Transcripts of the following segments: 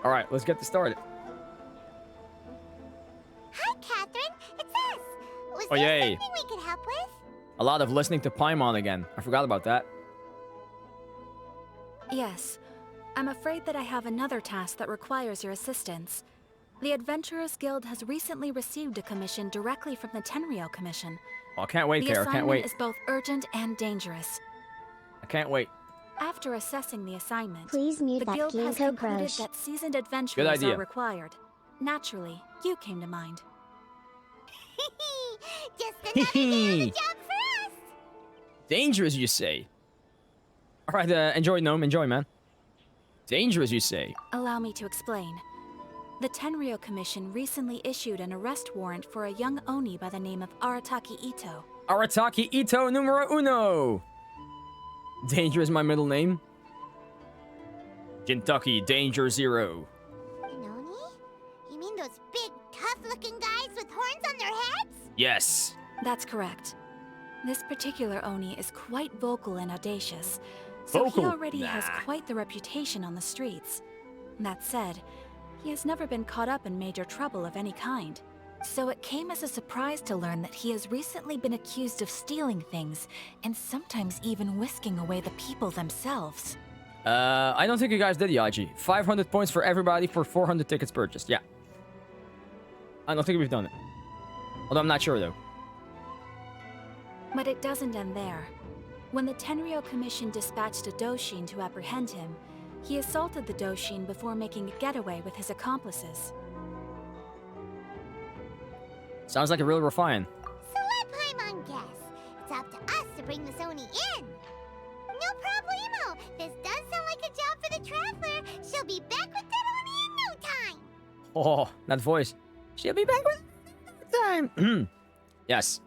All right, let's get this started. Hi, Catherine. It's us. Was Oh, there yay. something we could help with? A lot of listening to Paimon again. I forgot about that. Yes. I'm afraid that I have another task that requires your assistance. The Adventurers Guild has recently received a commission directly from the Tenryou Commission. Oh, I can't wait The there. I assignment can't wait. is both urgent and dangerous. I can't wait. After assessing the assignment, Please mute the that guild has Ginkgo concluded crush. that seasoned adventurers idea. are required. Naturally, you came to mind. Just another day on the job for us. Dangerous, you say? All right, enjoy, Gnome. Enjoy, man. Dangerous, you say? Allow me to explain. The Tenryou Commission recently issued an arrest warrant for a young Oni by the name of Arataki Itto. Arataki Itto numero uno. Danger is my middle name. Kentucky Danger Zero. An Oni? You mean those big, tough-looking guys with horns on their heads? Yes. That's correct. This particular Oni is quite vocal and audacious, so Vocal? he already has Nah. quite the reputation on the streets. That said, he has never been caught up in major trouble of any kind. So it came as a surprise to learn that he has recently been accused of stealing things, and sometimes even whisking away the people themselves. I don't think you guys did, Yaji. 500 points for everybody for 400 tickets purchased. Yeah. I don't think we've done it. Although I'm not sure, though. But it doesn't end there. When the Tenryou Commission dispatched a Doshin to apprehend him, he assaulted the Doshin before making a getaway with his accomplices. Sounds like a real refine. So let Paimon guess. It's up to us to bring the Oni in. No problemo. This does sound like a job for the Traveler. She'll be back with that Oni in no time. Oh, that voice. She'll be back with time. Yes.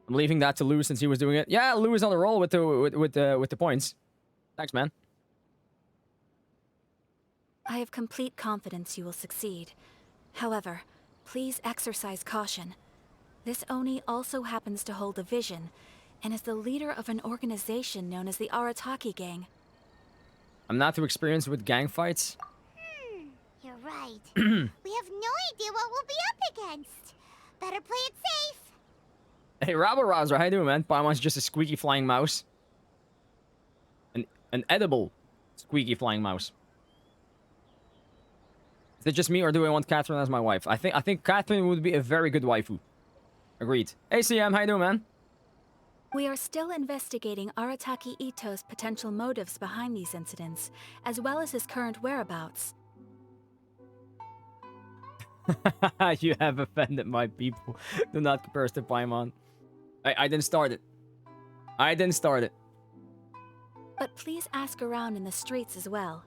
I'm leaving that to Lou since he was doing it. Yeah, Lou is on the roll with the points. Thanks, man. I have complete confidence you will succeed. However, please exercise caution. This Oni also happens to hold a vision, and is the leader of an organization known as the Arataki Gang. I'm not too experienced with gang fights. You're right. We have no idea what we'll be up against. Better play it safe. Hey, Rabble Rouser, how you doing, man? Paimon's just a squeaky flying mouse. An edible squeaky flying mouse. Is it just me, or do I want Catherine as my wife? I think Catherine would be a very good waifu. Agreed. Hey, CM, how you doing, man? We are still investigating Arataki Itto's potential motives behind these incidents, as well as his current whereabouts. You have offended my people. Do not compare us to Paimon. I didn't start it. I didn't start it. But please ask around in the streets as well.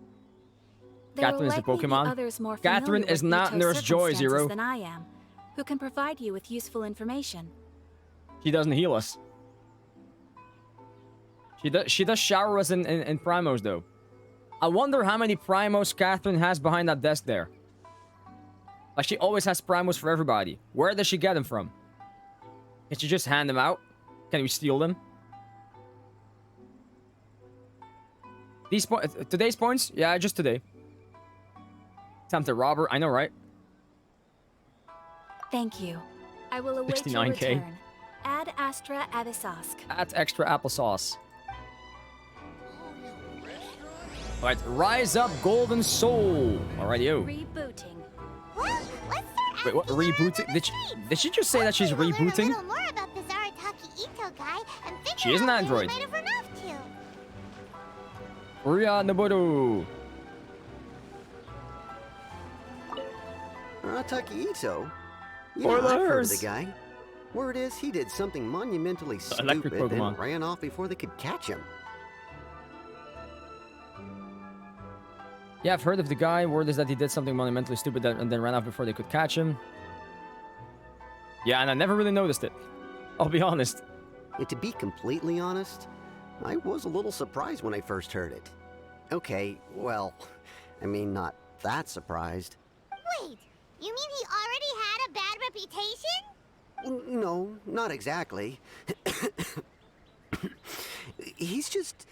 Catherine is a Pokemon. Others more Catherine familiar is with not Itto's Nurse Joy, circumstances Zero. than I am, who can provide you with useful information. She doesn't heal us. She does shower us in Primos, though. I wonder how many Primos Catherine has behind that desk there. Like, she always has Primos for everybody. Where does she get them from? Can she just hand them out? Can we steal them? Today's points? Yeah, just today. Tempted robber, I know, right? Thank you. I will await your 69K. return. Ad Astra Avisask. Add extra applesauce. Alright, rise up, golden soul. Alright, yo. Rebooting. Well, let's start Wait, what? asking around Rebooting? in the streets. Did she just say that she's Hopefully we'll learn rebooting? a little more about this Arataki Itto guy and figure She is an out where he android. might have run off to. Ria Noboru. Arataki Itto? Yeah, I've heard of the Spoilers! guy. Word is he did something monumentally electric stupid Pokemon. and ran off before they could catch him. Yeah, I've heard of the guy. Word is that he did something monumentally stupid and then ran off before they could catch him. Yeah, and I never really noticed it. I'll be honest. And to be completely honest, I was a little surprised when I first heard it. Okay, well, I mean, not that surprised. Wait, you mean he already had a bad reputation? No, not exactly. He's just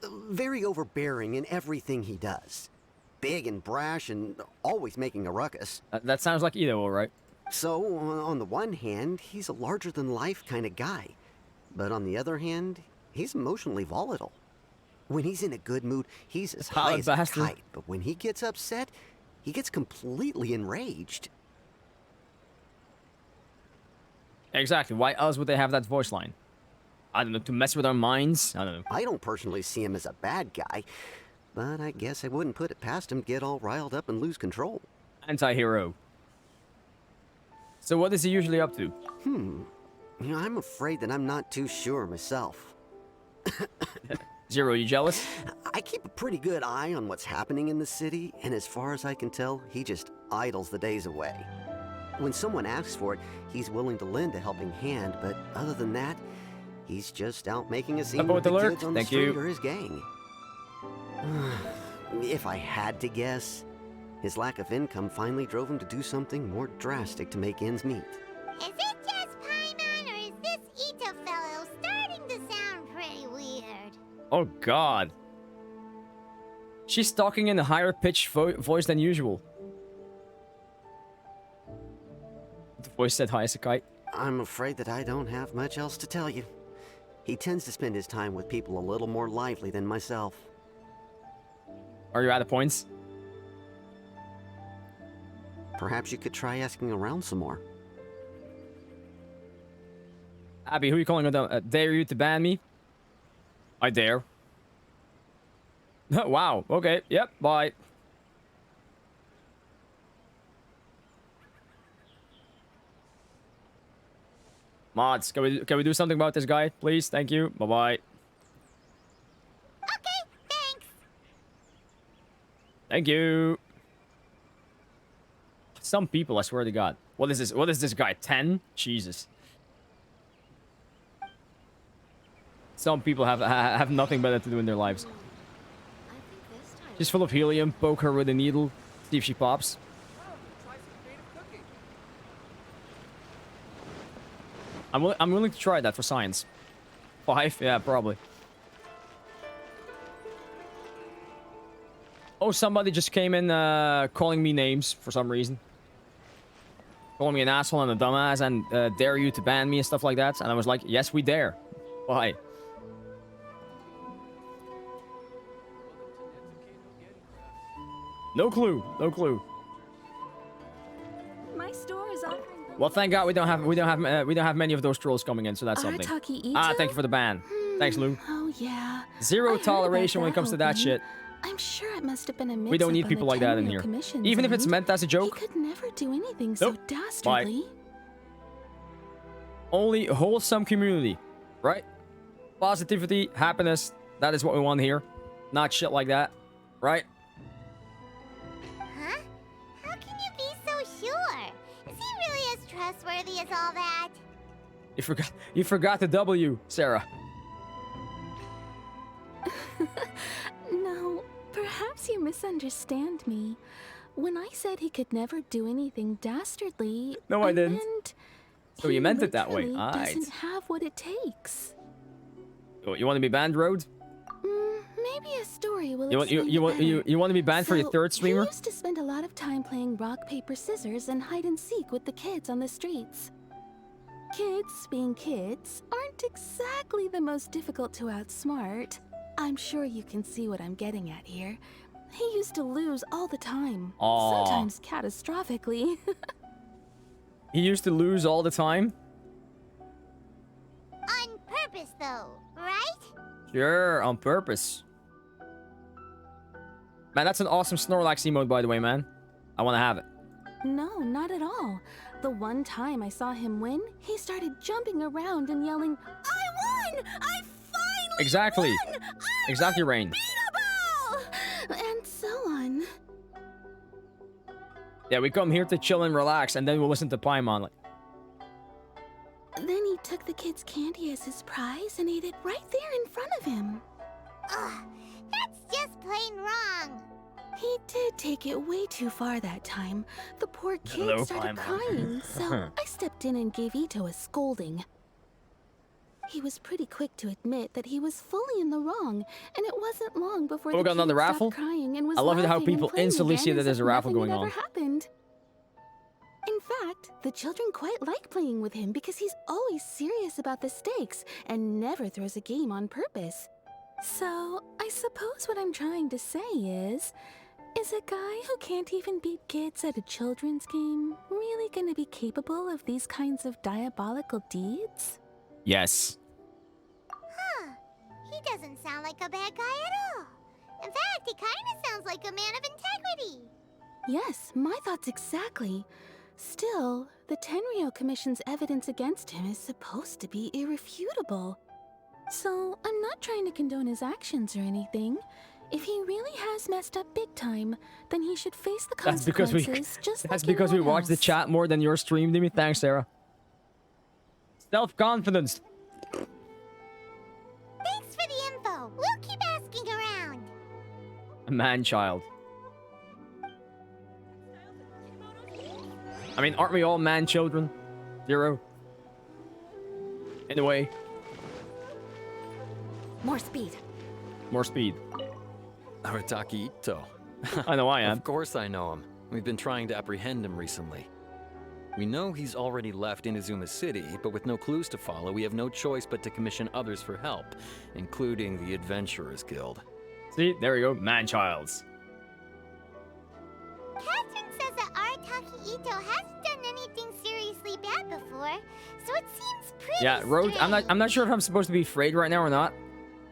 very overbearing in everything he does. big and brash and always making a ruckus. That sounds like Itto, alright. So, on the one hand, he's a larger-than-life kind of guy. But on the other hand, he's emotionally volatile. When he's in a good mood, he's as high as a kite. But when he gets upset, he gets completely enraged. Exactly. Why else would they have that voice line? I don't know, to mess with our minds? I don't know. I don't personally see him as a bad guy, but I guess I wouldn't put it past him to get all riled up and lose control. Anti-hero. So what is he usually up to? You know, I'm afraid that I'm not too sure myself. Zero, you jealous? I keep a pretty good eye on what's happening in the city, and as far as I can tell, he just idles the days away. When someone asks for it, he's willing to lend a helping hand, but other than that, he's just out making a scene with the kids on the street or his gang. If I had to guess, his lack of income finally drove him to do something more drastic to make ends meet. Is it just Paimon, or is this Itto fellow starting to sound pretty weird? Oh god. She's talking in a higher pitched voice than usual. The voice said high as a kite. I'm afraid that I don't have much else to tell you. He tends to spend his time with people a little more lively than myself. Are you out of points? Perhaps you could try asking around some more. Abby, who are you calling? Dare you to ban me? I dare. Wow. Okay. Yep. Bye. Mods, can we do something about this guy, please? Thank you. Bye bye. Okay, thanks. Thank you. Some people, I swear to God. What is this? What is this guy? 10? Jesus. Some people have nothing better to do in their lives. She's full of helium. Poke her with a needle. See if she pops. I'm willing to try that for science. 5? Yeah, probably. Oh, somebody just came in calling me names for some reason. Calling me an asshole and a dumbass and dare you to ban me and stuff like that. And I was like, yes, we dare. Why? No clue. No clue. My store is offering. Well, thank God we don't have many of those trolls coming in, so that's something. Arataki Itto? Ah, thank you for the ban. Thanks, Lou. Oh yeah. Zero toleration when it comes to that shit. I'm sure it must have been a mix-up. We don't need people like that in here. Even if it's meant as a joke. He could never do anything so dastardly. Bye. Only wholesome community, right? Positivity, happiness. That is what we want here. Not shit like that, right? Huh? How can you be so sure? Is he really as trustworthy as all that? You forgot the W, Sarah. No, perhaps you misunderstand me. When I said he could never do anything dastardly, No, I didn't. meant So you meant it that way. he Alright. doesn't have what it takes. You want to be banned, Road? Maybe a story will You want to be banned for your third streamer? He used to spend a lot of time playing rock, paper, scissors and hide and seek with the kids on the streets. Kids, being kids, aren't exactly the most difficult to outsmart. I'm sure you can see what I'm getting at here. He used to lose all the time. Aw. Sometimes catastrophically. He used to lose all the time? On purpose, though, right? Sure, on purpose. Man, that's an awesome Snorlax emote, by the way, man. I want to have it. No, not at all. The one time I saw him win, he started jumping around and yelling, "I won! I finally Exactly. won! Exactly, Rain. Unbeatable!" And so on. Yeah, we come here to chill and relax, and then we'll listen to Paimon. Like, Then he took the kid's candy as his prize and ate it right there in front of him. Ugh, that's just plain wrong. He did take it way too far that time. The poor kid Hello, started Paimon. crying, so I stepped in and gave Itto a scolding. He was pretty quick to admit that he was fully in the wrong, and it wasn't long before Oh, we the got another kid raffle? stopped crying and was I love it how laughing and people playing instantly see again that as there's a if raffle nothing going had ever on. happened. In fact, the children quite like playing with him because he's always serious about the stakes and never throws a game on purpose. So, I suppose what I'm trying to say is a guy who can't even beat kids at a children's game really gonna be capable of these kinds of diabolical deeds? Yes. Huh. He doesn't sound like a bad guy at all. In fact, he kind of sounds like a man of integrity. Yes, my thoughts exactly. Still, the Tenryou Commission's evidence against him is supposed to be irrefutable. So, I'm not trying to condone his actions or anything. If he really has messed up big time, then he should face the That's because consequences just that's like because we anyone watched the else. chat more than your stream, Dimi. Thanks, Sarah. Self-confidence. Thanks for the info. We'll keep asking around. A man-child. I mean, aren't we all man-children? Zero. In a way. More speed. More speed. Arataki Itto. I know I am. Of course I know him. We've been trying to apprehend him recently. We know he's already left Inazuma City, but with no clues to follow, we have no choice but to commission others for help, including the Adventurers Guild. See, there we go. Man-childs. Catherine says that Arataki Itto hasn't done anything seriously bad before, so it seems pretty Yeah, Road. I'm not sure if I'm supposed to be afraid right now or not.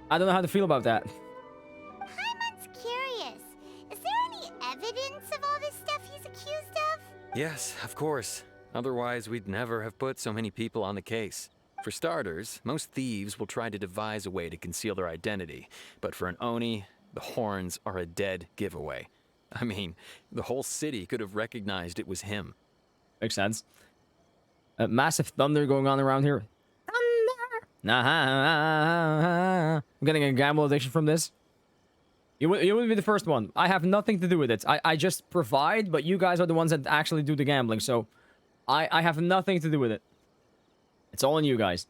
I don't know how to feel about that. Paimon's curious. Is there any evidence of all this stuff he's accused of? Yes, of course. Otherwise, we'd never have put so many people on the case. For starters, most thieves will try to devise a way to conceal their identity, but for an Oni, the horns are a dead giveaway. I mean, the whole city could have recognized it was him. Makes sense. Massive thunder going on around here. Thunder! Nah, I'm getting a gamble addiction from this. You wouldn't be the first one. I have nothing to do with it. I just provide, but you guys are the ones that actually do the gambling, so I have nothing to do with it. It's all on you guys.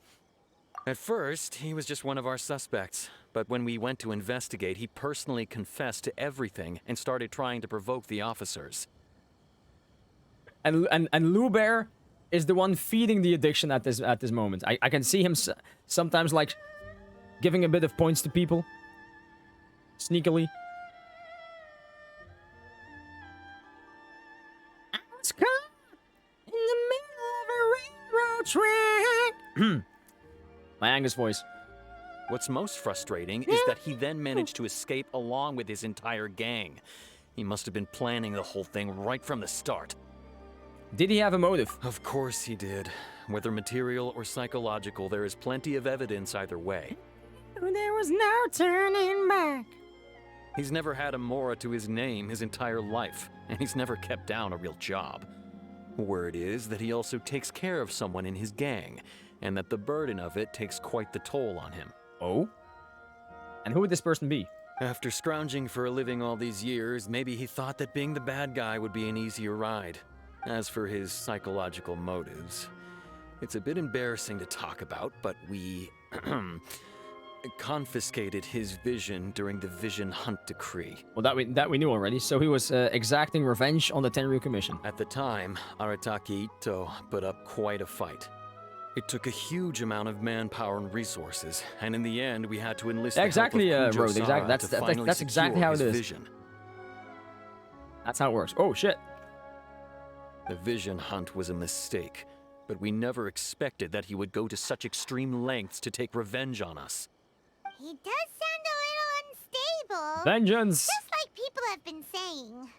At first, he was just one of our suspects, but when we went to investigate, he personally confessed to everything and started trying to provoke the officers. And Lou Bear is the one feeding the addiction at this moment. I can see him sometimes like giving a bit of points to people. Sneakily. I was caught in the middle of a railroad track. My Angus voice. What's most frustrating is that he then managed to escape along with his entire gang. He must have been planning the whole thing right from the start. Did he have a motive? Of course he did. Whether material or psychological, there is plenty of evidence either way. There was no turning back. He's never had a Mora to his name his entire life, and he's never kept down a real job. Word is that he also takes care of someone in his gang, and that the burden of it takes quite the toll on him. Oh? And who would this person be? After scrounging for a living all these years, maybe he thought that being the bad guy would be an easier ride. As for his psychological motives, it's a bit embarrassing to talk about, but we confiscated his vision during the Vision Hunt Decree. Well, that we knew already. So he was exacting revenge on the Tenryou Commission. At the time, Arataki Itto put up quite a fight. It took a huge amount of manpower and resources, and in the end, we had to enlist Exactly, the help of Road. Kujo Exactly. Sara to finally That's exactly secure how it his is. vision. That's how it works. Oh shit. The Vision Hunt was a mistake, but we never expected that he would go to such extreme lengths to take revenge on us. He does sound a little unstable. Vengeance! Just like people have been saying.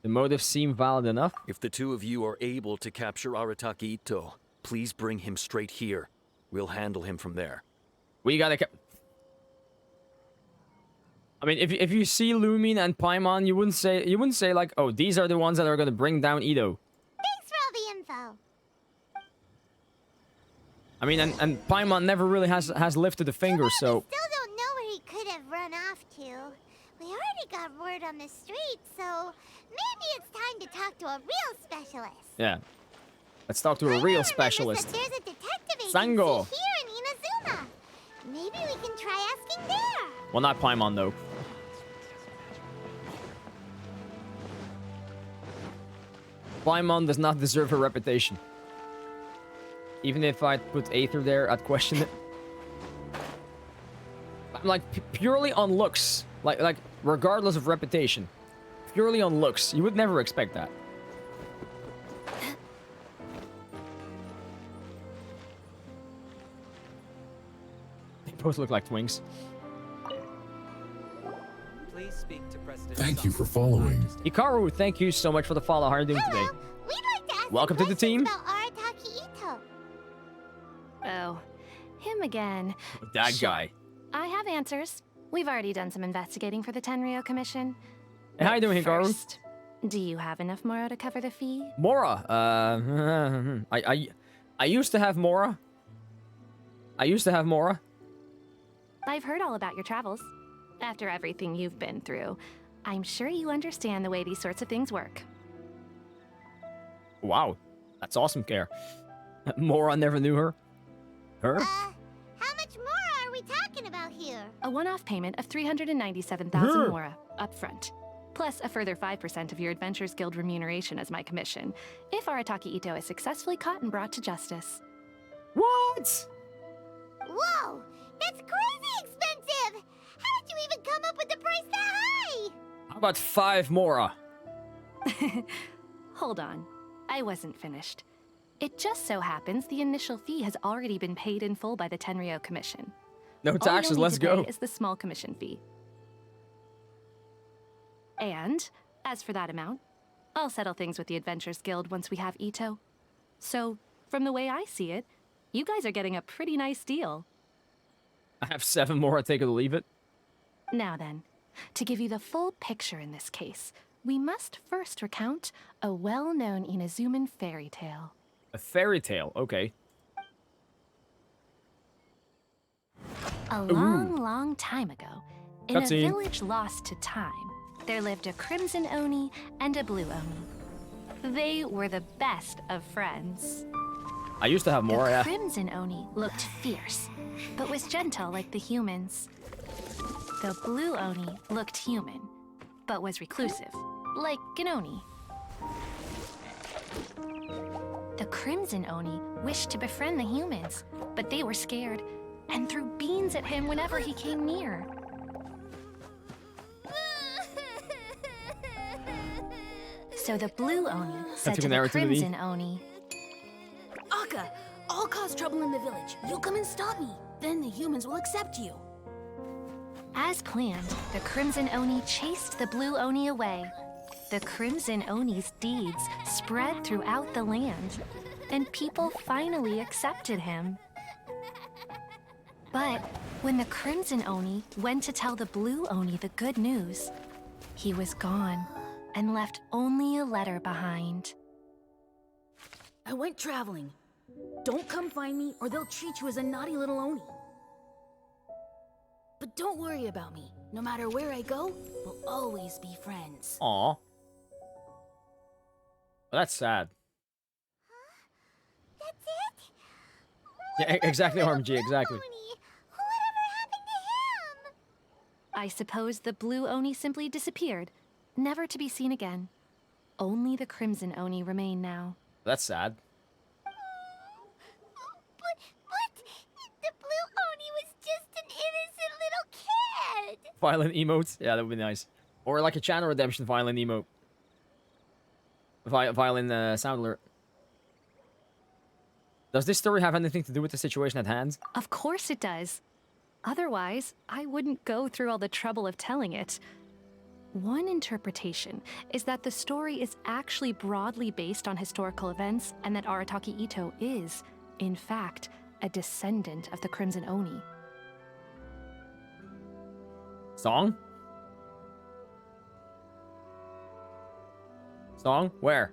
The motives seem valid enough. If the two of you are able to capture Arataki Itto, please bring him straight here. We'll handle him from there. We gotta I mean, if you see Lumin and Paimon, you wouldn't say like, oh, these are the ones that are gonna bring down Itto. Thanks for all the info. I mean, and Paimon never really has lifted a finger, so We still don't know where he could have run off to. We already got word on the street, so maybe it's time to talk to a real specialist. yeah. Let's talk to a real specialist. There's a detective agency Sango. here in Maybe we can try asking there. Well, not Paimon, though. Paimon does not deserve her reputation. Even if I put Aether there, I'd question it. Like, purely on looks. Like, regardless of reputation. Purely on looks. You would never expect that. They both look like twinks. Please speak to President. Thank you for following. Hikaru, thank you so much for the follow. How are you doing today? Hello. We'd like to ask Welcome to the team. about Arataki Itto. Oh, him again. That Sure. guy. I have answers. We've already done some investigating for the Tenryo Commission. Hey, how you doing, Hikaru? First, do you have enough Moro to cover the fee? Mora. I used to have Mora. I've heard all about your travels. After everything you've been through, I'm sure you understand the way these sorts of things work. Wow. That's awesome, Care. Mora never knew her. Her? How much more are we talking about here? A one-off payment of 397,000 Huh. Mora upfront, plus a further 5% of your Adventures Guild remuneration as my commission, if Arataki Itto is successfully caught and brought to justice. What? Whoa, that's crazy expensive! How did you even come up with the price that high? How about 5 Mora? Hold on, I wasn't finished. It just so happens the initial fee has already been paid in full by the Tenryo Commission. No All taxes, you'll need let's to pay go. is the small commission fee. And, as for that amount, I'll settle things with the Adventures Guild once we have Itto. So, from the way I see it, you guys are getting a pretty nice deal. I have 7 Mora, take it or leave it. Now then, to give you the full picture in this case, we must first recount a well-known Inazuman fairy tale. A fairy tale, okay. A long, long time ago, in a Cutscene. village lost to time, there lived a crimson Oni and a blue Oni. They were the best of friends. I used to have Mora, The yeah. crimson Oni looked fierce, but was gentle like the humans. The blue Oni looked human, but was reclusive, like an Oni. The crimson Oni wished to befriend the humans, but they were scared and threw beans at him whenever he came near. So the blue Oni said took to an the hour to the crimson Oni, Akka, I'll cause trouble in the village. You come and stop me. Then the humans will accept you. as planned, the crimson Oni chased the blue Oni away. The crimson Oni's deeds spread throughout the land, and people finally accepted him. But when the crimson Oni went to tell the blue Oni the good news, he was gone and left only a letter behind. I went traveling. Don't come find me or they'll treat you as a naughty little Oni. But don't worry about me. No matter where I go, we'll always be friends. Aw. Well, that's sad. That's it? Yeah, exactly, What about RMG, the exactly. Blue Oni? Whatever happened to him? I suppose the blue Oni simply disappeared, never to be seen again. Only the crimson Oni remain now. That's sad. But the Blue Oni was just an innocent little kid. Violent emotes? Yeah, that would be nice. Or like a channel redemption violent emote. Violent sound alert. Does this story have anything to do with the situation at hand? Of course it does. Otherwise, I wouldn't go through all the trouble of telling it. One interpretation is that the story is actually broadly based on historical events and that Arataki Itto is, in fact, a descendant of the Crimson Oni. Song? Song? Where?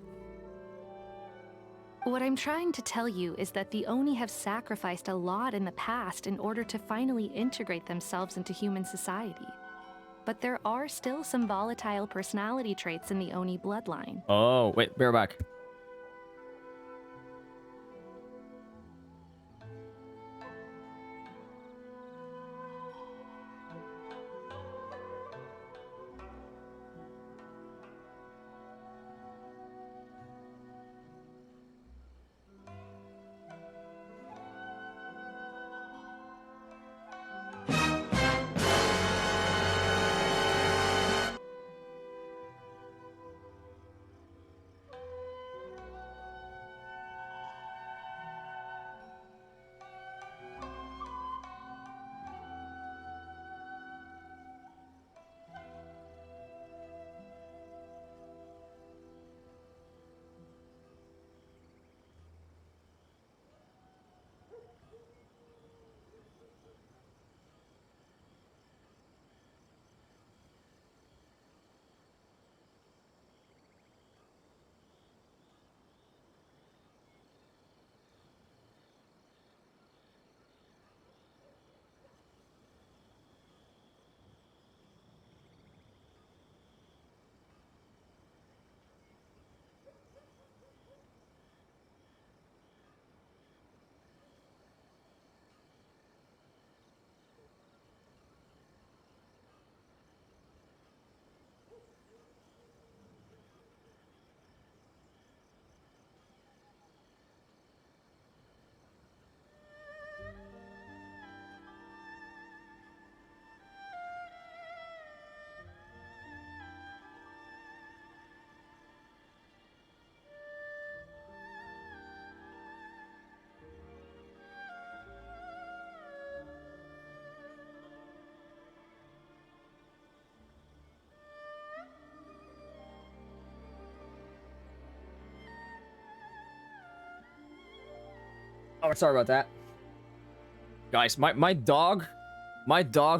What I'm trying to tell you is that the Oni have sacrificed a lot in the past in order to finally integrate themselves into human society. But there are still some volatile personality traits in the Oni bloodline. Oh, wait, bear back. Oh, sorry about that. Guys, my dog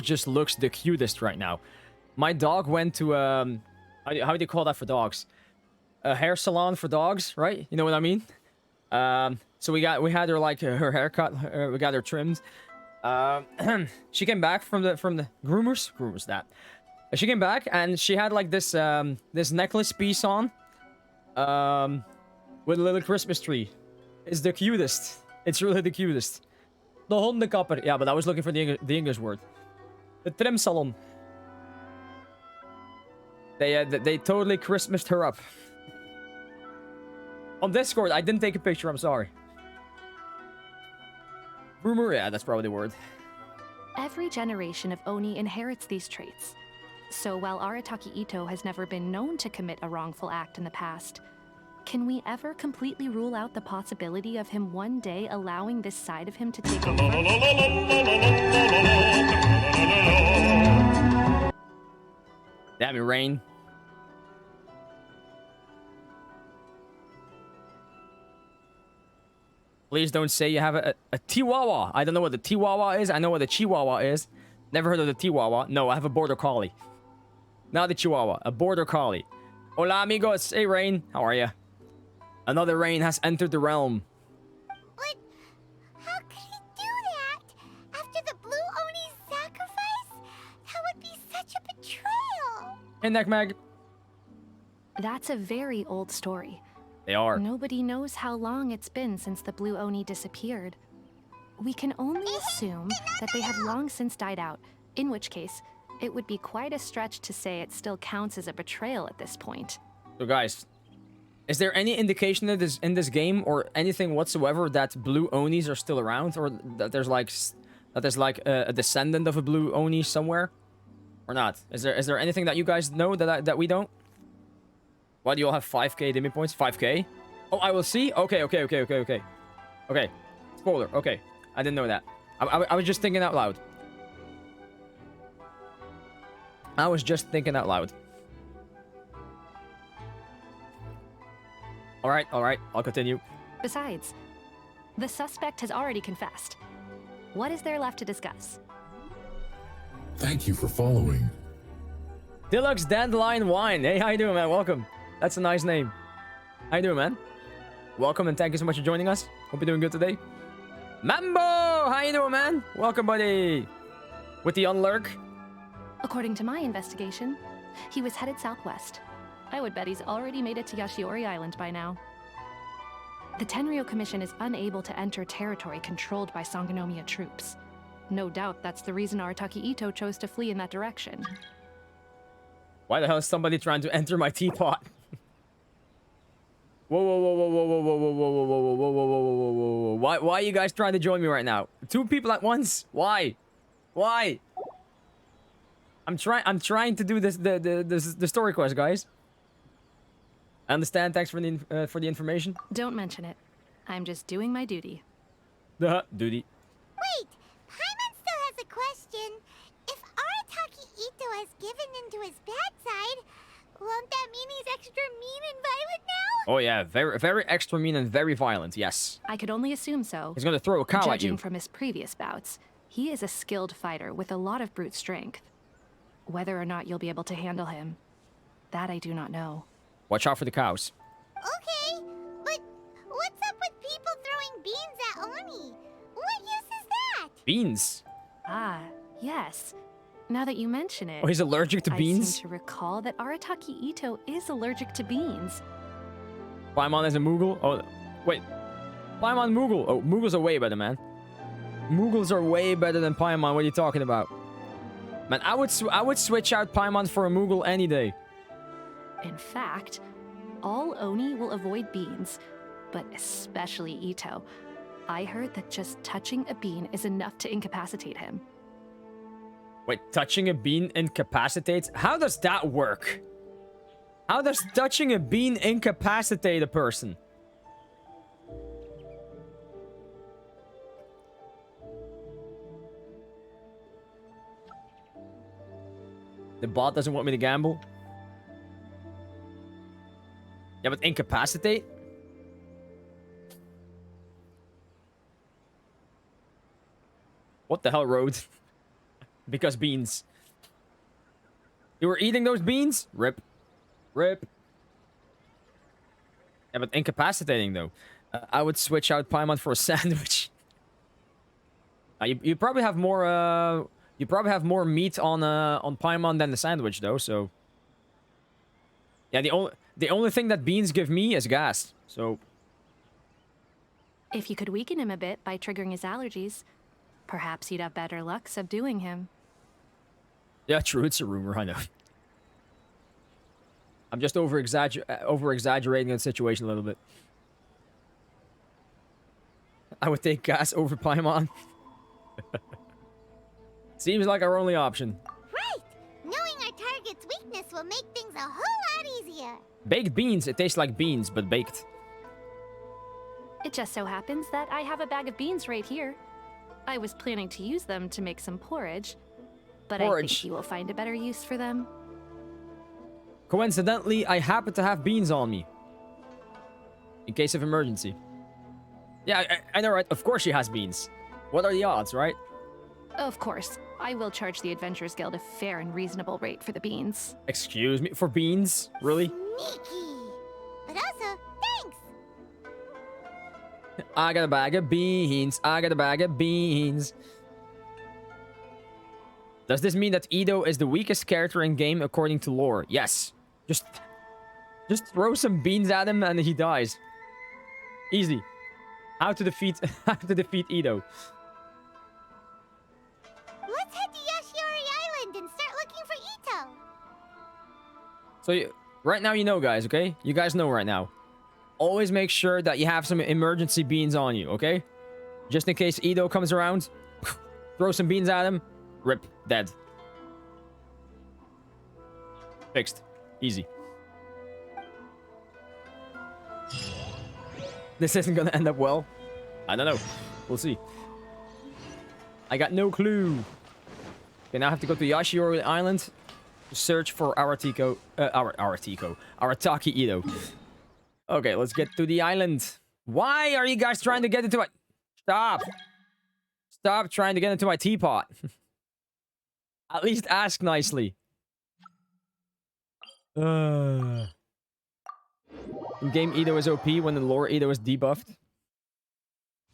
just looks the cutest right now. My dog went to how do you call that for dogs? A hair salon for dogs, right? You know what I mean? So we had her like her haircut, we got her trimmed. She came back from the groomers that. She came back and she had like this this necklace piece on, with a little Christmas tree. It's the cutest. It's really the cutest. The hondenkapper. Yeah, but I was looking for the English word. The trim salon. They totally Christmased her up. On Discord, I didn't take a picture. I'm sorry. Rumor, yeah, that's probably the word. Every generation of Oni inherits these traits. So while Arataki Itto has never been known to commit a wrongful act in the past, can we ever completely rule out the possibility of him one day allowing this side of him to take over? Damn it, Rain. Please don't say you have a Chihuahua. I don't know what the Chihuahua is. I know what the Chihuahua is. Never heard of the Chihuahua. No, I have a Border Collie. Not the Chihuahua, a Border Collie. Hola, amigos. Hey, Rain. How are you? Another Rain has entered the realm. But how could he do that? After the Blue Oni's sacrifice? That would be such a betrayal. Hey, Neckmag. That's a very old story. They are. Nobody knows how long it's been since the Blue Oni disappeared. We can only assume that they have long since died out, in which case, it would be quite a stretch to say it still counts as a betrayal at this point. So, guys, is there any indication that in this game or anything whatsoever that Blue Onis are still around, or that there's like a descendant of a Blue Oni somewhere, or not? Is there anything that you guys know that we don't? Why do you all have 5k Demi points? 5k? Oh, I will see? Okay. Okay. Spoiler. Okay. I didn't know that. I was just thinking out loud. I was just thinking out loud. Alright. I'll continue. Besides, the suspect has already confessed. What is there left to discuss? Thank you for following. Deluxe Dandelion Wine. Hey, how you doing, man? Welcome. That's a nice name. How you doing, man? Welcome and thank you so much for joining us. Hope you're doing good today. Mambo! How you doing, man? Welcome, buddy. With the unlurk. According to my investigation, he was headed southwest. I would bet he's already made it to Yashiori Island by now. The Tenryo Commission is unable to enter territory controlled by Sangonomiya troops. No doubt that's the reason Arataki Itto chose to flee in that direction. Why the hell is somebody trying to enter my teapot? Whoa. Why are you guys trying to join me right now? 2 people at once? Why? I'm trying to do this the story quest, guys. I understand. Thanks for the information. Don't mention it. I'm just doing my duty. Duty. Wait, Paimon still has a question. If Arataki Itto has given into his bad side, won't that mean he's extra mean and violent now? Oh yeah, very extra mean and very violent. Yes. I could only assume so. He's gonna throw a cow at you. Judging from his previous bouts, he is a skilled fighter with a lot of brute strength. Whether or not you'll be able to handle him, that I do not know. Watch out for the cows. Okay, but what's up with people throwing beans at Oni? What use is that? Beans? Ah, yes. Now that you mention it, Oh, he's allergic to I beans? seem to recall that Arataki Itto is allergic to beans. Paimon is a Moogle? Oh, wait. Paimon Moogle. Oh, Moogles are way better, man. Moogles are way better than Paimon. What are you talking about? Man, I would switch out Paimon for a Moogle any day. In fact, all Oni will avoid beans, but especially Itto. I heard that just touching a bean is enough to incapacitate him. Wait, touching a bean incapacitates? How does that work? How does touching a bean incapacitate a person? The bot doesn't want me to gamble. Yeah, but incapacitate? What the hell, Road? Because beans. You were eating those beans? Rip. Rip. Yeah, but incapacitating, though. I would switch out Paimon for a sandwich. You probably have more, you probably have more meat on Paimon than the sandwich, though, so... Yeah, the only thing that beans give me is gas, so... If you could weaken him a bit by triggering his allergies, perhaps you'd have better luck subduing him. Yeah, true, it's a rumor, I know. I'm just over-exaggerating the situation a little bit. I would take gas over Paimon. Seems like our only option. Right! Knowing our target's weakness will make things a whole lot easier. Baked beans, it tastes like beans, but baked. It just so happens that I have a bag of beans right here. I was planning to use them to make some porridge, but I think you will find a better use for them. Coincidentally, I happen to have beans on me. In case of emergency. Yeah, I know, right? Of course she has beans. What are the odds, right? Of course, I will charge the Adventurers Guild a fair and reasonable rate for the beans. Excuse me? For beans? Really? Sneaky! But also, thanks! I got a bag of beans. I got a bag of beans. Does this mean that Itto is the weakest character in game according to lore? Yes. Just throw some beans at him and he dies. Easy. How to defeat Itto. Let's head to Yashiori Island and start looking for Itto. So right now you know, guys, okay? You guys know right now. Always make sure that you have some emergency beans on you, okay? Just in case Itto comes around. Throw some beans at him. Rip. Dead. Fixed. Easy. This isn't gonna end up well. I don't know. We'll see. I got no clue. Okay, now I have to go to Yashiori Island to search for Arataki Itto. Okay, let's get to the island. Why are you guys trying to get into my... Stop. Stop trying to get into my teapot. At least ask nicely. In-game Itto is OP when the lore Itto is debuffed.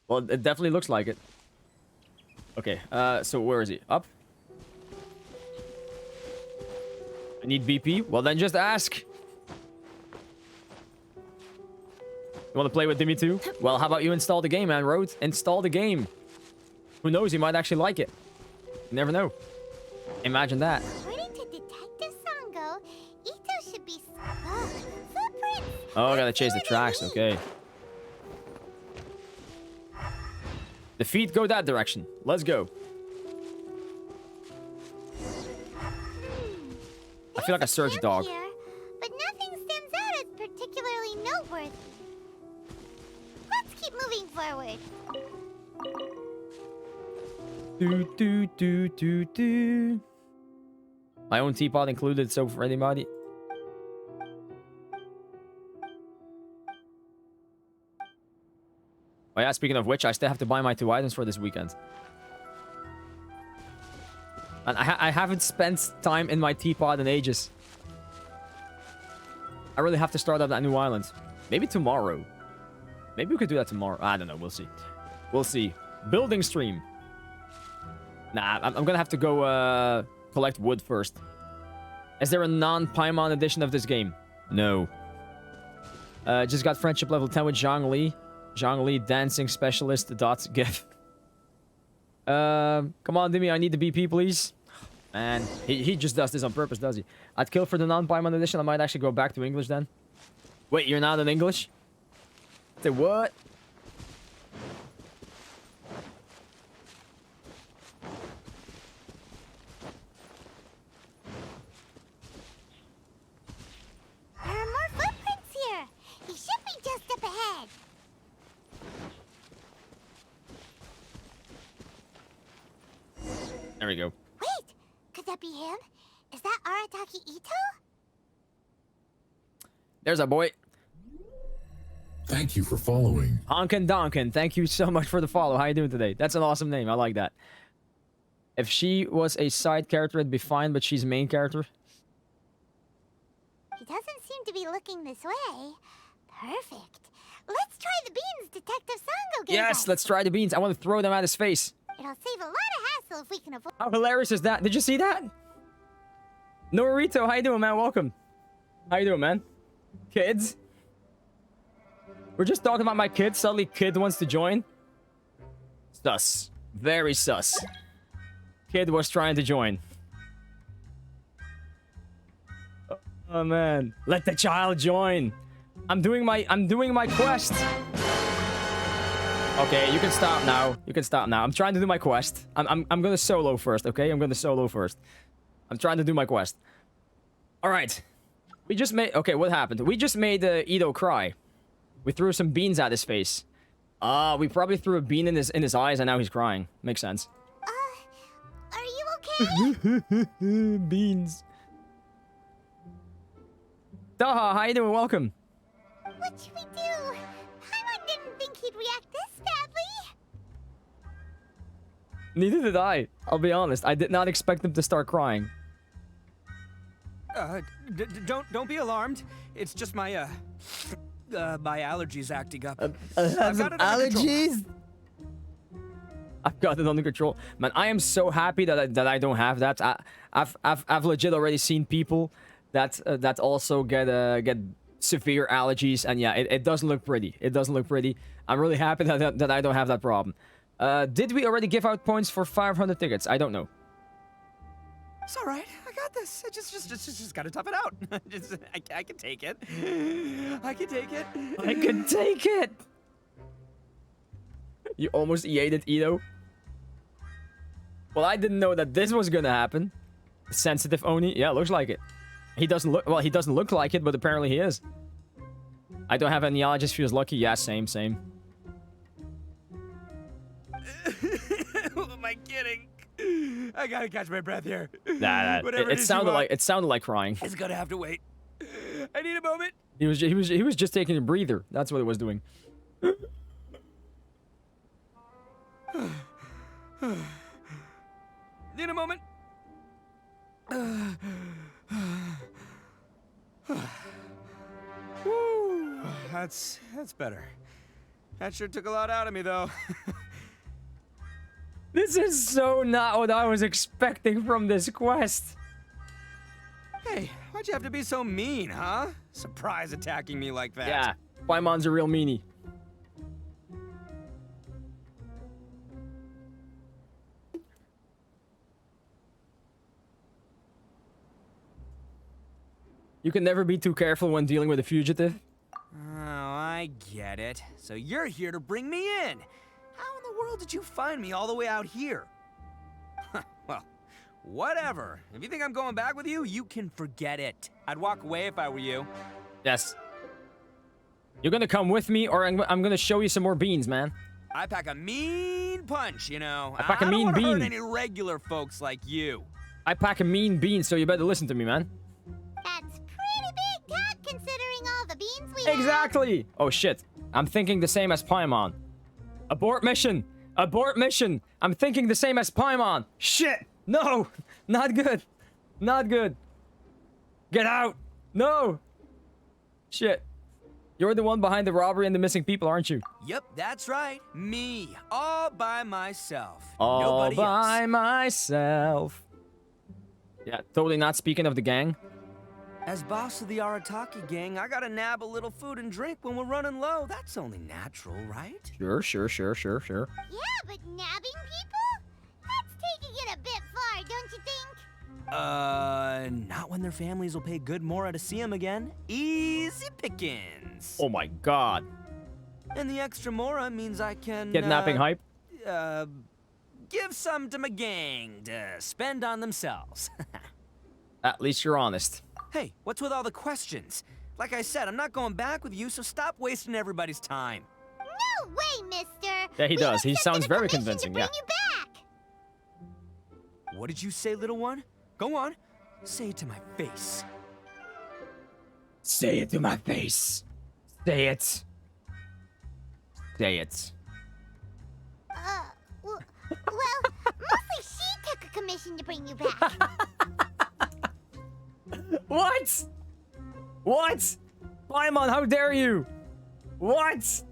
Well, it definitely looks like it. Okay, so where is he? Up? I need BP? Well, then just ask. You want to play with Dimmy too? Well, how about you install the game, man, Rhodes? Install the game. Who knows, you might actually like it. You never know. Imagine that. According to Detective Sango, Itto should be... footprints! Oh, I gotta chase the tracks, okay. The feet go that direction. Let's go. I feel like a search dog. Here, but nothing stands out as particularly noteworthy. Let's keep moving forward. Do. My own teapot included, so for anybody. Oh yeah, speaking of which, I still have to buy my 2 items for this weekend. And I haven't spent time in my teapot in ages. I really have to start up that new island. Maybe tomorrow. Maybe we could do that tomorrow. I don't know, we'll see. We'll see. Building stream. Nah, I'm gonna have to go collect wood first. Is there a non-Paimon edition of this game? No. Just got friendship level 10 with Zhang Li. Zhang Li, dancing specialist, dots, gif. Come on, Dimmy, I need the BP, please. Man, he just does this on purpose, does he? I'd kill for the non-Paimon edition. I might actually go back to English then. Wait, you're not in English? Say what? There are more footprints here. He should be just up ahead. There we go. Wait, could that be him? Is that Arataki Itto? There's our boy. Thank you for following. Honkin' Donkin, thank you so much for the follow. How you doing today? That's an awesome name. I like that. If she was a side character, it'd be fine, but she's a main character. He doesn't seem to be looking this way. Perfect. Let's try the beans Detective Sango gave us. Yes, let's try the beans. I want to throw them at his face. It'll save a lot of hassle if we can avoid. How hilarious is that? Did you see that? Norito, how you doing, man? Welcome. How you doing, man? Kids? We're just talking about my kid. Suddenly, kid wants to join. Sus. Very sus. Kid was trying to join. Oh man, let the child join. I'm doing my quest. Okay, you can stop now. You can stop now. I'm trying to do my quest. I'm gonna solo first, okay? I'm gonna solo first. I'm trying to do my quest. All right. We just made... Okay, what happened? We just made Itto cry. We threw some beans at his face. We probably threw a bean in his eyes and now he's crying. Makes sense. Are you okay? Beans. Daha, how you doing? Welcome. What should we do? Paimon didn't think he'd react this badly. Neither did I. I'll be honest. I did not expect him to start crying. Don't be alarmed. It's just my my allergies acting up. Have some allergies? I've got it under control. Man, I am so happy that I don't have that. I've legit already seen people that also get severe allergies, and yeah, it doesn't look pretty. It doesn't look pretty. I'm really happy that I don't have that problem. Did we already give out points for 500 tickets? I don't know. It's all right. I got this. I just gotta tough it out. I can take it. I can take it. I can take it. You almost EA'd Itto. Well, I didn't know that this was gonna happen. Sensitive Oni. Yeah, looks like it. He doesn't look... Well, he doesn't look like it, but apparently he is. I don't have any allergies. Feels lucky. Yeah, same. Who am I kidding? I gotta catch my breath here. Nah, it sounded like crying. It's gonna have to wait. I need a moment. He was just taking a breather. That's what it was doing. Need a moment. Woo, that's better. That sure took a lot out of me, though. This is so not what I was expecting from this quest. Hey, why'd you have to be so mean, huh? Surprise attacking me like that. Yeah, Paimon's a real meanie. You can never be too careful when dealing with a fugitive. Oh, I get it. So you're here to bring me in. How in the world did you find me all the way out here? Well, whatever. If you think I'm going back with you, you can forget it. I'd walk away if I were you. Yes. You're gonna come with me, or I'm gonna show you some more beans, man. I pack a mean punch, you know. I pack a mean don't bean. Hurt any regular folks like you. I pack a mean bean, so you better listen to me, man. That's pretty big talk considering all the beans we have. Exactly! Oh shit. I'm thinking the same as Paimon. Abort mission! Abort mission! I'm thinking the same as Paimon! Shit! No! Not good! Not good! Get out! No! Shit. You're the one behind the robbery and the missing people, aren't you? Yep, that's right. Me. All by myself. All Nobody by else. myself. Yeah, totally not speaking of the gang. As boss of the Arataki gang, I gotta nab a little food and drink when we're running low. That's only natural, right? Sure. Yeah, but nabbing people? That's taking it a bit far, don't you think? Not when their families will pay good mora to see them again. Easy pickings. Oh my god. And the extra mora means I can... Kidnapping hype? Give some to my gang to spend on themselves. At least you're honest. Hey, what's with all the questions? Like I said, I'm not going back with you, so stop wasting everybody's time. No way, mister! Yeah, he does. He sounds very commission convincing, to bring yeah. you back. What did you say, little one? Go on. Say it to my face. Say it to my face. Say it. Say it. Well, mostly she took a commission to bring you back. What? What? Paimon, how dare you? What?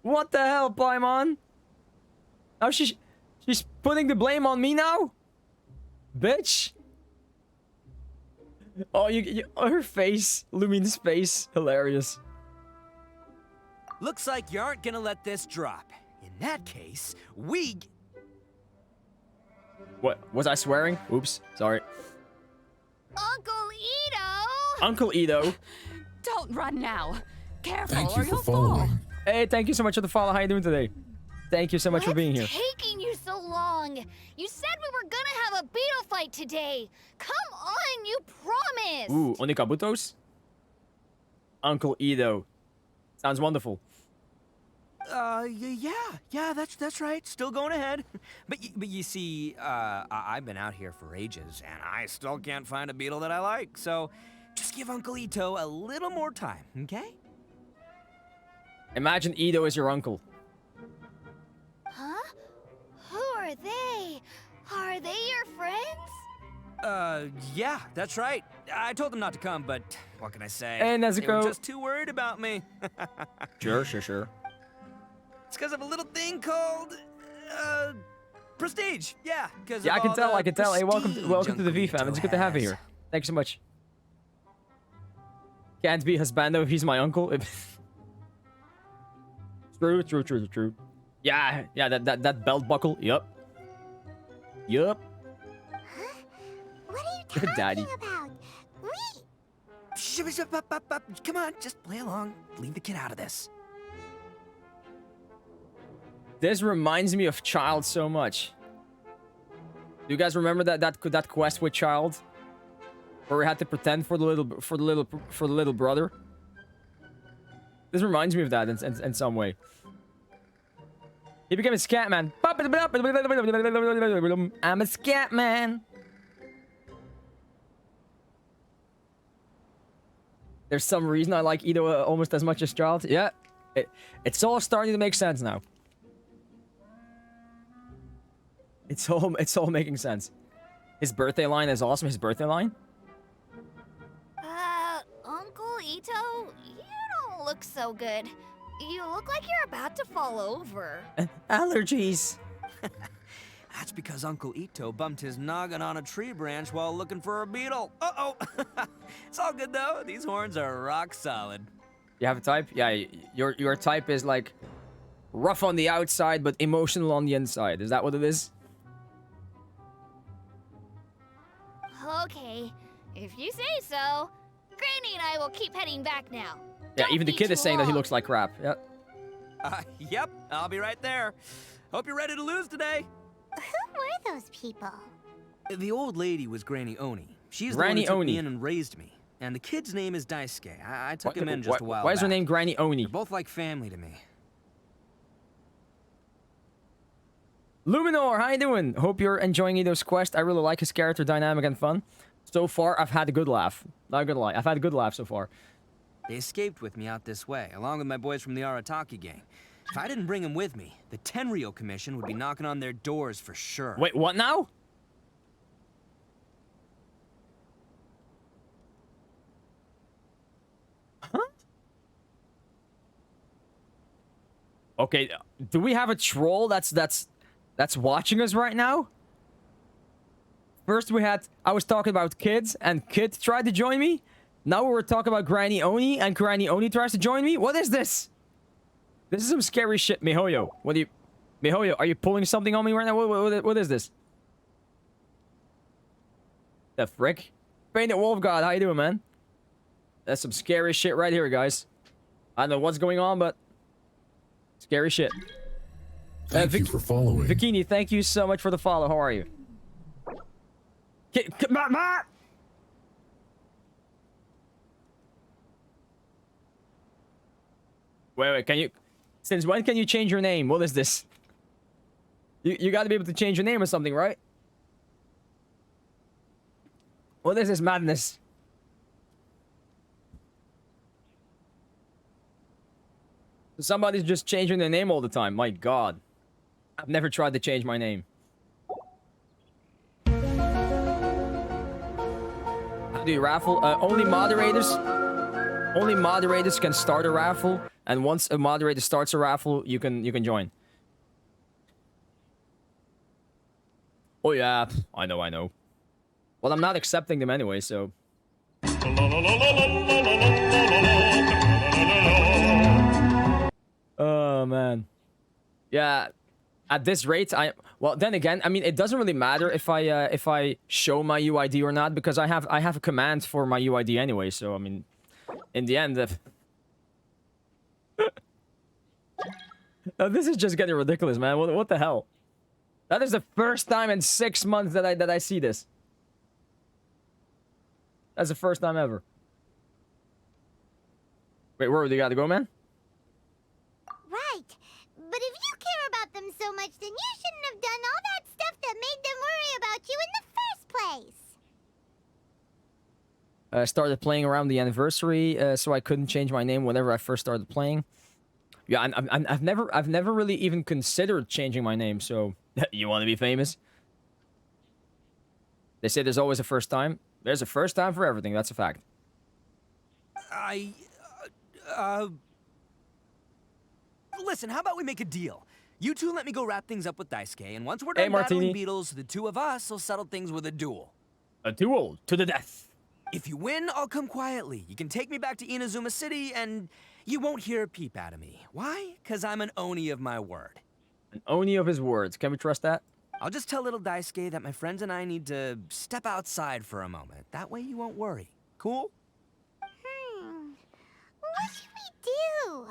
What the hell, Paimon? Oh, she's putting the blame on me now? Bitch. Oh, oh, her face. Lumine's face. Hilarious. Looks like you aren't gonna let this drop. In that case, we... What? Was I swearing? Oops. Sorry. Uncle Itto! Uncle Itto. Don't run now. Careful Thank or you for you'll fall. following. Hey, thank you so much for the follow. How you doing today? Thank you so much for being here. What's taking you so long? You said we were gonna have a beetle fight today. Come on, you promised. Ooh, Onikabutos? Uncle Itto. Sounds wonderful. Yeah, that's right. Still going ahead. But you see, I've been out here for ages, and I still can't find a beetle that I like. So, just give Uncle Itto a little more time, okay? Imagine Itto is your uncle. Huh? Who are they? Are they your friends? Yeah, that's right. I told them not to come, but what can I say? Hey, They Nezuko. were just too worried about me. Sure. It's because of a little thing called, prestige. Yeah, because Yeah, I can tell. Hey, welcome to the V fam. It's good to have you here. Thanks so much. Can't be husbando if he's my uncle. True. Yeah, that belt buckle. Yup. Huh? What are you talking Daddy. about? Come on, just play along. Leave the kid out of this. This reminds me of Child so much. Do you guys remember that quest with Child, where we had to pretend for the little brother? This reminds me of that in some way. He became a scat man. I'm a scat man. There's some reason I like Itto almost as much as Child. Yeah, it's all starting to make sense now. It's all making sense. His birthday line is awesome. His birthday line? Uncle Itto, you don't look so good. You look like you're about to fall over. Allergies. That's because Uncle Itto bumped his noggin on a tree branch while looking for a beetle. Uh-oh. It's all good, though. These horns are rock solid. You have a type? Yeah, your type is like rough on the outside, but emotional on the inside. Is that what it is? Okay, if you say so. Granny and I will keep heading back now. Yeah, Don't even the be kid too is saying that he long. looks like crap. Yep. Yep, I'll be right there. Hope you're ready to lose today. Who were those people? The old lady was Granny Oni. She's Granny the one who took Oni. me in and raised me. And the kid's name is Daisuke. I took him in Why- just a while Why is her back. name Granny Oni? They're both like family to me. Luminor, how you doing? Hope you're enjoying Itto's quest. I really like his character dynamic and fun. So far, I've had a good laugh. Not gonna lie, I've had a good laugh so far. They escaped with me out this way, along with my boys from the Arataki gang. If I didn't bring them with me, the Tenryou Commission would be knocking on their doors for sure. Wait, what now? Huh? Okay, do we have a troll that's watching us right now? First I was talking about kids, and Kid tried to join me. Now we're talking about Granny Oni, and Granny Oni tries to join me? What is this? This is some scary shit, Mihoyo. Mihoyo, are you pulling something on me right now? What is this? The frick? Painted Wolf God, how you doing, man? That's some scary shit right here, guys. I don't know what's going on, but... scary shit. Thank you for following. Bikini, thank you so much for the follow. How are you? Wait, can you... since when can you change your name? What is this? You gotta be able to change your name or something, right? What is this madness? Somebody's just changing their name all the time. My god. I've never tried to change my name. do you raffle? Only moderators. Only moderators can start a raffle, and once a moderator starts a raffle, you can join. Oh yeah, I know. Well, I'm not accepting them anyway, so. Oh man. Yeah. At this rate, well, then again, I mean, it doesn't really matter if I show my UID or not, because I have a command for my UID anyway. So I mean, in the end, this is just getting ridiculous, man. What the hell? That is the first time in 6 months that I see this. That's the first time ever. Wait, where do you gotta go, man? Right. But if you care about them so much, then you shouldn't have done all that stuff that made them worry about you in the first place. I started playing around the anniversary, so I couldn't change my name whenever I first started playing. Yeah, I've never really even considered changing my name. So you want to be famous? They say there's always a first time. There's a first time for everything. That's a fact. Listen, how about we make a deal? You two let me go wrap things up with Daisuke, and once we're done battling beetles, the two of us will settle things with a duel. A duel to the death. If you win, I'll come quietly. You can take me back to Inazuma City, and you won't hear a peep out of me. Why? Because I'm an Oni of my word. An Oni of his words. Can we trust that? I'll just tell little Daisuke that my friends and I need to step outside for a moment. That way you won't worry. Cool? What should we do?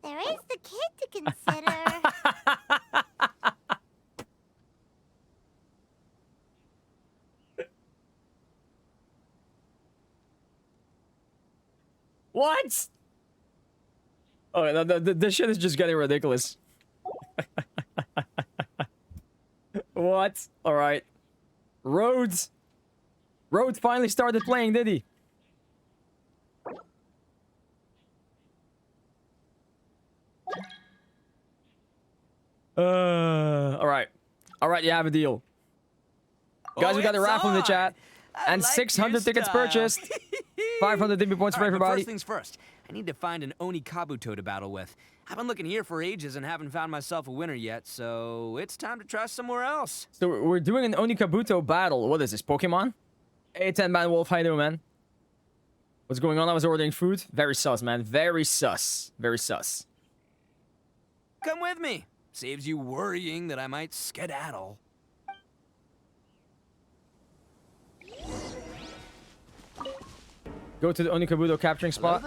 There is the kid to consider. What? Oh, no, this shit is just getting ridiculous. What? All right. Rhodes finally started playing, did he? All right. All right, you have a deal. Guys, we got a raffle in the chat. And like 600 tickets purchased. 500 DB points for everybody. First things first, I need to find an Oni Kabuto to battle with. I've been looking here for ages and haven't found myself a winner yet, so it's time to try somewhere else. So we're doing an Oni Kabuto battle. What is this, Pokemon? Hey, 10 Man Wolf, how you doing, man? What's going on? I was ordering food. Very sus, man. Very sus. Very sus. Come with me. Saves you worrying that I might skedaddle. Go to the Oni Kabuto capturing spot.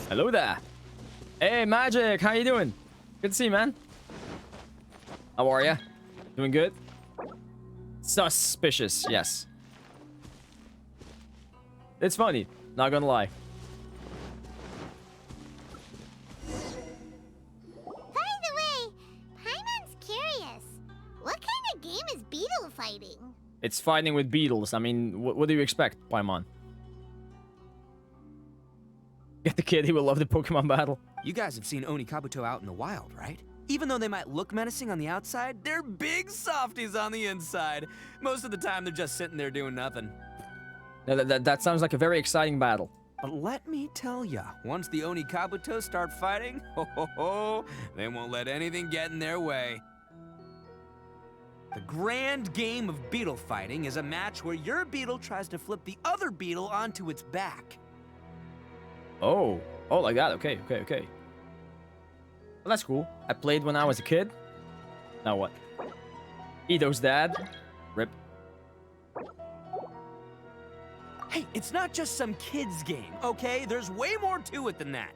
Hello there. Hey, Magic, how you doing? Good to see you, man. How are ya? Doing good? Suspicious, yes. It's funny, not gonna lie. By the way, Paimon's curious. What kind of game is beetle fighting? It's fighting with beetles. I mean, what do you expect, Paimon? Get the kid, he will love the Pokemon battle. You guys have seen Oni Kabuto out in the wild, right? Even though they might look menacing on the outside, they're big softies on the inside. Most of the time, they're just sitting there doing nothing. Now, that sounds like a very exciting battle. But let me tell ya, once the Oni Kabuto start fighting, they won't let anything get in their way. The grand game of beetle fighting is a match where your beetle tries to flip the other beetle onto its back. Oh, like that. Okay. Well, that's cool. I played when I was a kid. Now what? Itto's dad. Rip. Hey, it's not just some kid's game, okay? There's way more to it than that.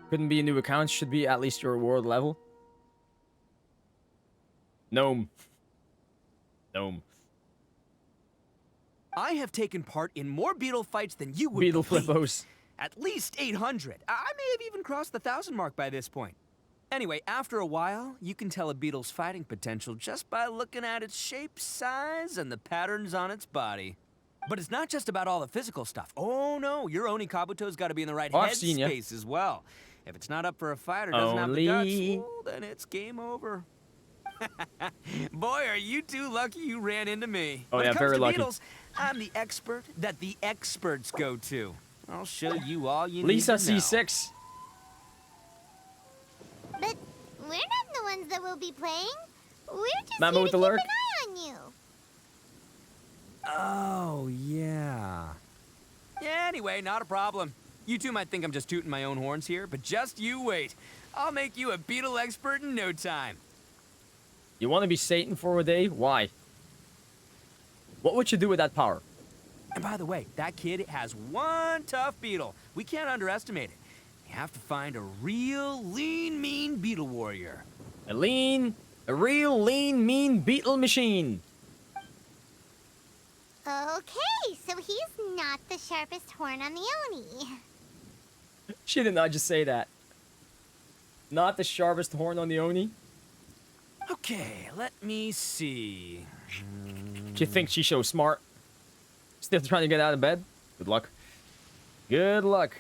Couldn't be a new account. Should be at least your world level. Gnome. I have taken part in more beetle fights than you would Beetle believe. flippos. At least 800. I may have even crossed the 1,000 mark by this point. Anyway, after a while, you can tell a beetle's fighting potential just by looking at its shape, size, and the patterns on its body. But it's not just about all the physical stuff. Oh no, your Oni Kabuto's got to be in the right headspace as well. If it's not up for a fight or doesn't have the guts, well, then it's game over. Boy, are you two lucky you ran into me. Oh, when yeah, it comes very to lucky. beetles, I'm the expert that the experts go to. I'll show you all you Lisa need to know. C6. But we're not the ones that will be playing. We're just Mama here with to the keep lurk. an eye on you. Oh, yeah. Yeah, anyway, not a problem. You two might think I'm just tooting my own horns here, but just you wait. I'll make you a beetle expert in no time. You want to be Satan for a day? Why? What would you do with that power? And by the way, that kid has one tough beetle. We can't underestimate it. You have to find a real lean, mean beetle warrior. A real lean, mean beetle machine. Okay, so he's not the sharpest horn on the Oni. She did not just say that. Not the sharpest horn on the Oni. Okay, let me see. She thinks she's so smart. Still trying to get out of bed? Good luck. Good luck.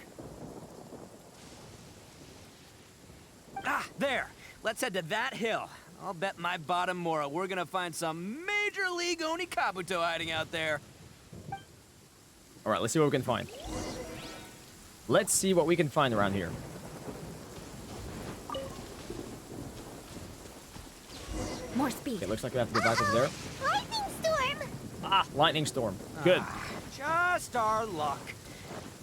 Ah, there. Let's head to that hill. I'll bet my bottom Mora we're gonna find some major league Oni Kabuto hiding out there. Alright, let's see what we can find. Let's see what we can find around here. More speed. Okay, looks like we have to go back over there. Lightning storm! Ah, lightning storm. Good. Just our luck.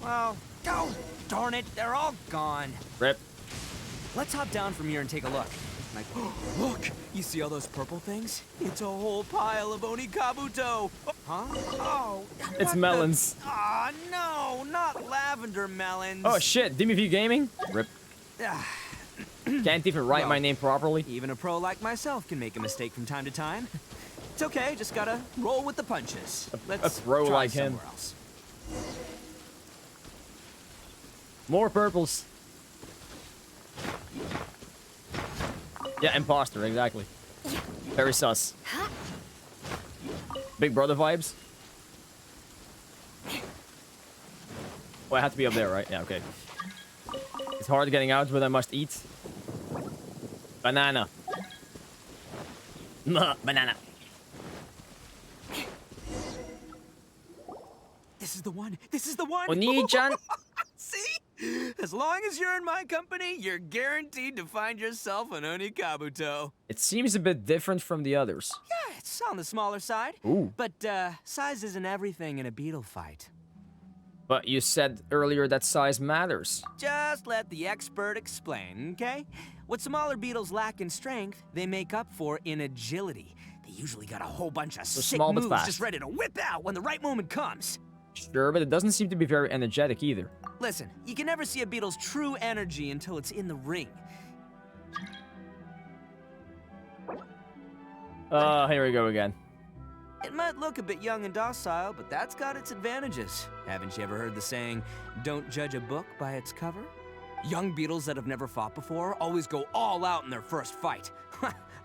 Well, oh, darn it, they're all gone. Rip. Let's hop down from here and take a look. Like, look, you see all those purple things? It's a whole pile of Oni Kabuto. Huh? Oh, It's what melons. Ah, no, not lavender melons. Oh shit, DMV Gaming? Rip. Ah, Can't even write Well, my name properly. even a pro like myself can make a mistake from time to time. It's okay, just gotta roll with the punches. Let's pro try like him. somewhere else. More purples. Yeah, imposter, exactly. Very sus. Big brother vibes. Oh, I have to be up there, right? Yeah, okay. It's hard getting out, but I must eat. Banana. Banana. This is the one. This is the one. Oni-chan. See? As long as you're in my company, you're guaranteed to find yourself an Oni Kabuto. It seems a bit different from the others. Yeah, it's on the smaller side. Ooh. But size isn't everything in a beetle fight. But you said earlier that size matters. Just let the expert explain, okay? What smaller beetles lack in strength, they make up for in agility. They usually got a whole bunch of sick small but moves fast. just ready to whip out when the right moment comes. Sure, but it doesn't seem to be very energetic either. Listen, you can never see a beetle's true energy until it's in the ring. Here we go again. It might look a bit young and docile, but that's got its advantages. Haven't you ever heard the saying, don't judge a book by its cover? Young beetles that have never fought before always go all out in their first fight.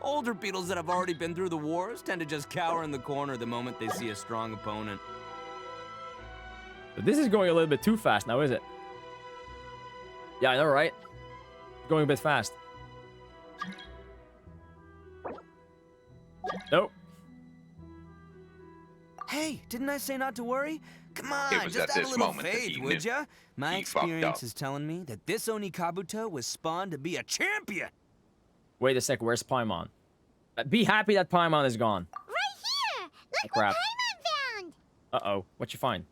Older beetles that have already been through the wars tend to just cower in the corner the moment they see a strong opponent. But this is going a little bit too fast now, is it? Yeah, I know, right? Going a bit fast. Nope. Hey, didn't I say not to worry? Come on, It was just at add a this little moment that faith, he would knew. ya? My He fucked experience up. is telling me that this Oni Kabuto was spawned to be a champion. Wait a sec, where's Paimon? Be happy that Paimon is gone. Right here! Look Crap. what Paimon found! Uh-oh, what you find?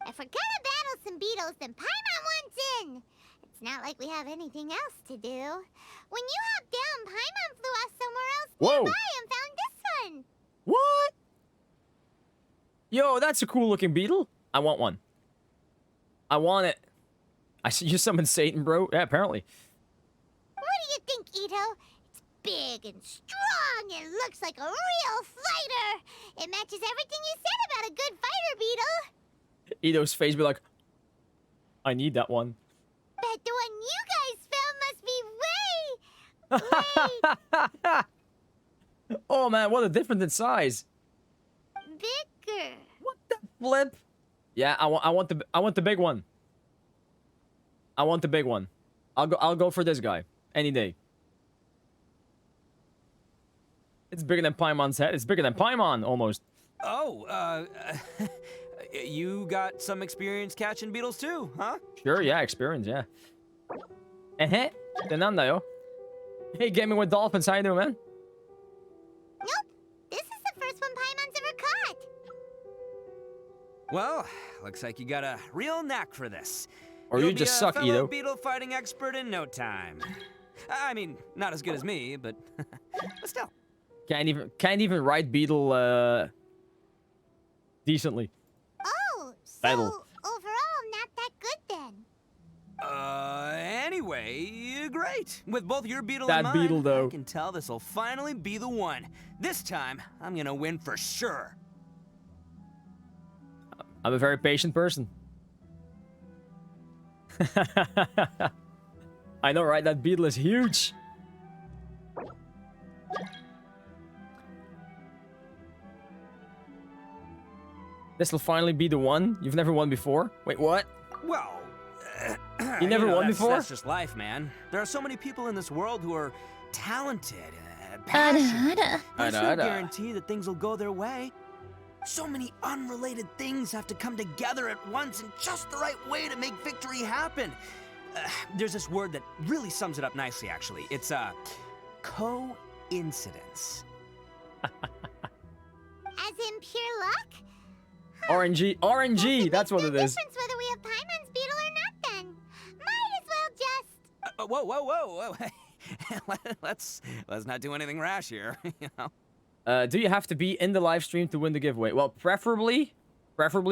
If we're gonna battle some beetles, then Paimon wants in! It's not like we have anything else to do. When you hopped down, Paimon flew off somewhere else Whoa. nearby and found this one! What? Yo, that's a cool looking beetle. I want one. I want it. I see you summoned Satan, bro. Yeah, apparently. What do you think, Itto? It's big and strong and looks like a real fighter! It matches everything you said about a good fighter, Beetle! Ito's face be like, I need that one. Bet the one you guys found must be way Oh man, what a difference in size. bigger. What the flip? Yeah, I want the big one. I want the big one. I'll go for this guy any day. It's bigger than Paimon's head. It's bigger than Paimon, almost. Oh, you got some experience catching beetles too, huh? Sure, yeah, experience, yeah. Eh, ってなんだよ? Hey, Gaming with Dolphins, how you doing, man? Nope. This is the first one Paimon's ever caught. Well, looks like you got a real knack for this. Or You'll you just be suck, a fellow Itto. beetle fighting expert in no time. I mean, not as good as me, but but still. Can't even ride beetle decently. Oh, so Beetle. overall, not that good then. Anyway, great. With both your beetle That and mine, beetle, though. I can tell this'll finally be the one. This time, I'm gonna win for sure. I'm a very patient person. I know, right? That beetle is huge. This will finally be the one. You've never won before. Wait, what? Well, You never won before? That's just life, man. There are so many people in this world who are talented, passionate. There's no guarantee that things will go their way. So many unrelated things have to come together at once in just the right way to make victory happen. There's this word that really sums it up nicely, actually. It's coincidence. As in pure luck? RNG, RNG, that's what it is. Difference whether we have Paimon's beetle or not then. Might as well just... Whoa. let's not do anything rash here, you know. Do you have to be in the live stream to win the giveaway? Well, preferably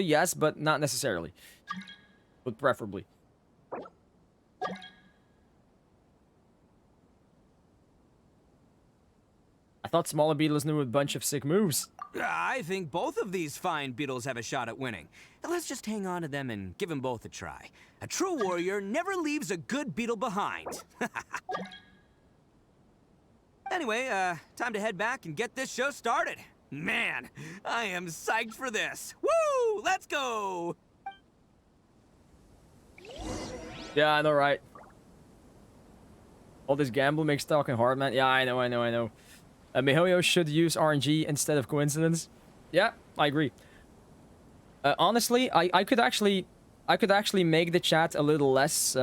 yes, but not necessarily. But preferably. I thought smaller beetles knew a bunch of sick moves. I think both of these fine beetles have a shot at winning. Let's just hang on to them and give them both a try. A true warrior never leaves a good beetle behind. Anyway, time to head back and get this show started. Man, I am psyched for this. Woo! Let's go! Yeah, I know, right? All this gamble makes talking hard, man. Yeah, I know. miHoYo should use RNG instead of coincidence. Yeah, I agree. Honestly, I could actually make the chat a little less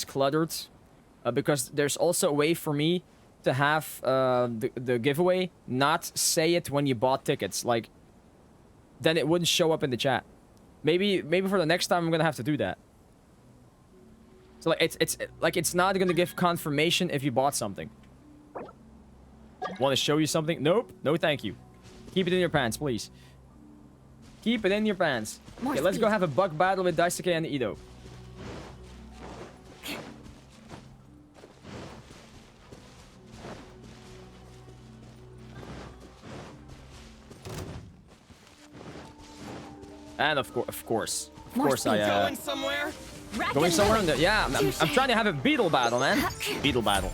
cluttered, because there's also a way for me to have the giveaway not say it when you bought tickets. Like, then it wouldn't show up in the chat. Maybe for the next time I'm gonna have to do that. So like it's not gonna give confirmation if you bought something. Want to show you something? Nope. No, thank you. Keep it in your pants, please. Keep it in your pants. Okay, let's go have a bug battle with Daisuke and Itto. And of course I Going somewhere? going somewhere in the, yeah, I'm trying to have a beetle battle, man. Beetle battle.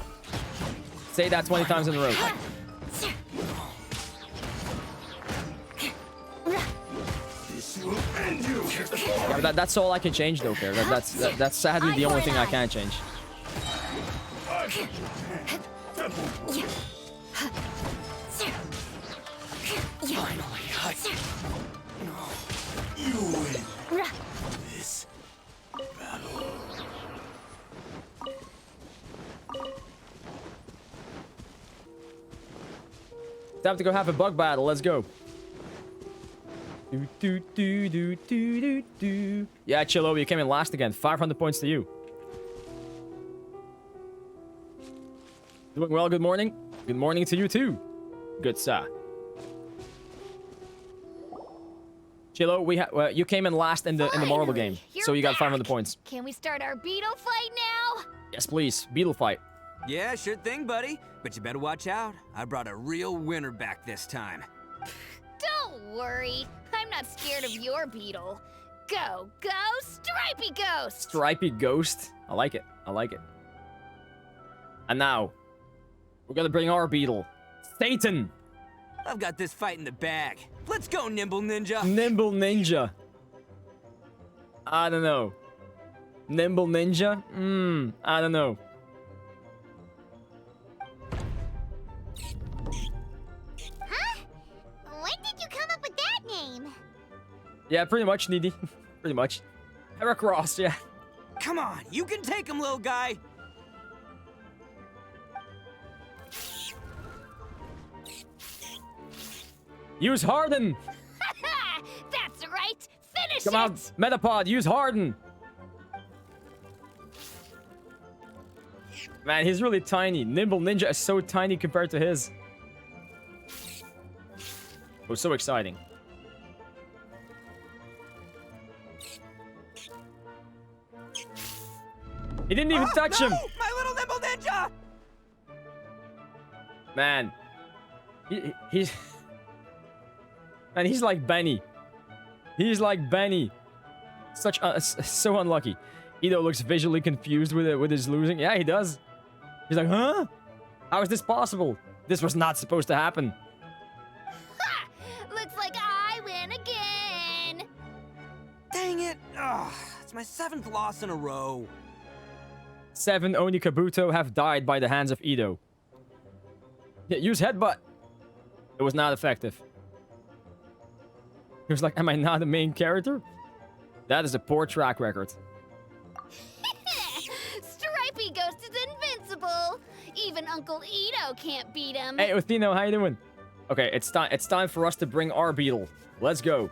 Say that 20 times in a row. Yeah, but that's all I can change, though, Fair. That's sadly the only thing I can change. Finally, you win this battle. Time to go have a bug battle. Let's go. Yeah, Chillo, you came in last again. 500 points to you. Doing well, good morning. Good morning to you too. Good sir. Chillo, you came in last in the marble game, so you got 500 points. Can we start our beetle fight now? Yes, please. Beetle fight. Yeah, sure thing, buddy. But you better watch out. I brought a real winner back this time. Don't worry. I'm not scared of your beetle. Go, Stripey Ghost! Stripey Ghost. I like it. And now, we're gonna bring our beetle, Satan. I've got this fight in the bag. Let's go, Nimble Ninja. Nimble Ninja. I don't know. Nimble Ninja? I don't know. Yeah, pretty much, Needy. Pretty much. Heracross, yeah. Come on, you can take him, little guy. Use Harden. That's right. Finish Come it. on, Metapod, use Harden. Man, he's really tiny. Nimble Ninja is so tiny compared to his. It was so exciting. He didn't even touch him. My little nimble ninja. Man. He's... Man, he's like Benny. He's like Benny. Such so unlucky. Itto looks visually confused with his losing. Yeah, he does. He's like, huh? How is this possible? This was not supposed to happen. Ha! Looks like I win again. Dang it. Ugh, it's my 7th loss in a row. 7 Oni Kabuto have died by the hands of Itto. Yeah, use headbutt. It was not effective. He was like, am I not the main character? That is a poor track record. Stripey Ghost is invincible. Even Uncle Itto can't beat him. Hey, Uthino, how you doing? Okay, it's time for us to bring our beetle. Let's go.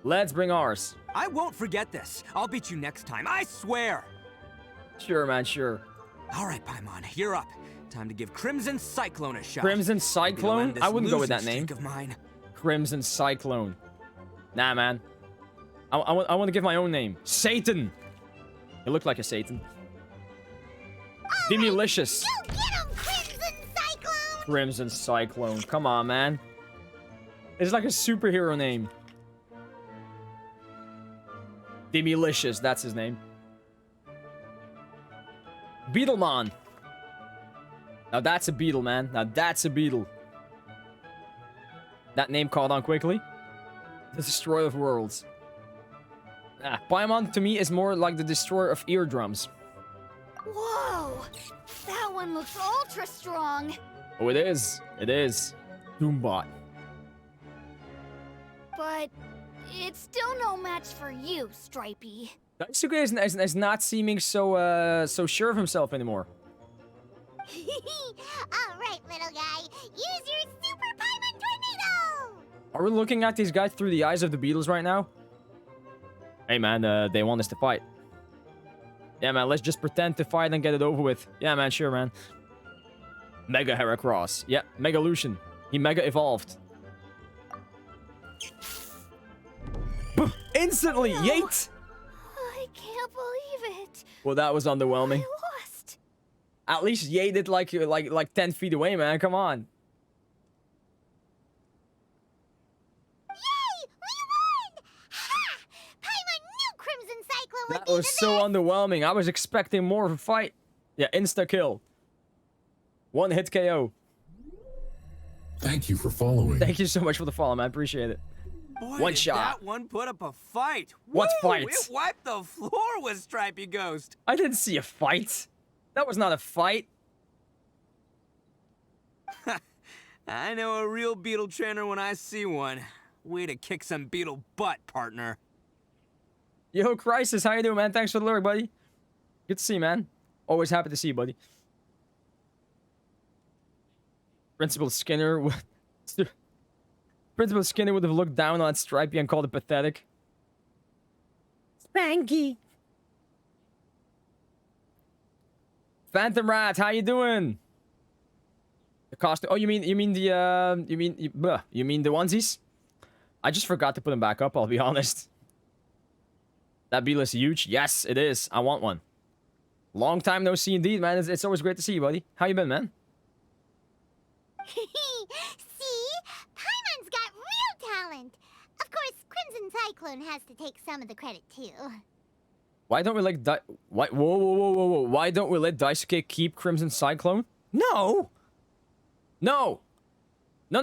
Let's bring ours. I won't forget this. I'll beat you next time, I swear. Sure, man, sure. All right, Paimon, you're up. Time to give Crimson Cyclone a shot. Crimson Cyclone? I wouldn't go with that name. Of mine. Crimson Cyclone. Nah, man. I want to give my own name. Satan. You look like a Satan. Demilicious. You get him, Crimson Cyclone. Crimson Cyclone. Come on, man. It's like a superhero name. Demilicious, that's his name. Beetlemon. Now that's a beetle, man. Now that's a beetle. That name caught on quickly. The Destroyer of Worlds. Paimon to me is more like the Destroyer of Eardrums. Whoa! That one looks ultra strong. Oh, it is. It is. Doombot. But it's still no match for you, Stripey. Daisuke is not seeming so sure of himself anymore. All right, little guy. Use your Super Paimon Tornado! Are we looking at these guys through the eyes of the Beatles right now? Hey, man, they want us to fight. Yeah, man, let's just pretend to fight and get it over with. Yeah, man, sure, man. Mega Heracross. Yeah, Mega Lucian. He Mega Evolved. Instantly, No. yeet! I can't believe it. Well, that was underwhelming. I lost. At least yeeted like 10 feet away, man. Come on. Yay! We won! Ha! Paimon knew Crimson Cyclone would That be was the so best. underwhelming. I was expecting more of a fight. Yeah, insta-kill. One hit KO. Thank you for following. Thank you so much for the follow, man. Appreciate it. Boy, One did shot. that one put up a fight. What Woo! fight? It wiped the floor with Stripey Ghost. I didn't see a fight. That was not a fight. I know a real beetle trainer when I see one. Way to kick some beetle butt, partner. Yo, Crisis, how you doing, man? Thanks for the lyric, buddy. Good to see you, man. Always happy to see you, buddy. Principal Skinner would... Principal Skinner would have looked down on Stripey and called it pathetic. Spanky. Phantom Rat, how you doing? The costume. Oh, you mean the you mean the onesies? I just forgot to put them back up. I'll be honest. That beetle is huge. Yes, it is. I want one. Long time no see, indeed, man. It's always great to see you, buddy. How you been, man? See? Paimon's got real talent. Of course, Crimson Cyclone has to take some of the credit, too. Why don't we let whoa. Why don't we let Daisuke keep Crimson Cyclone? No! No! No.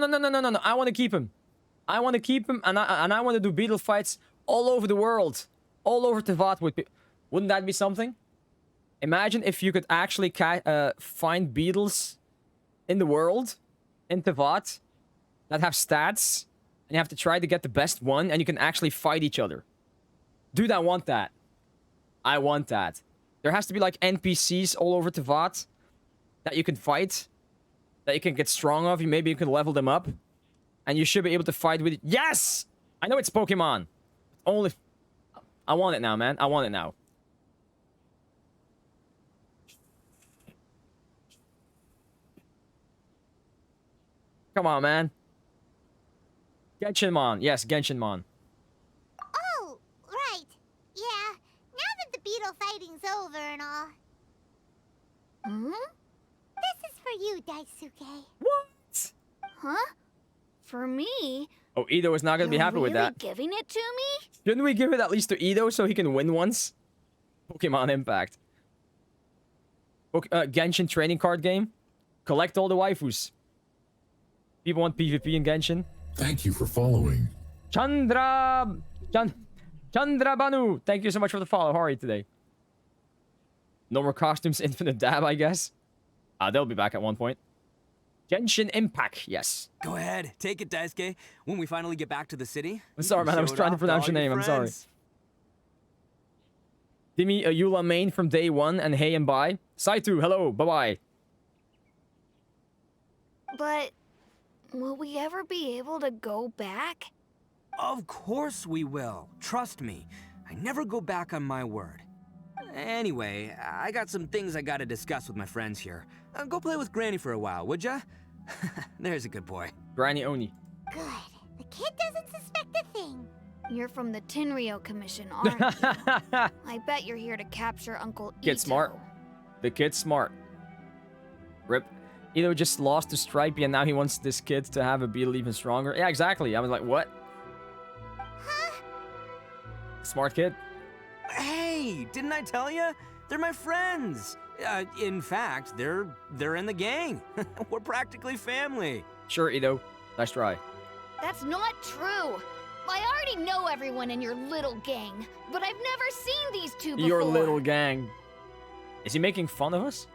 I want to keep him. I want to keep him, and I want to do beetle fights all over the world. All over Tevat with people. Wouldn't that be something? Imagine if you could actually find beetles in the world, in Tevat, that have stats And you have to try to get the best one, and you can actually fight each other. Dude, I want that. I want that. There has to be like NPCs all over Teyvat that you can fight, that you can get strong of. Maybe you can level them up, and you should be able to fight with it. Yes! I know it's Pokemon. Only... I want it now, man. I want it now. Come on, man. Genshinmon. Yes, Genshinmon. Oh, right. Yeah, now that the beetle fighting's over and all. Hmm? This is for you, Daisuke. What? Huh? For me? Oh, Itto is not going to be happy with that. Giving it to me? Shouldn't we give it at least to Itto so he can win once? Pokemon Impact. Genshin training card game. Collect all the waifus. People want PvP in Genshin. Thank you for following. Chandra Banu. Thank you so much for the follow. How are you today? No more costumes, infinite dab, I guess. They'll be back at one point. Genshin Impact, yes. Go ahead, take it, Daisuke. When we finally get back to the city, I'm sorry, man. I was trying to pronounce your name. I'm sorry. Dimi Ayula main from day one, and hey and bye. Saitu, hello, bye-bye. But will we ever be able to go back? Of course we will. Trust me. I never go back on my word. Anyway, I got some things I gotta discuss with my friends here. Go play with Granny for a while, would ya? There's a good boy. Granny Oni. Good. The kid doesn't suspect a thing. You're from the Tenryou Commission, aren't you? I bet you're here to capture Uncle Itto. Kid smart. The kid's smart. Rip. Itto just lost to Stripey and now he wants this kid to have a beetle even stronger. Yeah, exactly. I was like, what? Huh? Smart kid. Hey, didn't I tell you? They're my friends. In fact, they're in the gang. We're practically family. Sure, Itto. Nice try. That's not true. I already know everyone in your little gang, but I've never seen these two before. Your little gang. Is he making fun of us?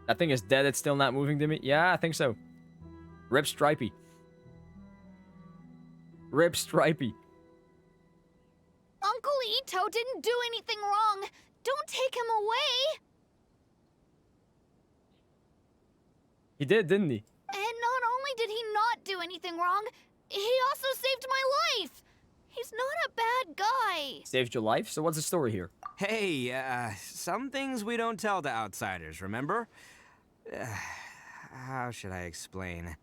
That thing is dead. It's still not moving to me. Yeah, I think so. Rip Stripey. Rip Stripey. Uncle Itto didn't do anything wrong. Don't take him away. He did, didn't he? And not only did he not do anything wrong, he also saved my life. He's not a bad guy. Saved your life? So what's the story here? Hey, some things we don't tell to outsiders, remember? How should I explain?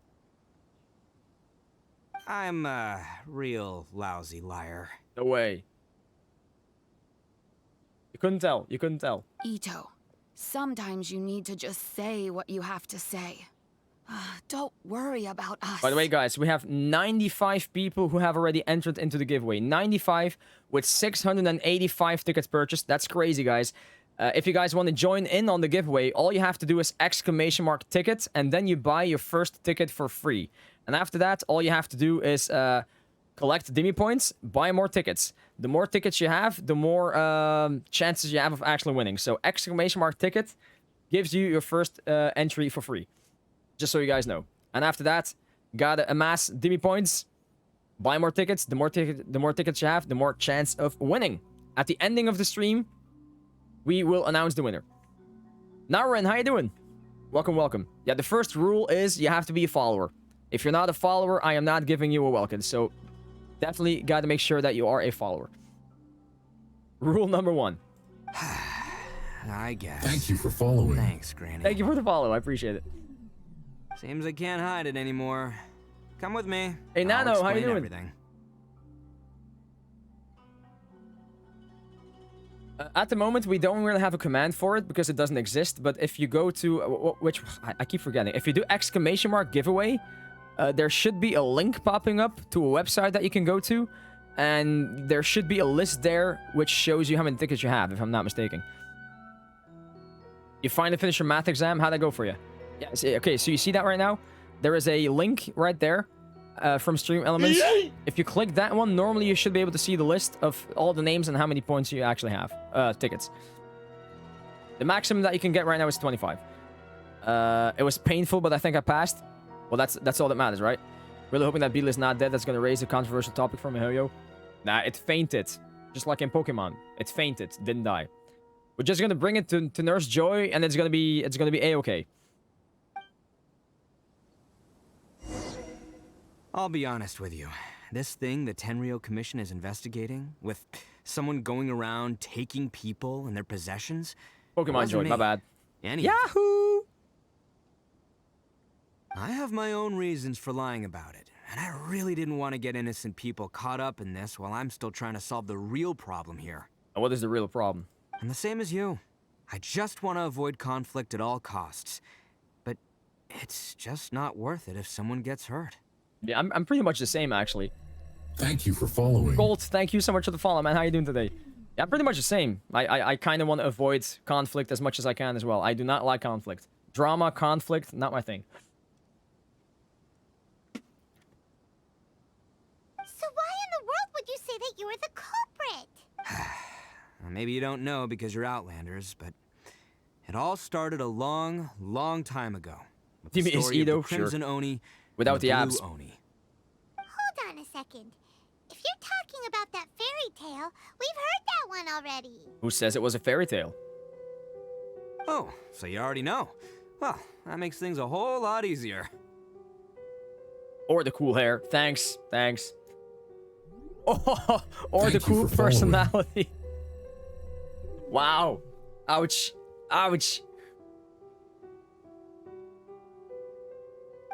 I'm a real lousy liar. No way. You couldn't tell. You couldn't tell. Itto, sometimes you need to just say what you have to say. Don't worry about us. By the way, guys, we have 95 people who have already entered into the giveaway. 95 with 685 tickets purchased. That's crazy, guys. If you guys want to join in on the giveaway, all you have to do is !tickets, and then you buy your first ticket for free. And after that, all you have to do is collect Dimi points, buy more tickets. The more tickets you have, the more chances you have of actually winning. So !ticket gives you your first entry for free. Just so you guys know. And after that, gotta amass Dimi points, buy more tickets. The more tickets you have, the more chance of winning. At the ending of the stream, we will announce the winner. Narin, how you doing? Welcome, welcome. Yeah, the first rule is you have to be a follower. If you're not a follower, I am not giving you a welcome. So definitely gotta make sure that you are a follower. Rule number 1. I guess. Thank you for following. Thanks, Granny. Thank you for the follow. I appreciate it. Seems I can't hide it anymore. Come with me. Hey, Nano, I'll how you explain doing? Everything. At the moment, we don't really have a command for it because it doesn't exist. But if you go to... which... I keep forgetting. If you do !giveaway, there should be a link popping up to a website that you can go to. And there should be a list there which shows you how many tickets you have, if I'm not mistaken. You finally finished your math exam. How'd that go for you? Yeah, okay, so you see that right now? There is a link right there from Stream Elements. If you click that one, normally you should be able to see the list of all the names and how many points you actually have. Tickets. The maximum that you can get right now is 25. It was painful, but I think I passed. Well, that's all that matters, right? Really hoping that beetle is not dead. That's gonna raise a controversial topic for Mihoyo. Nah, it fainted. Just like in Pokemon. It fainted, didn't die. We're just gonna bring it to Nurse Joy, and it's gonna be A-okay. I'll be honest with you. This thing the Tenryou Commission is investigating, with someone going around taking people and their possessions... Pokemon Joy, my bad. Yahoo! I have my own reasons for lying about it, and I really didn't want to get innocent people caught up in this while I'm still trying to solve the real problem here. And what is the real problem? I'm the same as you. I just want to avoid conflict at all costs. But it's just not worth it if someone gets hurt. Yeah, I'm pretty much the same, actually. Thank you for following. Gold, thank you so much for the follow, man. How you doing today? Yeah, I'm pretty much the same. I kind of want to avoid conflict as much as I can as well. I do not like conflict. Drama, conflict, not my thing. So why in the world would you say that you were the culprit? Maybe you don't know because you're Outlanders, but it all started a long, long time ago. With the Is story of the Itto? Crimson Sure. Oni Without and the Blue abs. Oni. Hold on a second. If you're talking about that fairy tale, we've heard that one already. Who says it was a fairy tale? Oh, so you already know. Well, that makes things a whole lot easier. Or the cool hair. Thanks, thanks. Oh, or Thank the you cool for following. personality. Wow. Ouch. Ouch.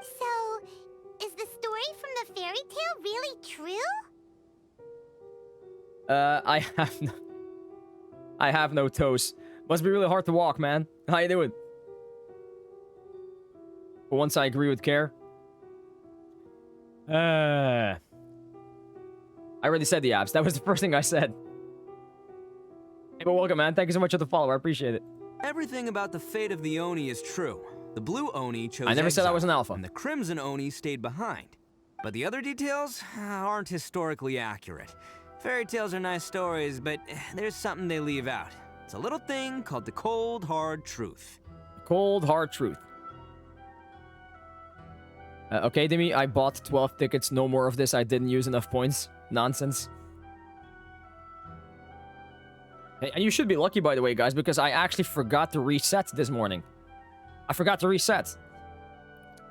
So, is the story from the fairy tale really true? I have no toes. Must be really hard to walk, man. How you doing? For once, I agree with Care. I already said the abs. That was the first thing I said. Hey, but welcome, man. Thank you so much for the follow. I appreciate it. Everything about the fate of the Oni is true. The Blue Oni chose I never said I exile, was an alpha. and the Crimson Oni stayed behind. But the other details aren't historically accurate. Fairy tales are nice stories, but there's something they leave out. It's a little thing called the cold, hard truth. Cold, hard truth. Okay, Demi, I bought 12 tickets. No more of this. I didn't use enough points. Nonsense. Hey, and you should be lucky, by the way, guys, because I actually forgot to reset this morning. I forgot to reset.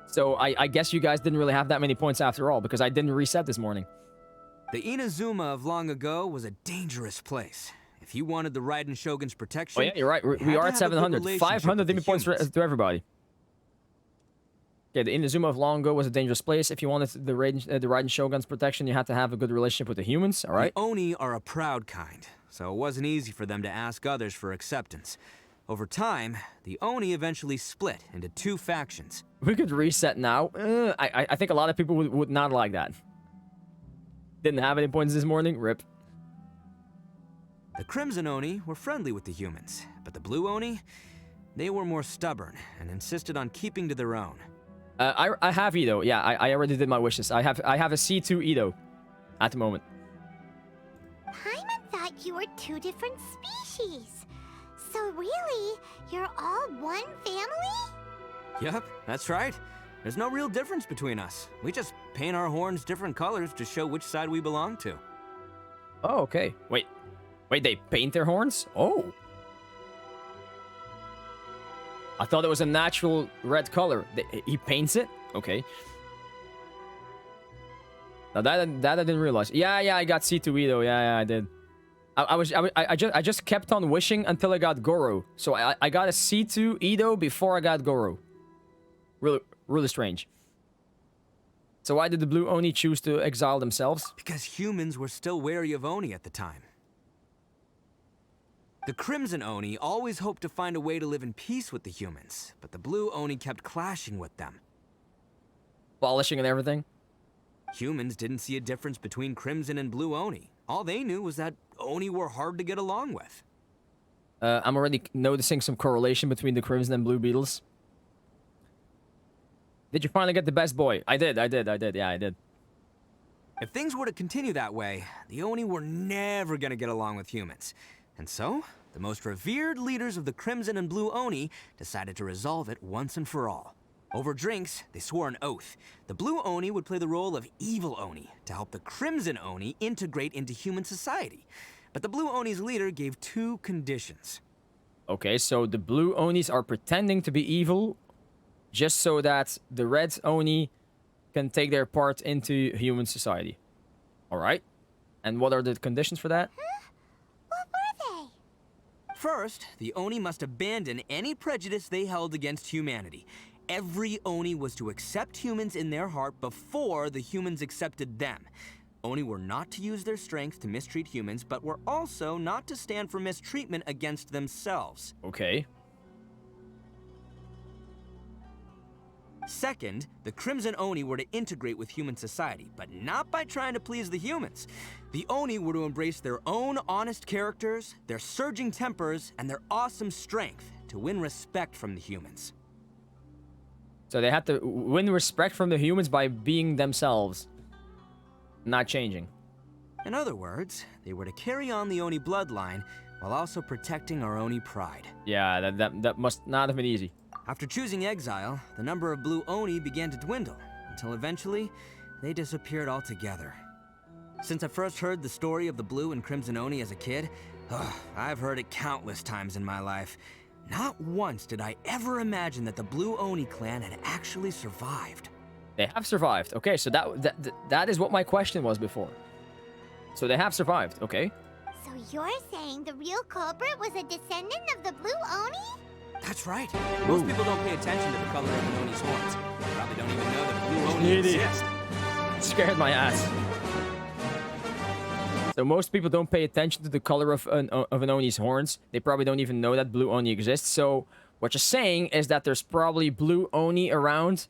So I guess you guys didn't really have that many points after all, because I didn't reset this morning. The Inazuma of long ago was a dangerous place. If you wanted the Raiden Shogun's protection... Oh yeah, you're right. We are at 700. 500 Demi points to everybody. Okay, the Inazuma of long ago was a dangerous place. If you wanted the Raiden Shogun's protection, you had to have a good relationship with the humans, all right? The Oni are a proud kind, so it wasn't easy for them to ask others for acceptance. Over time, the Oni eventually split into two factions. We could reset now. I think a lot of people would not like that. Didn't have any points this morning. RIP. The Crimson Oni were friendly with the humans, but the Blue Oni, they were more stubborn and insisted on keeping to their own. I have Itto. Yeah, I already did my wishes. I have a C2 Itto at the moment. Paimon thought you were two different species. So really, you're all one family? Yep, that's right. There's no real difference between us. We just paint our horns different colors to show which side we belong to. Oh, okay. Wait, they paint their horns? Oh. I thought it was a natural red color. He paints it? Okay. Now that I didn't realize. Yeah, I got C2 Itto. Yeah, I did. I just kept on wishing until I got Goro. So I got a C2 Itto before I got Goro. Really strange. So why did the Blue Oni choose to exile themselves? Because humans were still wary of Oni at the time. The Crimson Oni always hoped to find a way to live in peace with the humans, but the Blue Oni kept clashing with them. Polishing and everything? Humans didn't see a difference between Crimson and Blue Oni. All they knew was that Oni were hard to get along with. I'm already noticing some correlation between the Crimson and Blue Beetles. Did you finally get the best boy? I did. Yeah, I did. If things were to continue that way, the Oni were never gonna get along with humans. And so, the most revered leaders of the Crimson and Blue Oni decided to resolve it once and for all. Over drinks, they swore an oath. The Blue Oni would play the role of evil Oni to help the Crimson Oni integrate into human society. But the Blue Oni's leader gave 2 conditions. Okay, so the Blue Onis are pretending to be evil just so that the Red Oni can take their part into human society. Alright. And what are the conditions for that? What were they? First, the Oni must abandon any prejudice they held against humanity. Every Oni was to accept humans in their heart before the humans accepted them. Oni were not to use their strength to mistreat humans, but were also not to stand for mistreatment against themselves. Okay. Second, the Crimson Oni were to integrate with human society, but not by trying to please the humans. The Oni were to embrace their own honest characters, their surging tempers, and their awesome strength to win respect from the humans. So they had to win respect from the humans by being themselves. Not changing. In other words, they were to carry on the Oni bloodline while also protecting our Oni pride. Yeah, that must not have been easy. After choosing exile, the number of Blue Oni began to dwindle, until eventually, they disappeared altogether. Since I first heard the story of the Blue and Crimson Oni as a kid, I've heard it countless times in my life. Not once did I ever imagine that the Blue Oni clan had actually survived. They have survived. Okay, so that is what my question was before. So they have survived, okay. So you're saying the real culprit was a descendant of the Blue Oni? That's right. Most people don't pay attention to the color of an Oni's horns. They probably don't even know that Blue Oni exists. Scared my ass. So most people don't pay attention to the color of an Oni's horns. They probably don't even know that Blue Oni exists. So what you're saying is that there's probably Blue Oni around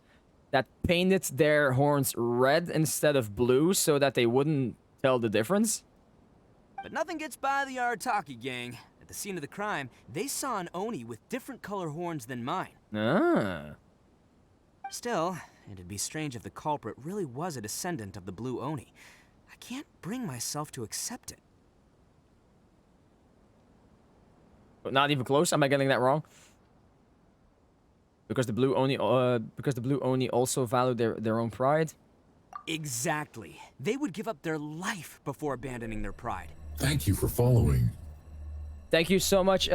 that painted their horns red instead of blue so that they wouldn't tell the difference? But nothing gets by the Arataki gang. At the scene of the crime, they saw an Oni with different color horns than mine. Ah. Still, it'd be strange if the culprit really was a descendant of the Blue Oni. I can't bring myself to accept it. But not even close? Am I getting that wrong? Because the Blue Oni, also valued their own pride? Exactly. They would give up their life before abandoning their pride. Thank you for following. Thank you so much,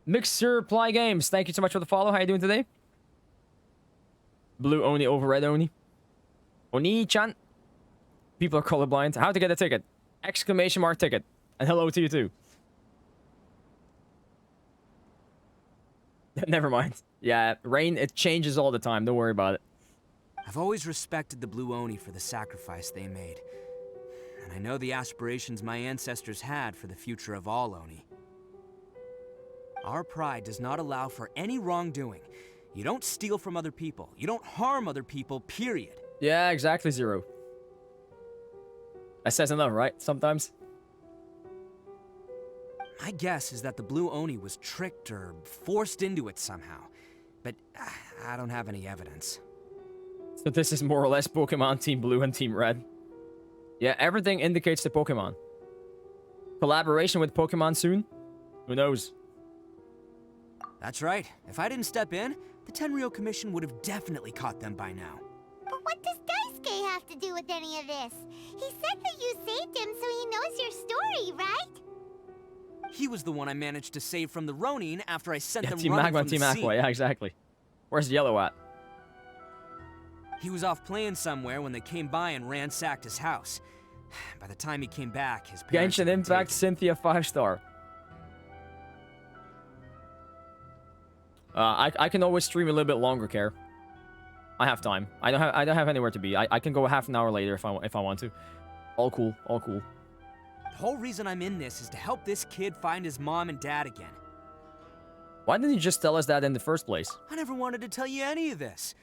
Mixer Ply Games. Thank you so much for the follow. How you doing today? Blue Oni over Red Oni. Oni-chan. People are colorblind. How to get a ticket? Exclamation mark ticket. And hello to you too. Never mind. Yeah, Rain, it changes all the time. Don't worry about it. I've always respected the Blue Oni for the sacrifice they made. And I know the aspirations my ancestors had for the future of all Oni. Our pride does not allow for any wrongdoing. You don't steal from other people. You don't harm other people, period. Yeah, exactly, Zero. That says enough, right? Sometimes. My guess is that the Blue Oni was tricked or forced into it somehow. But I don't have any evidence. So this is more or less Pokemon Team Blue and Team Red. Yeah, everything indicates the Pokemon. Collaboration with Pokemon soon? Who knows? That's right. If I didn't step in, the Tenryou Commission would have definitely caught them by now. But what does Daisuke have to do with any of this? He said that you saved him so he knows your story, right? He was the one I managed to save from the Ronin after I sent them Team running Magma, from Team the Aqua, sea. yeah, exactly. Where's Yellow at? He was off playing somewhere when they came by and ransacked his house. By the time he came back, his parents Genshin had been Impact, taken. Cynthia 5-star. I can always stream a little bit longer, Care. I have time. I don't have anywhere to be. I can go half an hour later if I want to. All cool, all cool. The whole reason I'm in this is to help this kid find his mom and dad again. Why didn't you just tell us that in the first place? I never wanted to tell you any of this.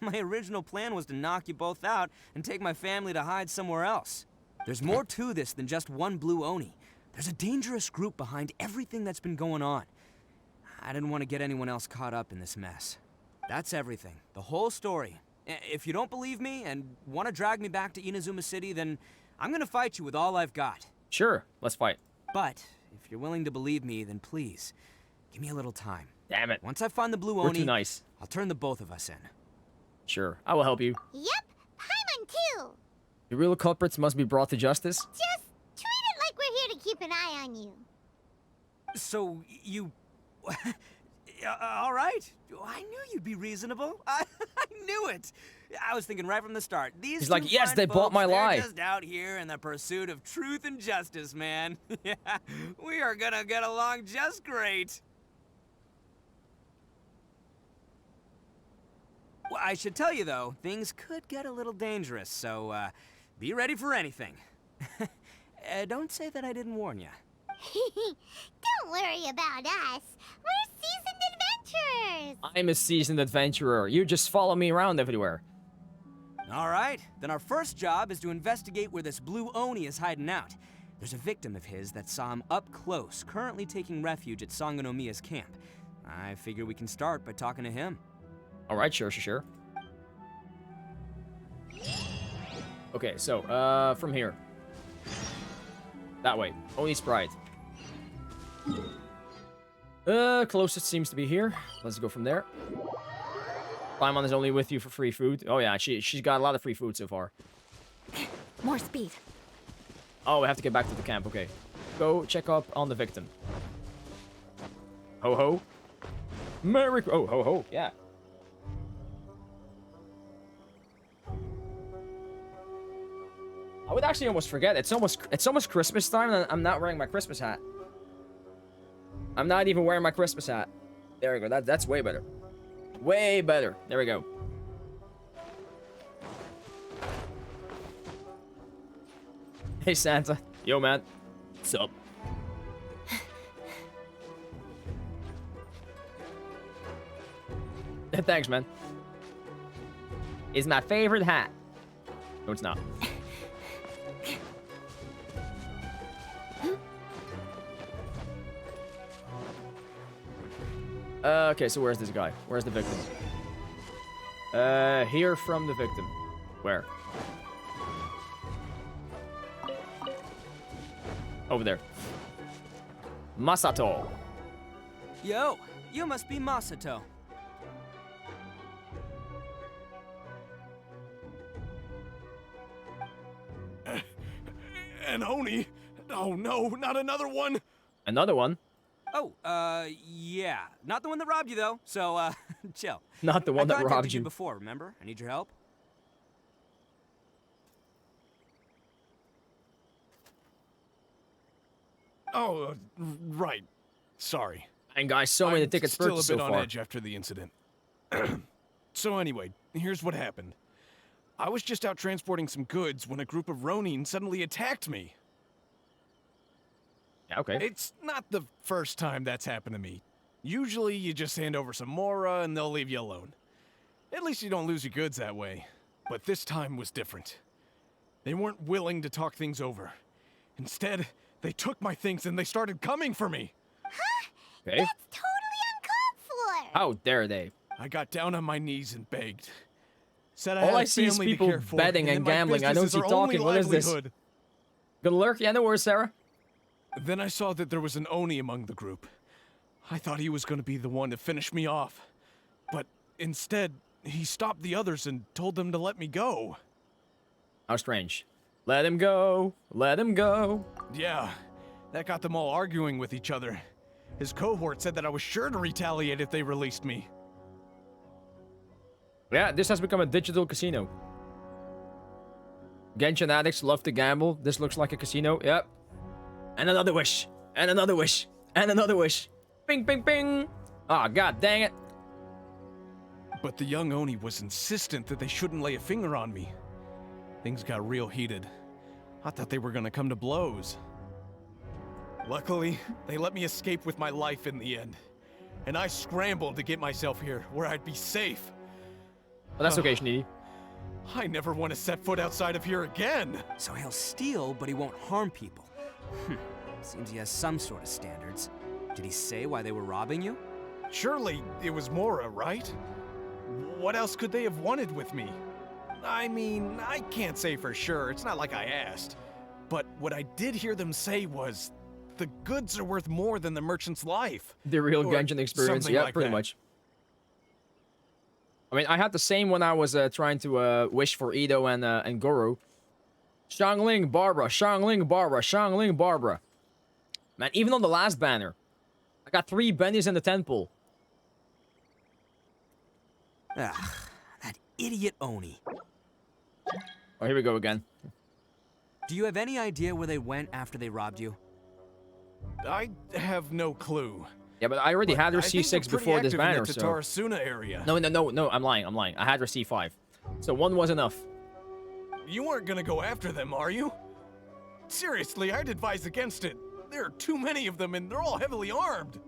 My original plan was to knock you both out and take my family to hide somewhere else. There's more to this than just one Blue Oni. There's a dangerous group behind everything that's been going on. I didn't want to get anyone else caught up in this mess. That's everything. The whole story. If you don't believe me and want to drag me back to Inazuma City, then I'm gonna fight you with all I've got. Sure, let's fight. But if you're willing to believe me, then please, give me a little time. Damn it. Once I find the Blue We're Oni, too nice. I'll turn the both of us in. Sure, I will help you. Yep, Paimon too. The real culprits must be brought to justice. Just treat it like we're here to keep an eye on you. So, you... all right. I knew you'd be reasonable. I knew it. I was thinking right from the start. These He's like, two yes, fine they bought folks, my they're lie. just out here in the pursuit of truth and justice, man. Yeah, we are gonna get along just great. Well, I should tell you, though, things could get a little dangerous, so be ready for anything. Don't say that I didn't warn you. Don't worry about us. We're seasoned adventurers. I'm a seasoned adventurer. You just follow me around everywhere. All right, then our first job is to investigate where this Blue Oni is hiding out. There's a victim of his that saw him up close, currently taking refuge at Sangonomiya's camp. I figure we can start by talking to him. All right, sure. Okay, so, from here. That way. Oni Sprite. Closest seems to be here. Let's go from there. Paimon is only with you for free food. Oh yeah, she's got a lot of free food so far. More speed. Oh, we have to get back to the camp. Okay. Go check up on the victim. Ho ho. Oh, ho ho. Yeah. I would actually almost forget. It's almost Christmas time and I'm not wearing my Christmas hat. I'm not even wearing my Christmas hat. There we go. That's way better. Way better. There we go. Hey Santa. Yo man. What's up? Thanks, man. It's my favorite hat. No, it's not. Okay, so where's this guy? Where's the victim? Hear from the victim. Where? Over there. Masato. Yo, you must be Masato. An Oni? Oh no, not another one! Another one? Oh, yeah. Not the one that robbed you, though, so, chill. Not the one that I robbed contacted you. before, remember? I need your help. Oh, right. Sorry. And guys, so many tickets still purchased a bit so on far. edge after the incident. So anyway, here's what happened. I was just out transporting some goods when a group of Ronin suddenly attacked me. Yeah, okay. It's not the first time that's happened to me. Usually you just hand over some Mora and they'll leave you alone. At least you don't lose your goods that way. But this time was different. They weren't willing to talk things over. Instead, they took my things and they started coming for me. Okay. That's totally uncalled for. How dare they? I got down on my knees and begged. Said I All had I a see is family to people care for, betting and my gambling. I don't business see is our only talking. What is this? livelihood. Gonna lurk? Yeah, no worries, Sarah. Then I saw that there was an Oni among the group. I thought he was going to be the one to finish me off. But instead, he stopped the others and told them to let me go. How strange. Let him go. Let him go. Yeah, that got them all arguing with each other. His cohort said that I was sure to retaliate if they released me. Yeah, this has become a digital casino. Genshin addicts love to gamble. This looks like a casino. Yep. And another wish. And another wish. And another wish. Bing, bing, bing. Ah, god dang it. But the young Oni was insistent that they shouldn't lay a finger on me. Things got real heated. I thought they were gonna come to blows. Luckily, they let me escape with my life in the end. And I scrambled to get myself here, where I'd be safe. But that's okay, Sneedy. I never want to set foot outside of here again! So he'll steal, but he won't harm people. Seems he has some sort of standards. Did he say why they were robbing you? Surely it was Mora, right? What else could they have wanted with me? I mean, I can't say for sure, it's not like I asked. But what I did hear them say was the goods are worth more than the merchant's life. The real Or Genshin experience. something Yeah, like pretty that. much. I mean, I had the same when I was trying to wish for Itto and Goro. Xiangling Barbara, Xiangling Barbara, Xiangling Barbara. Man, even on the last banner, I got 3 bennies in the temple. Ugh, that idiot Oni. Oh, here we go again. Do you have any idea where they went after they robbed you? I have no clue. Yeah, but I already had her I think C6 we're pretty before this active in banner, the so... Tatarasuna area. No, I'm lying. I had her C5. So 1 was enough. You aren't gonna go after them, are you? Seriously, I'd advise against it. There are too many of them, and they're all heavily armed.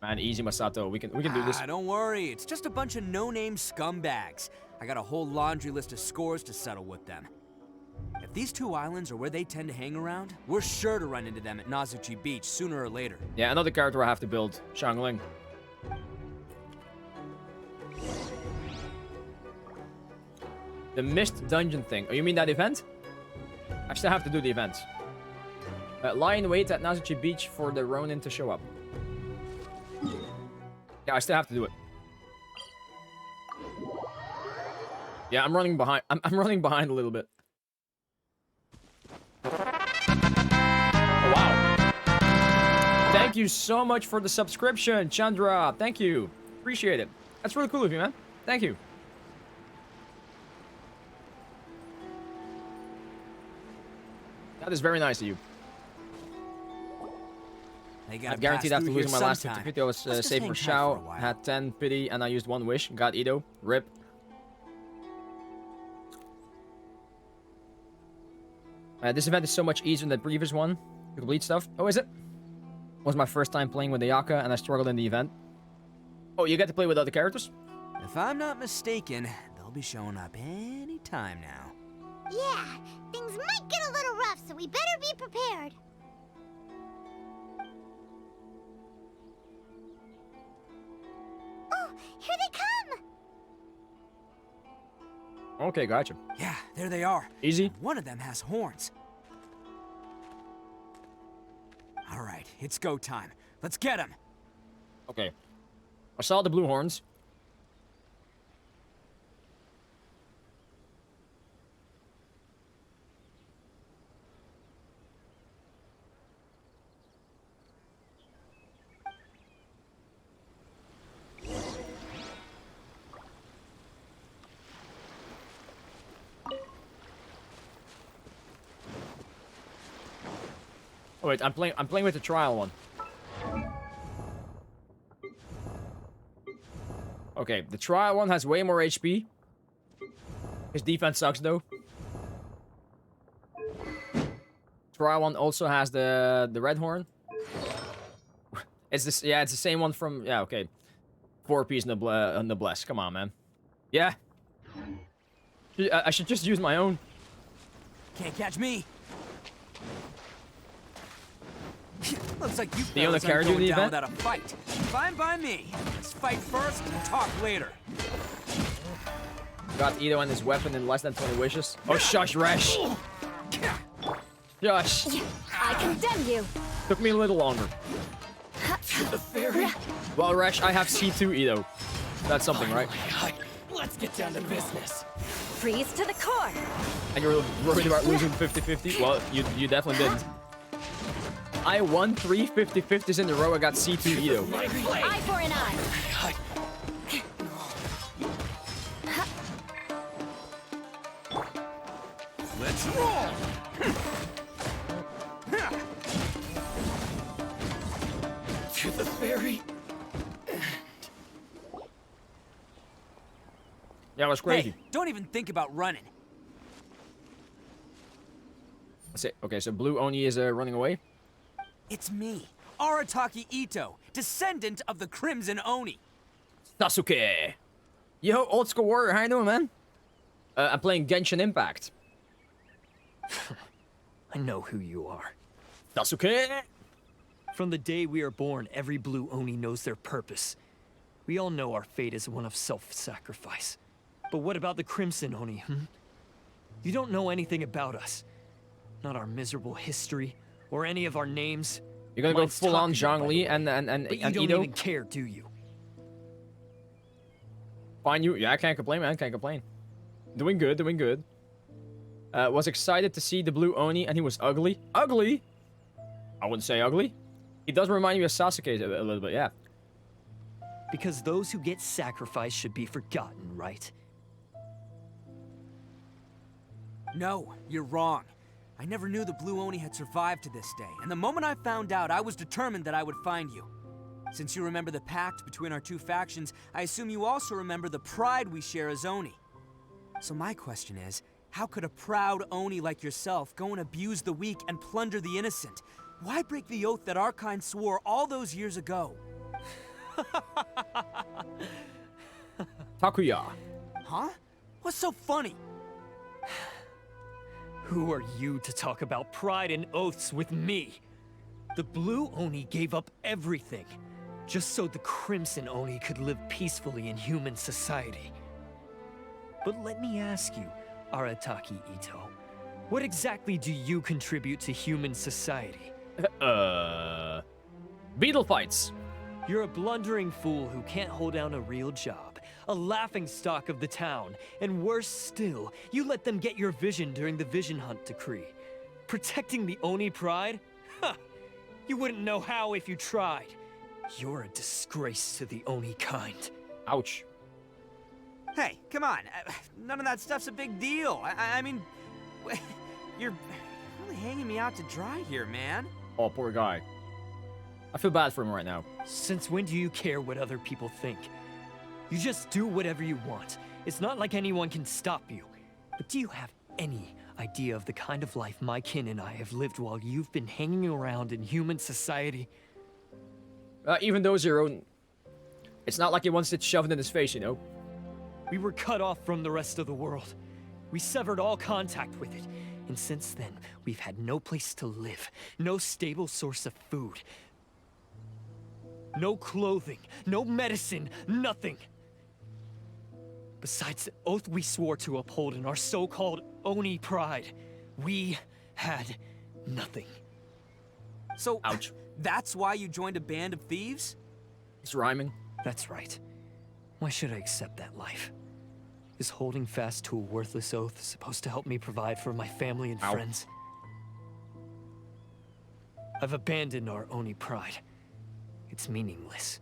Man, easy, Masato. We can do this. Don't worry. It's just a bunch of no-name scumbags. I got a whole laundry list of scores to settle with them. If these 2 islands are where they tend to hang around, we're sure to run into them at Nazuchi Beach sooner or later. Yeah, another character I have to build. Xiangling. The Mist Dungeon thing. Oh, you mean that event? I still have to do the event. Lie in wait at Nazuchi Beach for the Ronin to show up. Yeah, I still have to do it. Yeah, I'm running behind. I'm running behind a little bit. Oh, wow. Thank you so much for the subscription, Chandra. Thank you. Appreciate it. That's really cool of you, man. Thank you. That is very nice of you. I've guaranteed after losing my last 50-50, I was safe for Shao. Had 10 pity, and I used 1 wish. Got Itto. Rip. This event is so much easier than the previous one to complete stuff. Oh, is it? Was my first time playing with the Yaka, and I struggled in the event. Oh, you get to play with other characters? If I'm not mistaken, they'll be showing up any time now. Yeah, things might get a little rough, so we better be prepared. Oh, here they come! Okay, gotcha. Yeah, there they are. Easy. And one of them has horns. All right, it's go time. Let's get him. Okay. I saw the blue horns. Oh wait, I'm playing with the trial one. Okay, the trial one has way more HP. His defense sucks though. Trial one also has the red horn. It's this, yeah, it's the same one from, yeah, okay. 4-piece noblesse. Come on, man. Yeah. I should just use my own. Can't catch me. Looks like you The only fellas aren't character in going the down event? without a fight. Fine by me. Let's fight first and talk later. Got Itto and his weapon in less than 20 wishes. Oh, shush, Resh. Shush. I condemn you. Took me a little longer. The fairy. Well, Resh, I have C2 Itto. That's something, right? Let's get down to business. Freeze to the core. And you're worried about losing 50-50? Well, you definitely didn't. I won 3 50-50s in a row. I got C2 Itto. Eye for an eye. Let's roll. To the fairy. Yeah, it was crazy. Hey, don't even think about running. That's it. Okay, so Blue Oni is running away. It's me, Arataki Itto, descendant of the Crimson Oni. Sasuke. Yo, old school warrior. How you doing, man? I'm playing Genshin Impact. I know who you are. Sasuke. From the day we are born, every Blue Oni knows their purpose. We all know our fate is one of self-sacrifice. But what about the Crimson Oni, You don't know anything about us. Not our miserable history, or any of our names. You're gonna go Mine's full on Takuya, by Zhang the Li way. and But you don't Itto? even care, do you? Fine, you. Yeah, I can't complain, man. Can't complain. Doing good, doing good. Was excited to see the Blue Oni, and he was ugly. Ugly? I wouldn't say ugly. He does remind me of Sasuke a little bit, yeah. Because those who get sacrificed should be forgotten, right? No, you're wrong. I never knew the Blue Oni had survived to this day, and the moment I found out, I was determined that I would find you. Since you remember the pact between our two factions, I assume you also remember the pride we share as Oni. So my question is, how could a proud Oni like yourself go and abuse the weak and plunder the innocent? Why break the oath that our kind swore all those years ago? Takuya. Huh? What's so funny? Who are you to talk about pride and oaths with me? The Blue Oni gave up everything, just so the Crimson Oni could live peacefully in human society. But let me ask you, Arataki Itto, what exactly do you contribute to human society? Beetle fights. You're a blundering fool who can't hold down a real job, a laughingstock of the town, and worse still, you let them get your vision during the Vision Hunt decree. Protecting the Oni pride? Ha! You wouldn't know how if you tried. You're a disgrace to the Oni kind. Ouch. Hey, come on. None of that stuff's a big deal. I mean, you're really hanging me out to dry here, man. Oh, poor guy. I feel bad for him right now. Since when do you care what other people think? You just do whatever you want. It's not like anyone can stop you. But do you have any idea of the kind of life my kin and I have lived while you've been hanging around in human society? Even though Zero, it's not like he wants it shoved in his face, you know? We were cut off from the rest of the world. We severed all contact with it. And since then, we've had no place to live, no stable source of food, no clothing, no medicine, nothing. Besides the oath we swore to uphold in our so-called Oni pride, we had nothing. So, ouch. That's why you joined a band of thieves? It's rhyming. That's right. Why should I accept that life? Is holding fast to a worthless oath supposed to help me provide for my family and friends? I've abandoned our Oni pride. It's meaningless.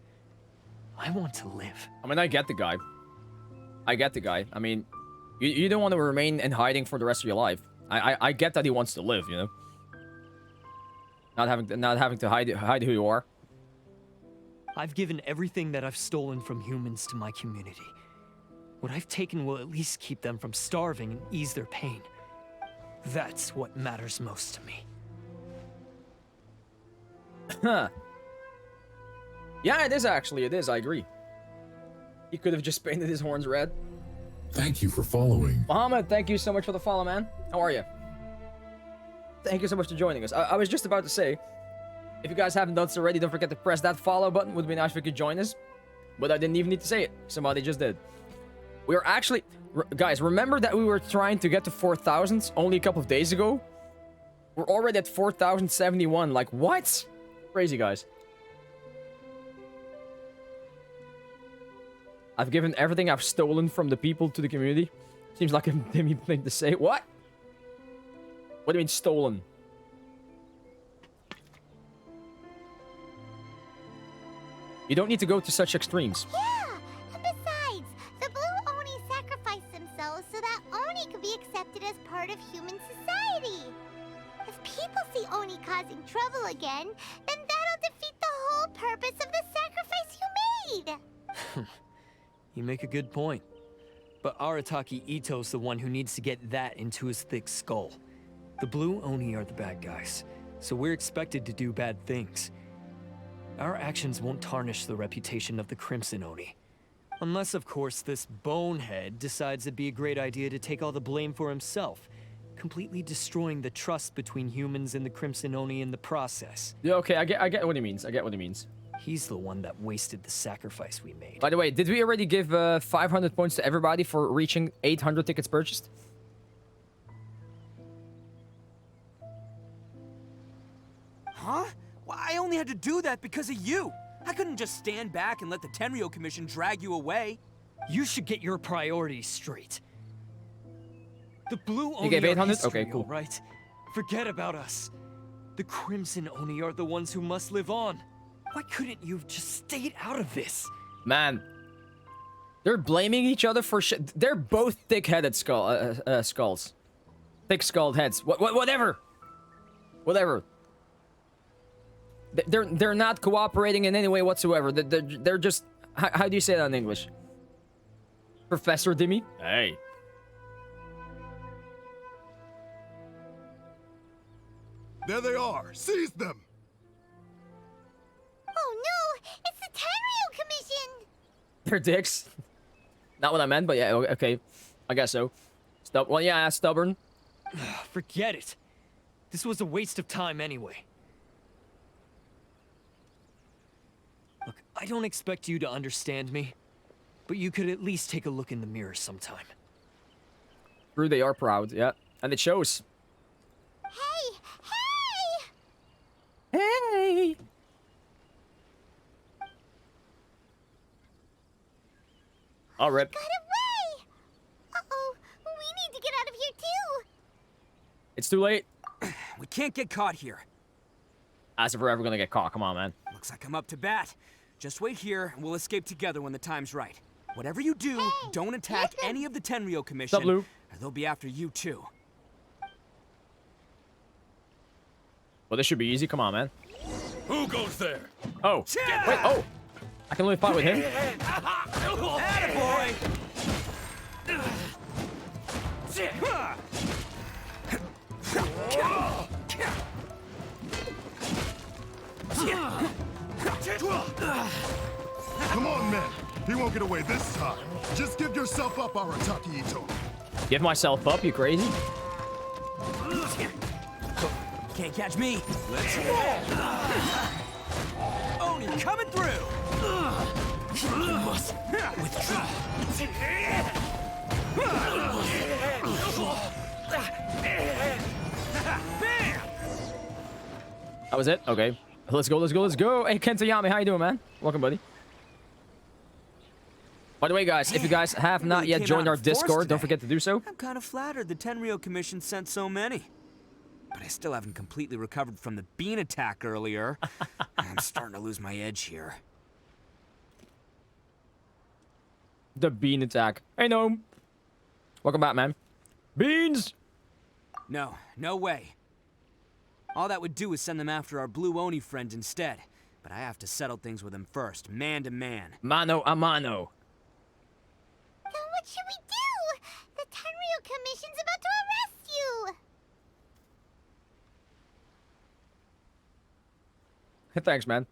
I want to live. I mean, I get the guy. I get the guy. I mean, you don't want to remain in hiding for the rest of your life. I get that he wants to live, you know? Not having to hide who you are. I've given everything that I've stolen from humans to my community. What I've taken will at least keep them from starving and ease their pain. That's what matters most to me. Huh. Yeah, it is actually. It is. I agree. He could have just painted his horns red. Thank you for following. Mohammed, thank you so much for the follow, man. How are you? Thank you so much for joining us. I was just about to say, if you guys haven't done so already, don't forget to press that follow button. Would be nice if you could join us. But I didn't even need to say it. Somebody just did. We are actually... guys, remember that we were trying to get to 4,000 only a couple of days ago? We're already at 4,071. Like, what? Crazy, guys. I've given everything I've stolen from the people to the community. Seems like a Timmy thing to say. What? What do you mean stolen? You don't need to go to such extremes. Yeah, and besides, the Blue Oni sacrificed themselves so that Oni could be accepted as part of human society. If people see Oni causing trouble again, then that'll defeat the whole purpose of the sacrifice you made. You make a good point. But Arataki Itto's the one who needs to get that into his thick skull. The Blue Oni are the bad guys, so we're expected to do bad things. Our actions won't tarnish the reputation of the Crimson Oni. Unless, of course, this bonehead decides it'd be a great idea to take all the blame for himself, completely destroying the trust between humans and the Crimson Oni in the process. Yeah, okay, I get what he means. I get what he means. He's the one that wasted the sacrifice we made. By the way, did we already give 500 points to everybody for reaching 800 tickets purchased? Huh? Well, I only had to do that because of you. I couldn't just stand back and let the Tenryo Commission drag you away. You should get your priorities straight. The Blue Oni gave are 800? history, Okay, cool. all right? Forget about us. The Crimson Oni are the ones who must live on. Why couldn't you have just stayed out of this? Man. They're blaming each other for shit. They're both thick-headed skulls. Thick-skulled heads. Whatever. Whatever. They're not cooperating in any way whatsoever. They're just... How do you say that in English? Professor Dimmy? Hey. There they are. Seize them. Oh no! It's the Tenryo Commission! They're dicks. Not what I meant, but yeah, okay. I guess so. Well, yeah, stubborn. Forget it. This was a waste of time anyway. Look, I don't expect you to understand me, but you could at least take a look in the mirror sometime. True, they are proud, yeah. And it shows. Hey! Hey! Hey! All right. Got away! Uh-oh, we need to get out of here too! It's too late. We can't get caught here. As if we're ever gonna get caught. Come on, man. Looks like I'm up to bat. Just wait here, and we'll escape together when the time's right. Whatever you do, don't attack any of the Tenryo Commission, Blue? or they'll be after you too. Well, this should be easy. Come on, man. Who goes there? Oh. Wait, oh. I can only fight with him? Attaboy! Come on, men. He won't get away this time. Just give yourself up, Arataki Itto. Give myself up, you crazy? Can't catch me. Let's roll. Oni coming through. You must withdraw. Bam! That was it? Okay. Let's go, let's go, let's go. Hey, Kentayami, how you doing, man? Welcome, buddy. By the way, guys, if you guys have not yet joined our Discord, don't forget to do so. I'm kind of flattered the Tenryo Commission sent so many. But I still haven't completely recovered from the bean attack earlier. I'm starting to lose my edge here. The bean attack. Hey, Gnome. Welcome back, man. Beans! No, no way. All that would do is send them after our Blue Oni friend instead. But I have to settle things with him first, man to man. Mano a mano. Then what should we do? The Tenryo Commission's about to arrest you! Thanks, man.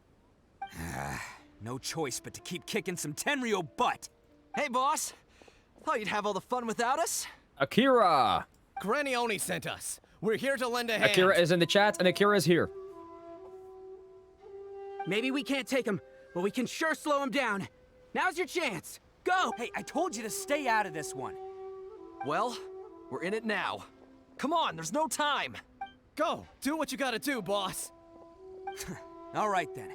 No choice but to keep kicking some Tenryo butt. Hey, boss. Thought you'd have all the fun without us? Akira! Granny Oni sent us. We're here to lend a hand. Akira is in the chat, and Akira is here. Maybe we can't take him, but we can sure slow him down. Now's your chance. Go! Hey, I told you to stay out of this one. Well, we're in it now. Come on, there's no time. Go! Do what you gotta do, boss. All right, then.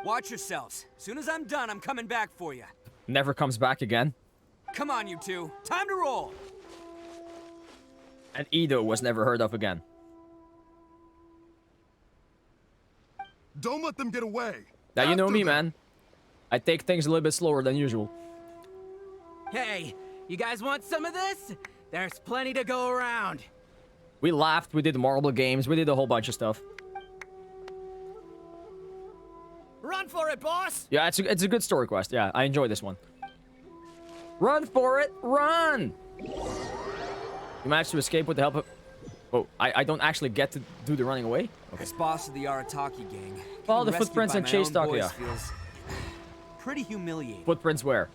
Watch yourselves. As soon as I'm done, I'm coming back for you. Never comes back again. Come on, you two. Time to roll. And Itto was never heard of again. Don't let them get away. Now, you know After me, them. man. I take things a little bit slower than usual. Hey, you guys want some of this? There's plenty to go around. We laughed, we did marble games, we did a whole bunch of stuff. Run for it, boss! Yeah, it's a good story quest. Yeah, I enjoy this one. Run for it, run! You managed to escape with the help of... Oh, I don't actually get to do the running away? Okay. As boss of the Arataki gang, Follow the getting footprints rescued and by my chase own boys Takuya. feels pretty humiliating. Footprints where?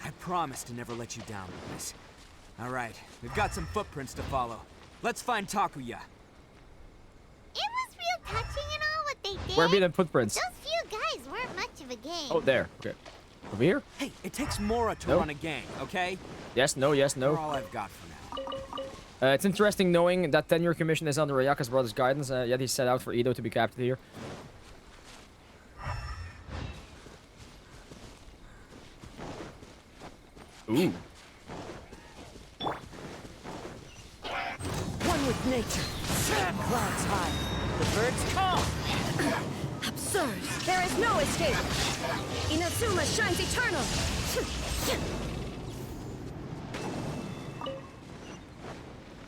I promise to never let you down, boys. All right, we've got some footprints to follow. Let's find Takuya. It was real touching and all what they did. Where be the footprints? Those few guys weren't much of a game. Oh, there. Okay. Over here? Hey, it takes Mora to No. run a gang, okay? Yes, no, yes, They're no. all I've got for now. It's interesting knowing that tenure commission is under Ayaka's brother's guidance, yet he set out for Itto to be captured here. Ooh. One with nature. Clouds high. The birds call. Absurd. There is no escape. Inazuma shines eternal.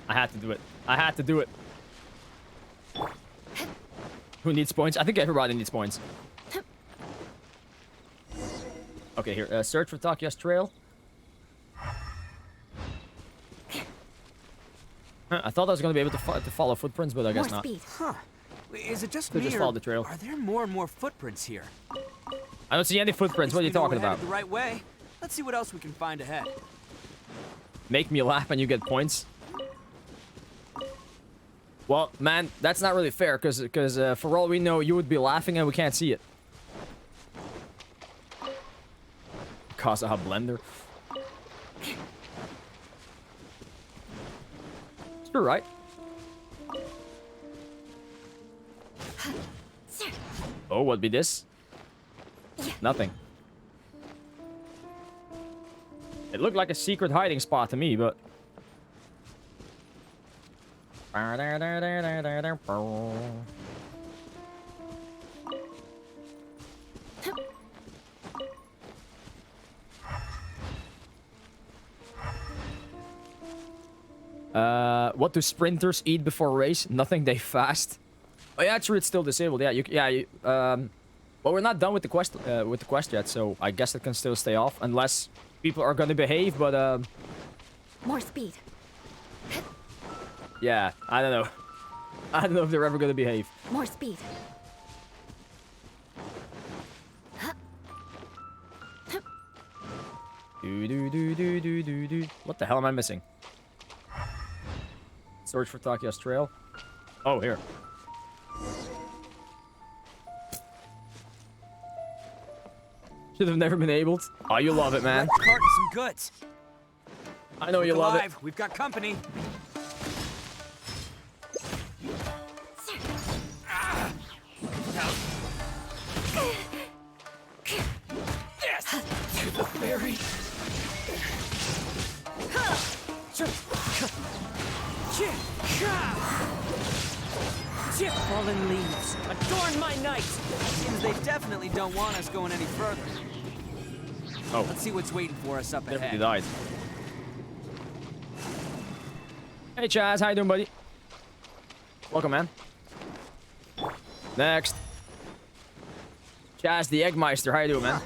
I had to do it. I had to do it. Who needs points? I think everybody needs points. Okay, here. Search for Takiya's trail. I thought I was going to be able to follow footprints, but I guess not. Huh. Is it just Could me, just follow the trail. are there more and more footprints here? I don't see any footprints. What are you talking about? The right way. Let's see what else we can find ahead. Make me laugh and you get points. Well, man, that's not really fair, because for all we know, you would be laughing and we can't see it. Kazaha Blender. You're right. Oh, what'd be this? Nothing. It looked like a secret hiding spot to me, but... What do sprinters eat before race? Nothing, they fast. Oh yeah, true, it's still disabled. Yeah, well, we're not done with the quest yet, so I guess it can still stay off unless people are gonna behave. But More speed. yeah, I don't know. I don't know if they're ever gonna behave. More speed. What the hell am I missing? Search for Takiya's trail. Oh, here. Should have never been enabled. Oh, you love it, man. Let's cart some goods. I know you love it. We've got company. Yes! To the ferry! Fallen leaves, adorn my night! Seems they definitely don't want us going any further. Oh. Let's see what's waiting for us up Definitely ahead. died. Hey, Chaz. How you doing, buddy? Welcome, man. Next. Chaz, the Eggmeister. How you doing, man?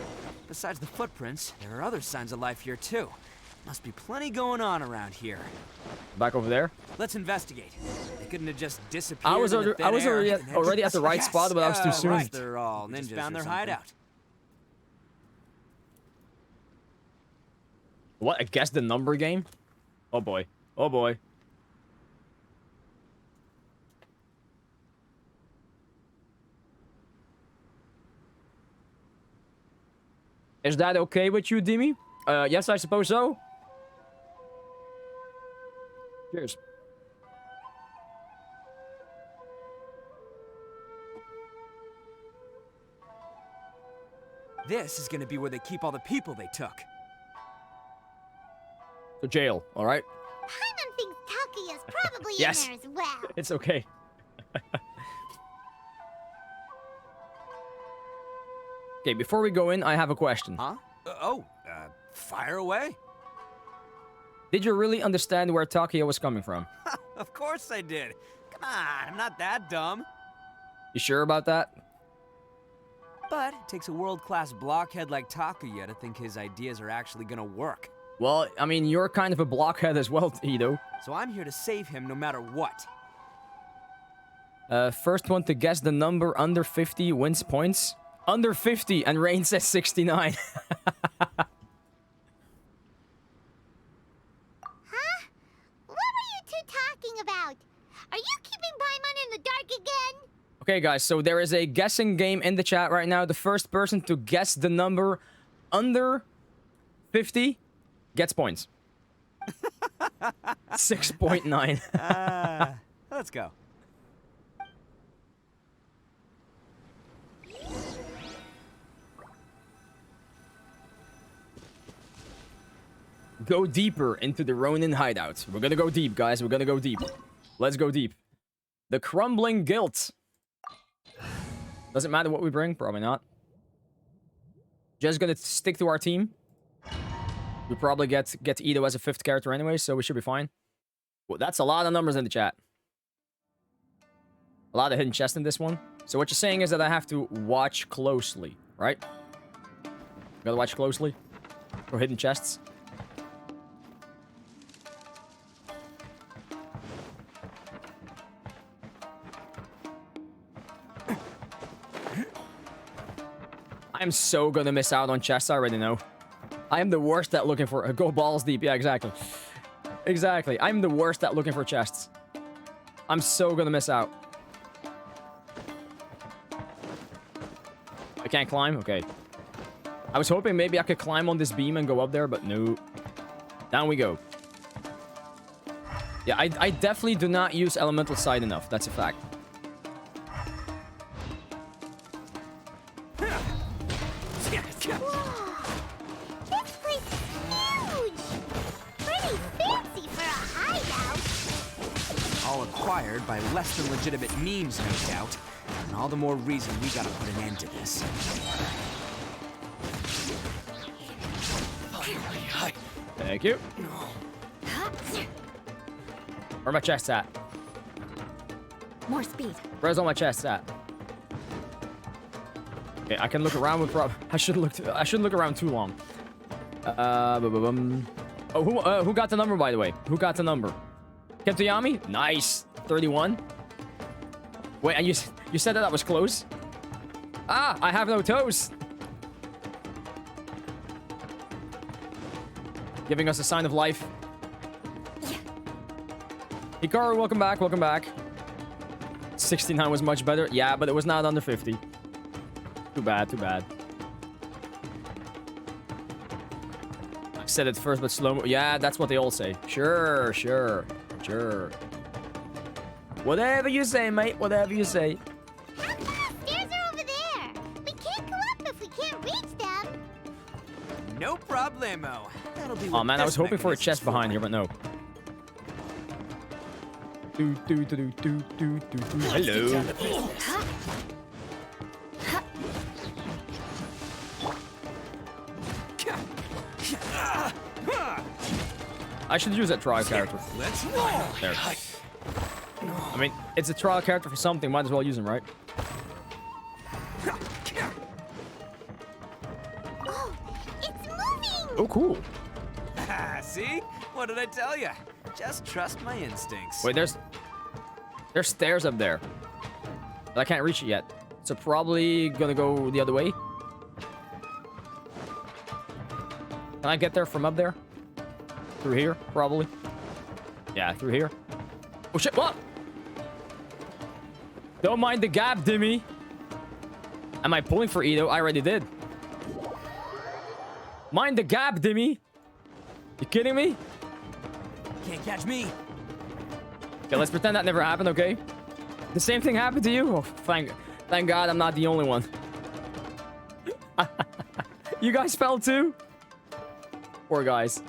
Besides the footprints, there are other signs of life here, too. Must be plenty going on around here. Back over there. Let's investigate. They couldn't have just disappeared. I was already at the right spot, but I was too soon. Right. They're all ninjas. Just found their hideout. What? A guess the number game? Oh boy. Oh boy. Is that okay with you, Dimi? Yes, I suppose so. Cheers. This is gonna be where they keep all the people they took. To jail, all right? Paimon thinks Takiya's probably Yes. in there as well. It's okay. Okay, before we go in, I have a question. Huh? Fire away. Did you really understand where Takiya was coming from? Of course I did. Come on, I'm not that dumb. You sure about that? But it takes a world-class blockhead like Takuya to think his ideas are actually gonna work. Well, I mean, you're kind of a blockhead as well, Itto. So I'm here to save him no matter what. First one to guess the number under 50 wins points. Under 50, and Rain says 69. Huh? What were you two talking about? Are you keeping Paimon in the dark again? Okay, guys, so there is a guessing game in the chat right now. The first person to guess the number under 50 gets points. 6.9. Let's go. Go deeper into the Ronin hideout. We're gonna go deep, guys. We're gonna go deep. Let's go deep. The Crumbling Guilt. Doesn't matter what we bring. Probably not. Just gonna stick to our team. We probably get Itto as a 5th character anyway, so we should be fine. Well, that's a lot of numbers in the chat. A lot of hidden chests in this one. So what you're saying is that I have to watch closely, right? Gotta watch closely for hidden chests. I'm so gonna miss out on chests, I already know. I am the worst at looking for... go balls deep, yeah, exactly. Exactly, I'm the worst at looking for chests. I'm so gonna miss out. I can't climb? Okay. I was hoping maybe I could climb on this beam and go up there, but no. Down we go. Yeah, I definitely do not use Elemental Sight enough, that's a fact. By less than legitimate means, no doubt. And all the more reason we gotta put an end to this. Thank you. Where my chests at? More speed. Where's all my chests at? Okay, I can look around with I shouldn't look around too long. Oh, who got the number, by the way? Who got the number? Keptoyami? Nice. 31. Wait, and you said that was close? Ah, I have no toes. Giving us a sign of life. Hikaru, welcome back, welcome back. 69 was much better. Yeah, but it was not under 50. Too bad, too bad. I said it first, but slow. Yeah, that's what they all say. Sure, sure, sure. Whatever you say, mate. Whatever you say. Stairs are over there. We can't go up if we can't reach them. No problemo. That'll be. Oh man, I was hoping for a chest behind here, but no. Hello. I should use that trial character. Let's roll. There. I mean, it's a trial character for something. Might as well use him, right? Oh, it's moving. Oh, cool. See? What did I tell you? Just trust my instincts. Wait, there's stairs up there, but I can't reach it yet. So probably gonna go the other way. Can I get there from up there? Through here, probably. Yeah, through here. Oh shit! What? Don't mind the gap, Dimmy. Am I pulling for Itto? I already did. Mind the gap, Dimmy. You kidding me? Can't catch me. Okay, let's pretend that never happened, okay? The same thing happened to you? Oh, thank God I'm not the only one. You guys fell too? Poor guys.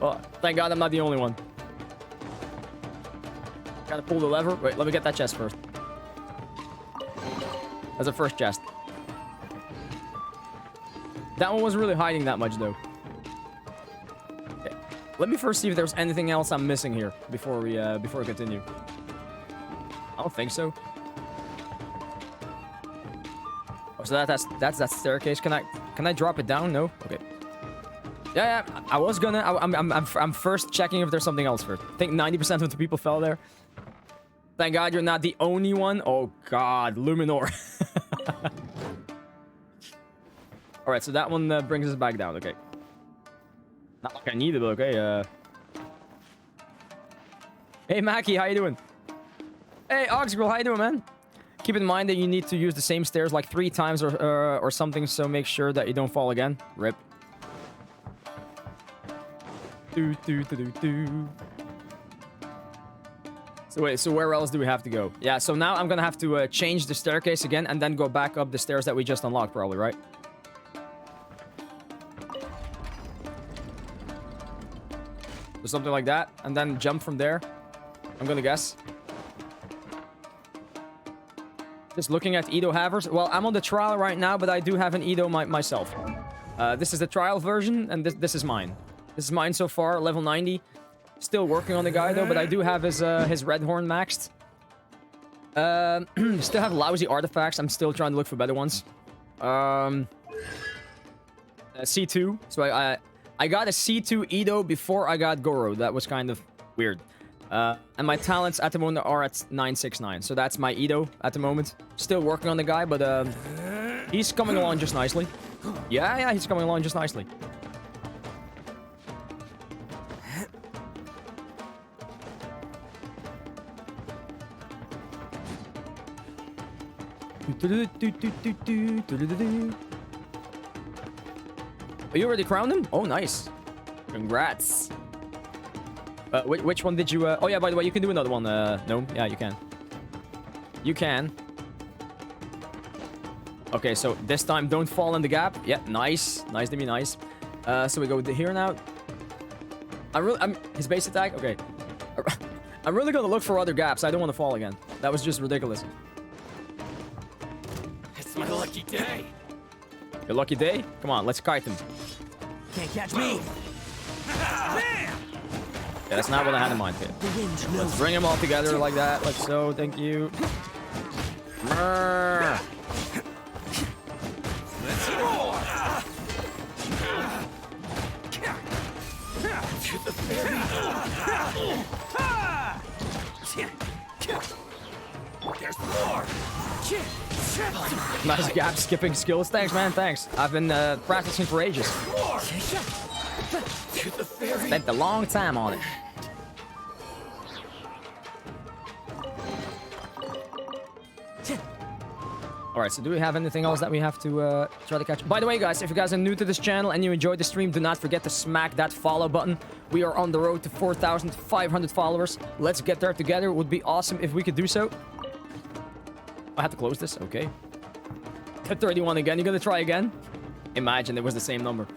Oh, thank God I'm not the only one. Gotta pull the lever. Wait, let me get that chest first. That's a first chest. That one wasn't really hiding that much, though. Okay. Let me first see if there's anything else I'm missing here before we continue. I don't think so. Oh, so that's that staircase. Can I drop it down? No. Okay. Yeah. I was gonna. I'm first checking if there's something else first. I think 90% of the people fell there. Thank God you're not the only one. Oh God, Luminor. All right, so that one brings us back down. Okay. Not like I need it, but okay. Hey Mackie, how you doing? Hey Oxgirl, how you doing, man? Keep in mind that you need to use the same stairs like 3 times or something, so make sure that you don't fall again. Rip. So wait, so where else do we have to go? Yeah, so now I'm gonna have to change the staircase again and then go back up the stairs that we just unlocked, probably, right? Or something like that, and then jump from there. I'm gonna guess. Just looking at Itto havers. Well, I'm on the trial right now, but I do have an Itto myself. This is the trial version, and this is mine. This is mine so far, level 90. Still working on the guy, though, but I do have his red horn maxed. Still have lousy artifacts. I'm still trying to look for better ones. C2. So I got a C2 Itto before I got Goro. That was kind of weird. And my talents at the moment are at 969. So that's my Itto at the moment. Still working on the guy, but he's coming along just nicely. Yeah, he's coming along just nicely. Oh, you already crowned him? Oh, nice. Congrats. Which one did you... Oh, yeah, by the way, you can do another one. No? Yeah, you can. You can. Okay, so this time, don't fall in the gap. Yeah, nice. Nice to be nice. So we go here now. His base attack? Okay. I'm really gonna look for other gaps. I don't want to fall again. That was just ridiculous. It's my lucky day. Your lucky day? Come on, let's kite him. Can't catch me. Yeah, that's not what I had in mind. Okay. Let's bring them all together like that. Like so. Thank you. Brrr. Let's roar. There's more. Nice gap skipping skills. Thanks, man. Thanks. I've been practicing for ages. Spent a long time on it. Alright, so do we have anything else that we have to try to catch? By the way, guys, if you guys are new to this channel and you enjoyed the stream, do not forget to smack that follow button. We are on the road to 4,500 followers. Let's get there together. It would be awesome if we could do so. I have to close this. Okay. At 31 again. You're gonna try again? Imagine it was the same number.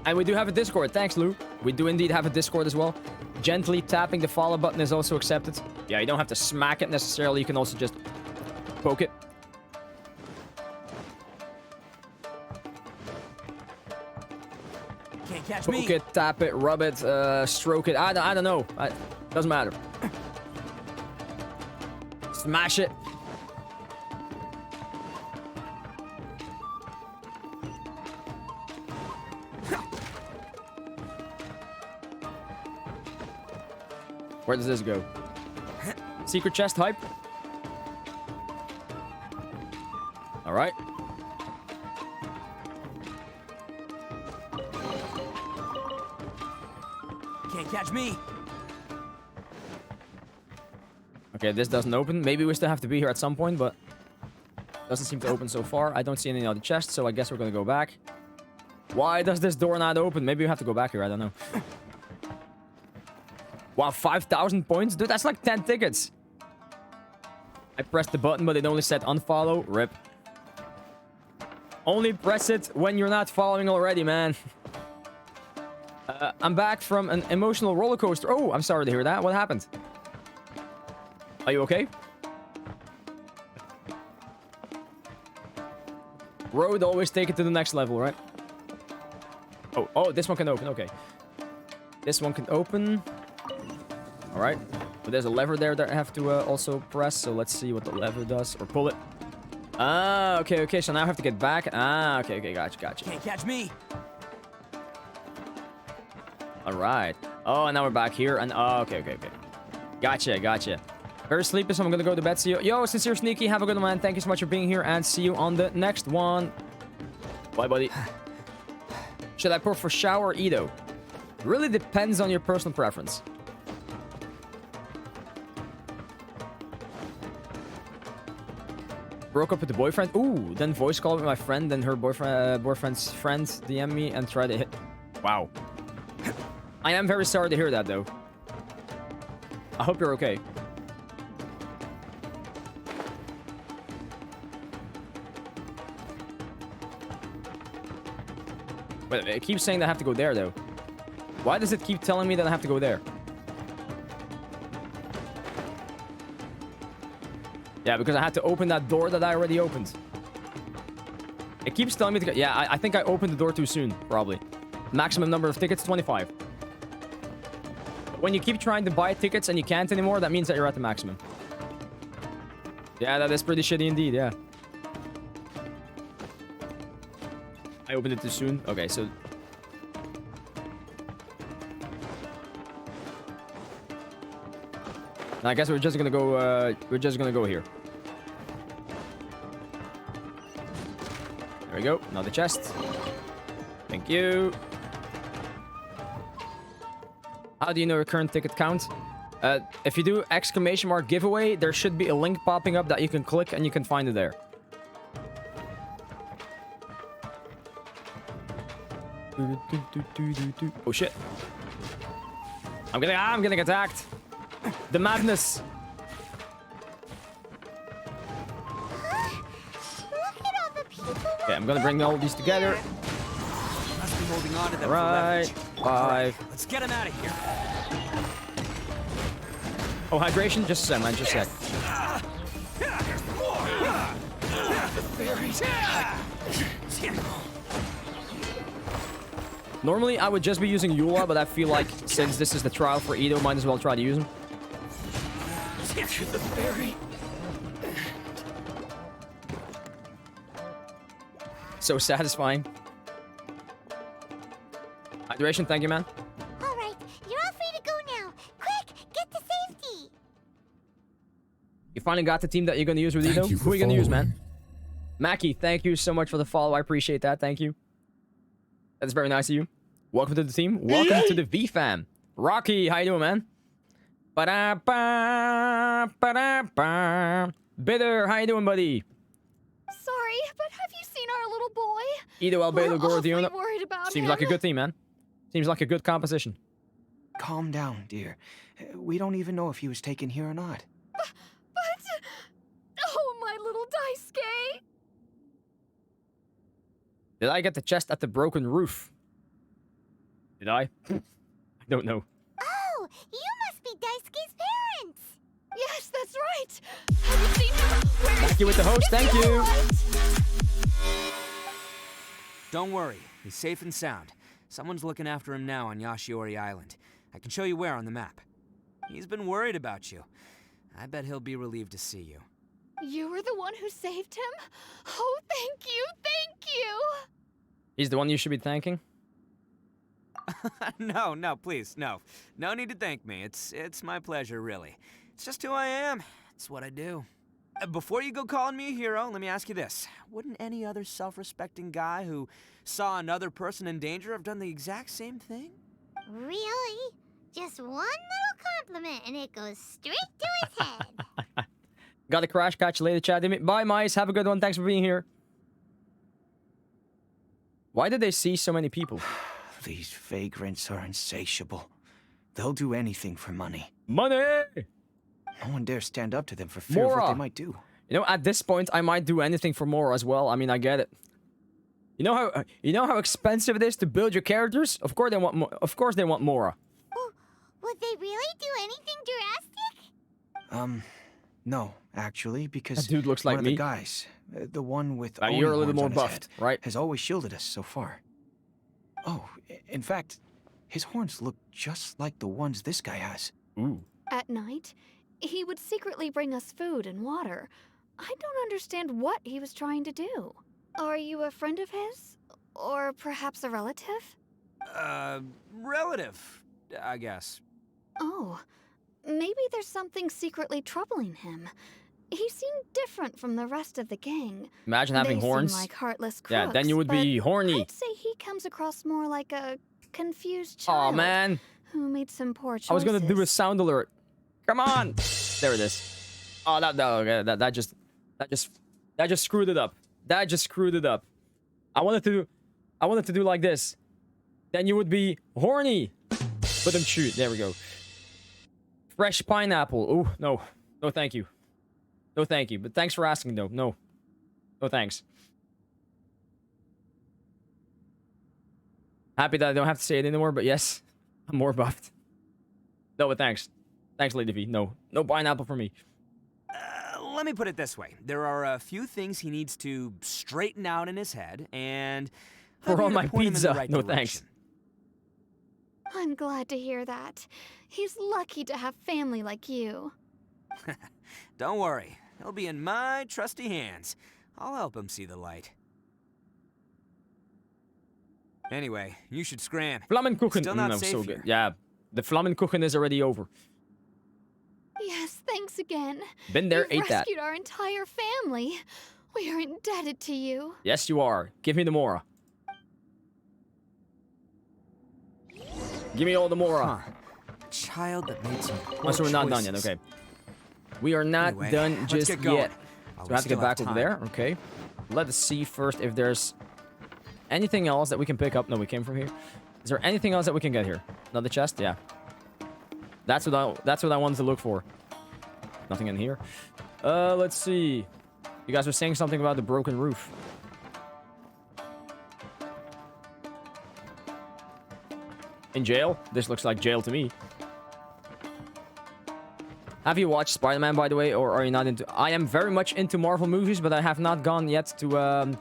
And we do have a Discord. Thanks, Lou. We do indeed have a Discord as well. Gently tapping the follow button is also accepted. Yeah, you don't have to smack it necessarily. You can also just poke it. Can't catch poke me. It, tap it, rub it, stroke it. I don't know. Doesn't matter. Smash it. Where does this go? Secret chest hype? Alright. Can't catch me. Okay, this doesn't open. Maybe we still have to be here at some point, but doesn't seem to open so far. I don't see any other chests, so I guess we're gonna go back. Why does this door not open? Maybe we have to go back here. I don't know. Wow, 5,000 points? Dude, that's like 10 tickets. I pressed the button, but it only said unfollow. Rip. Only press it when you're not following already, man. I'm back from an emotional roller coaster. Oh, I'm sorry to hear that. What happened? Are you okay? Road, always take it to the next level, right? Oh, this one can open. Okay. This one can open. All right. But there's a lever there that I have to also press. So let's see what the lever does. Or pull it. Ah, okay. So now I have to get back. Ah, okay. Gotcha. Can't catch me. All right. Oh, and now we're back here. And oh, okay. Gotcha. Very sleepy, so I'm gonna go to bed. See you. Yo, Sincere Sneaky, have a good one, man. Thank you so much for being here, and see you on the next one. Bye, buddy. Should I pour for shower or Itto? Really depends on your personal preference. Broke up with the boyfriend. Ooh, then voice call with my friend, then her boyfriend's friend DM me and try to hit. Wow. I am very sorry to hear that, though. I hope you're okay. But it keeps saying that I have to go there, though. Why does it keep telling me that I have to go there? Yeah, because I had to open that door that I already opened. It keeps telling me to go... Yeah, I think I opened the door too soon, probably. Maximum number of tickets, 25. When you keep trying to buy tickets and you can't anymore, that means that you're at the maximum. Yeah, that is pretty shitty indeed, yeah. I opened it too soon. Okay, so... I guess we're just gonna go, here. There we go. Another chest. Thank you. How do you know your current ticket count? If you do exclamation mark giveaway, there should be a link popping up that you can click and you can find it there. Oh shit. I'm getting attacked. The madness. Okay, I'm gonna bring all these together. Must be holding on to them. Right. 5. Let's get him out of here. Oh, hydration? Just a sec, man. Just a sec. Normally, I would just be using Eula, but I feel like since this is the trial for Itto, might as well try to use him. The fairy. So satisfying. Hydration, thank you, man. Alright, you're all free to go now. Quick, get to safety. You finally got the team that you're going to use with Thank Itto? you Who are you going to use, man? Mackie, thank you so much for the follow. I appreciate that. Thank you. That's very nice of you. Welcome to the team. Welcome to the V-Fam. Rocky, how you doing, man? Ba-da-ba, ba-da-ba. Bitter, how you doing, buddy? Sorry, but have you seen our little boy? Itto, Albedo, We're awfully Gordiona. worried about Seems him. like a good team, man. Seems like a good composition. Calm down, dear. We don't even know if he was taken here or not. But... Oh, my little Daisuke! Did I get the chest at the broken roof? Did I? I don't know. Oh, you must be Daisuke's parents. Yes, that's right. Have you seen him? Where is Thank you with the host. Is Thank he you. all right? Don't worry, he's safe and sound. Someone's looking after him now on Yashiori Island. I can show you where on the map. He's been worried about you. I bet he'll be relieved to see you. You were the one who saved him? Oh, thank you, thank you! He's the one you should be thanking? No, please, no. No need to thank me. It's my pleasure, really. It's just who I am. It's what I do. Before you go calling me a hero, let me ask you this. Wouldn't any other self-respecting guy who saw another person in danger have done the exact same thing? Really? Just one little compliment and it goes straight to his head. Got a crash. Catch you later, chat. Bye, mice. Have a good one. Thanks for being here. Why did they see so many people? These vagrants are insatiable. They'll do anything for money. Money! No one dares stand up to them for fear of what they might do. You know, at this point, I might do anything for Mora as well. I mean, I get it. You know how expensive it is to build your characters? Of course they want more. Of course they want Mora. Would they really do anything drastic? No, actually, because that dude looks like one of me. the guys, the one with you're a little horns more on his buffed, head, right? has always shielded us so far. Oh, in fact, his horns look just like the ones this guy has. Ooh. At night, he would secretly bring us food and water. I don't understand what he was trying to do. Are you a friend of his? Or perhaps a relative? Relative, I guess. Oh, maybe there's something secretly troubling him. He seemed different from the rest of the gang. Imagine having they horns. Seem like heartless crooks, yeah, then you would be horny. I'd say he comes across more like a confused child. Oh man, who made some poor choices. I was gonna do a sound alert. Come on, there it is. Oh, that just screwed it up. That just screwed it up. I wanted to do like this. Then you would be horny. Put them shoot. There we go. Fresh pineapple. Oh, no. No, thank you. No, thank you. But thanks for asking, though. No. No, thanks. Happy that I don't have to say it anymore, but yes. I'm more buffed. No, but thanks. Thanks, Lady V. No. No pineapple for me. Let me put it this way. There are a few things he needs to straighten out in his head, and... For all my point him in the pizza. right No, direction. thanks. I'm glad to hear that. He's lucky to have family like you. Don't worry. He'll be in my trusty hands. I'll help him see the light. Anyway, you should scram. Flammenkuchen. Still not No, safe so here. good. Yeah, the Flammenkuchen is already over. Yes, thanks again. Been there, You've ate that. rescued our entire family. We are indebted to you. Yes, you are. Give me the Mora. Give me all the Mora. A child that made some poor Oh, so we're not done choices. yet. Okay. We are not Anyway, done let's just get going. yet. Oh, So we I have to get still back have over time. there. Okay. Let us see first if there's anything else that we can pick up. No, we came from here. Is there anything else that we can get here? Another chest? Yeah. That's what I wanted to look for. Nothing in here. Let's see. You guys were saying something about the broken roof. In jail? This looks like jail to me. Have you watched Spider-Man, by the way, or are you not into... I am very much into Marvel movies, but I have not gone yet to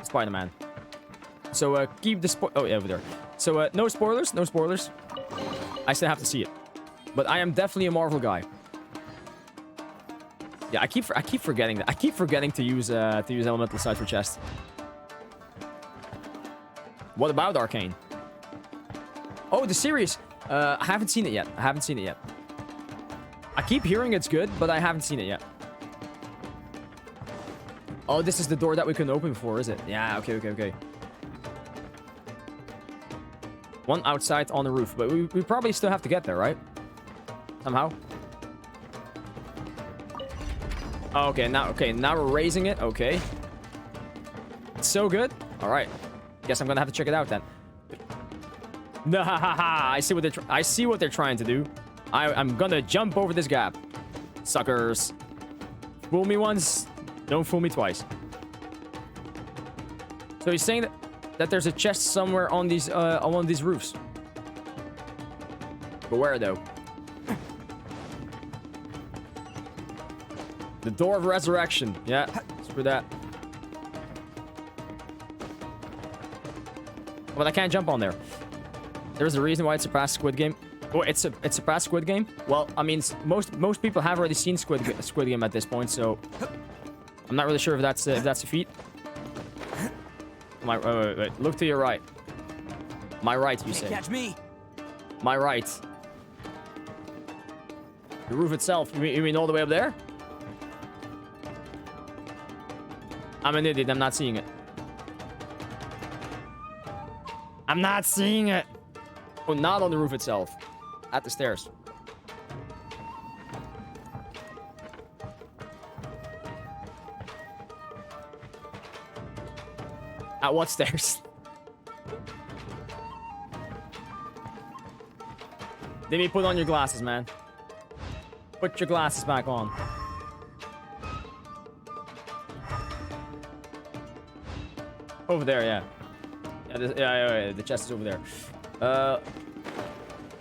Spider-Man. So keep the oh, yeah, over there. So no spoilers, no spoilers. I still have to see it. But I am definitely a Marvel guy. Yeah, I keep forgetting that. I keep forgetting to use elemental sight for chest. What about Arcane? Oh, the series. I haven't seen it yet. I haven't seen it yet. I keep hearing it's good, but I haven't seen it yet. Oh, this is the door that we can open for, is it? Yeah, okay. One outside on the roof, but we probably still have to get there, right? Somehow. Oh, okay, now we're raising it. Okay. It's so good. All right. Guess I'm gonna have to check it out then. Nah, I see what they're trying to do. I'm gonna jump over this gap. Suckers. Fool me once, don't fool me twice. So he's saying that there's a chest somewhere on these on one of these roofs. But where though? The door of resurrection. Yeah, screw that. But I can't jump on there. There's a reason why it's a past Squid Game. Oh, it's a past Squid Game. Well, I mean, most people have already seen Squid Game at this point, so I'm not really sure if that's a feat. Wait. Look to your right. My right, you say. Catch me. My right. The roof itself. You mean all the way up there? I'm an idiot. I'm not seeing it. I'm not seeing it. Oh, not on the roof itself. At the stairs. At what stairs? Demi, put on your glasses, man. Put your glasses back on. Over there, yeah. Yeah, the chest is over there.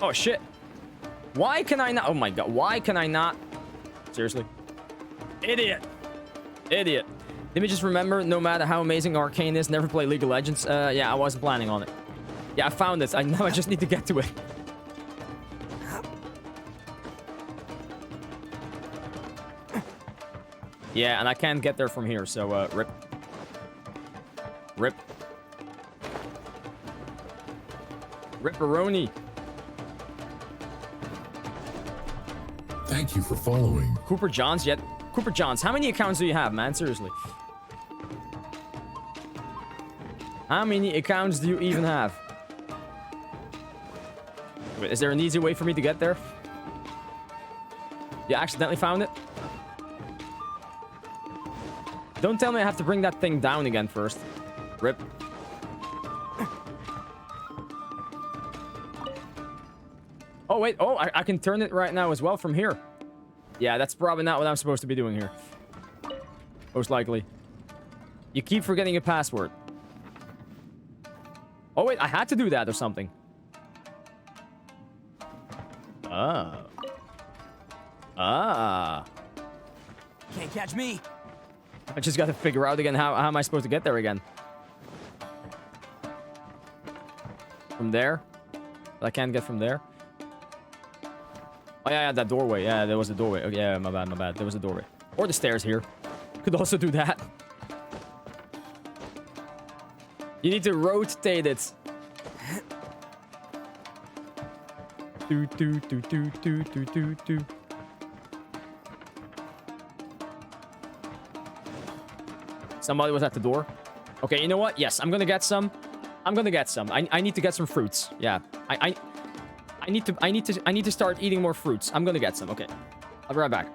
Oh, shit. Why can I not? Oh, my God. Why can I not? Seriously? Idiot. Idiot. Let me just remember, no matter how amazing Arcane is, never play League of Legends. Yeah, I wasn't planning on it. Yeah, I found it. Now I just need to get to it. Yeah, and I can't get there from here, so, rip. Rip. Ripperoni. Thank you for following. Cooper Johns yet? Cooper Johns, how many accounts do you have, man? Seriously. How many accounts do you even have? Wait, is there an easy way for me to get there? You accidentally found it? Don't tell me I have to bring that thing down again first. Rip. wait. Oh, I can turn it right now as well from here. Yeah, that's probably not what I'm supposed to be doing here. Most likely. You keep forgetting your password. Oh, wait. I had to do that or something. Ah. Ah. Can't catch me. I just got to figure out again how am I supposed to get there again. From there? I can't get from there. Oh, yeah, that doorway. Yeah, there was a doorway. Oh, yeah, my bad, my bad. There was a doorway. Or the stairs here. Could also do that. You need to rotate it. Do, do, do, do, do, do, do, do. Somebody was at the door. Okay, you know what? Yes, I'm gonna get some. I'm gonna get some. I need to get some fruits. Yeah. I need to start eating more fruits. I'm gonna get some. Okay. I'll be right back.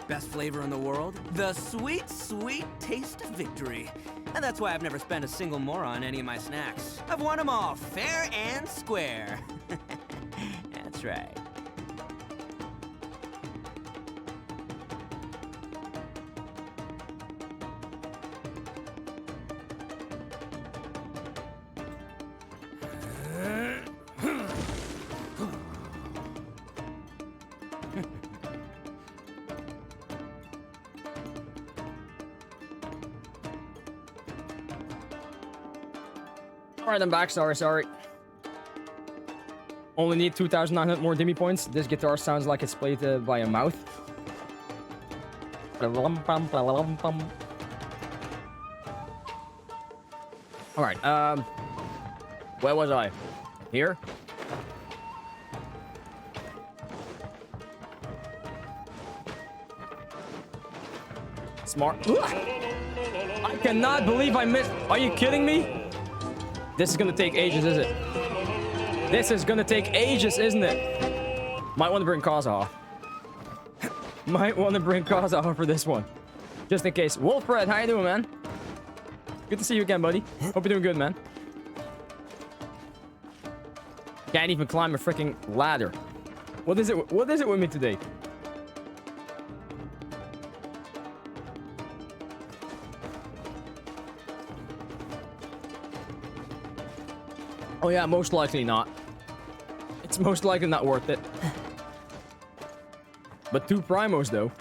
Best flavor in the world? The sweet, sweet taste of victory. And that's why I've never spent a single more on any of my snacks. I've won them all, fair and square. That's right. Alright, I'm back. Sorry. Only need 2,900 more Dimmy points. This guitar sounds like it's played by a mouth. Alright, where was I? Here? Smart. I cannot believe I missed. Are you kidding me? This is gonna take ages, is it? This is gonna take ages, isn't it? Might want to bring Kazaha. Might want to bring Kazaha for this one. Just in case. Wolfred, how you doing, man? Good to see you again, buddy. Hope you're doing good, man. Can't even climb a freaking ladder. What is it? What is it with me today? Oh yeah, most likely not. It's most likely not worth it. But 2 primos though.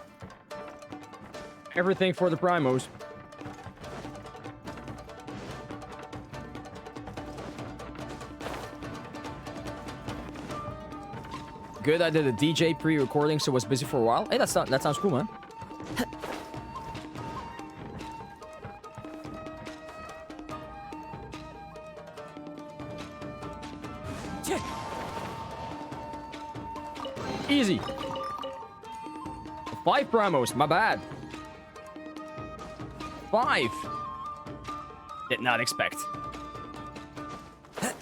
Everything for the primos. Good, I did a DJ pre-recording, so was busy for a while. Hey, that sounds cool, man. Easy. 5 primos, my bad. 5. Did not expect. I'm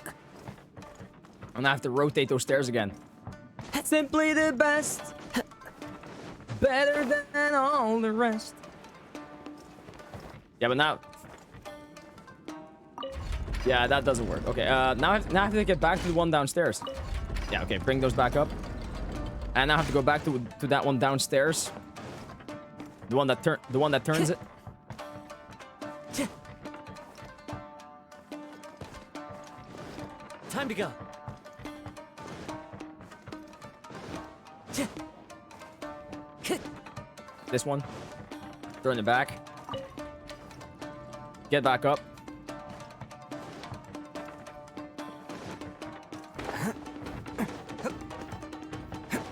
gonna have to rotate those stairs again. Simply the best. Better than all the rest. Yeah, but now... Yeah, that doesn't work. Okay, now I have to get back to the one downstairs. Yeah, okay, bring those back up. And I have to go back to that one downstairs. The one that turns it. Time to go. This one. Turn it back. Get back up.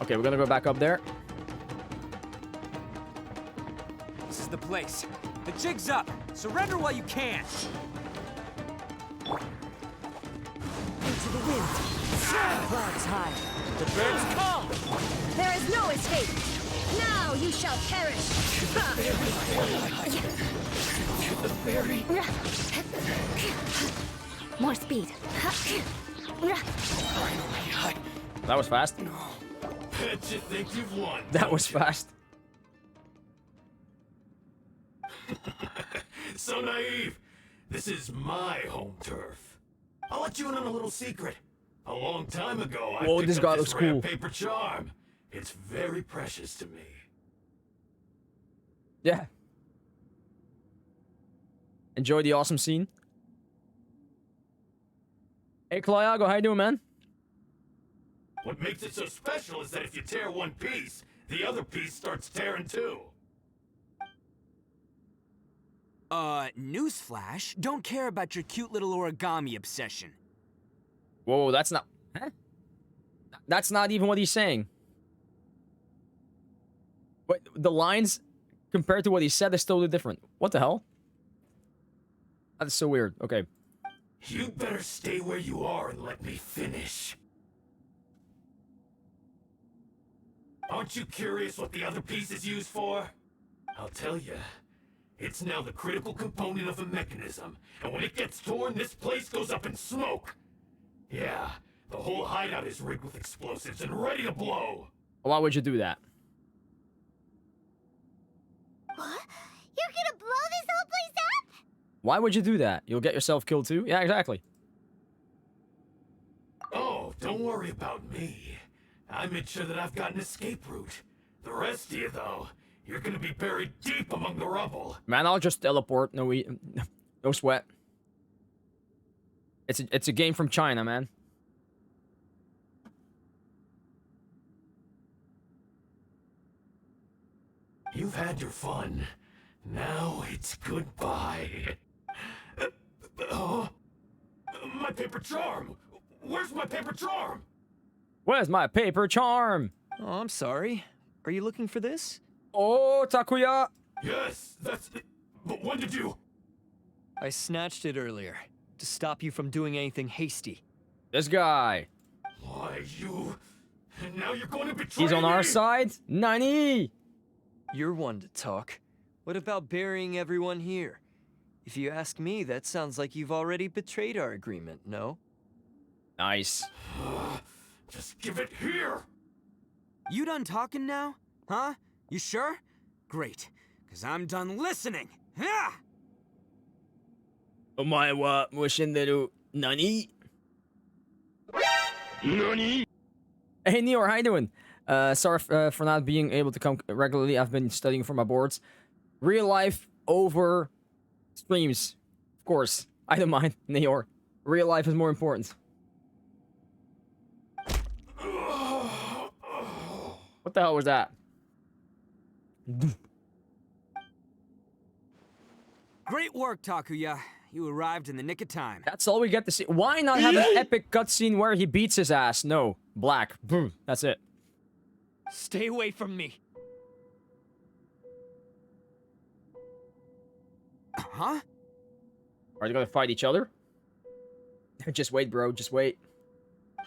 Okay, we're gonna go back up there. This is the place. The jig's up. Surrender while you can. to the wind. Clouds high. The birds come. There is no escape. Now you shall perish. To the ferry. More speed. That was fast. Bet you think you've won. That was fast. So naive. This is my home turf. I'll let you in on a little secret. A long time ago, I Whoa, picked this up guy this looks rare cool. paper charm. It's very precious to me. Yeah. Enjoy the awesome scene. Hey, Clyago, how you doing, man? What makes it so special is that if you tear one piece, the other piece starts tearing too. Newsflash, don't care about your cute little origami obsession. Whoa, that's not... Huh? That's not even what he's saying. But the lines compared to what he said is totally different. What the hell? That's so weird. Okay. You better stay where you are and let me finish. Aren't you curious what the other piece is used for? I'll tell you. It's now the critical component of a mechanism, and when it gets torn, this place goes up in smoke. Yeah, the whole hideout is rigged with explosives and ready to blow. Why would you do that? What? You're gonna blow this whole place up? Why would you do that? You'll get yourself killed too? Yeah, exactly. Oh, don't worry about me. I made sure that I've got an escape route. The rest of you, though, you're gonna be buried deep among the rubble. Man, I'll just teleport. No, no sweat. It's a game from China, man. You've had your fun. Now it's goodbye. My paper charm! Where's my paper charm? Where's my paper charm? Oh, I'm sorry. Are you looking for this? Oh, Takuya! Yes, that's it. But when did you... I snatched it earlier, to stop you from doing anything hasty. This guy. Why, you... And now you're going to betray He's on me? our side? Nani? You're one to talk. What about burying everyone here? If you ask me, that sounds like you've already betrayed our agreement, no? Nice. Just give it here! You done talking now? Huh? You sure? Great, because I'm done listening. Ha! Omae wa mushinderu nani? Nani? Hey, Neor, how you doing? Sorry for not being able to come regularly. I've been studying for my boards. Real life over streams. Of course. I don't mind, Neor. Real life is more important. What the hell was that? Great work, Takuya. You arrived in the nick of time. That's all we get to see. Why not have an epic cutscene where he beats his ass? No. Black. Boom. That's it. Stay away from me. Huh? Are they gonna fight each other? Just wait, bro. Just wait.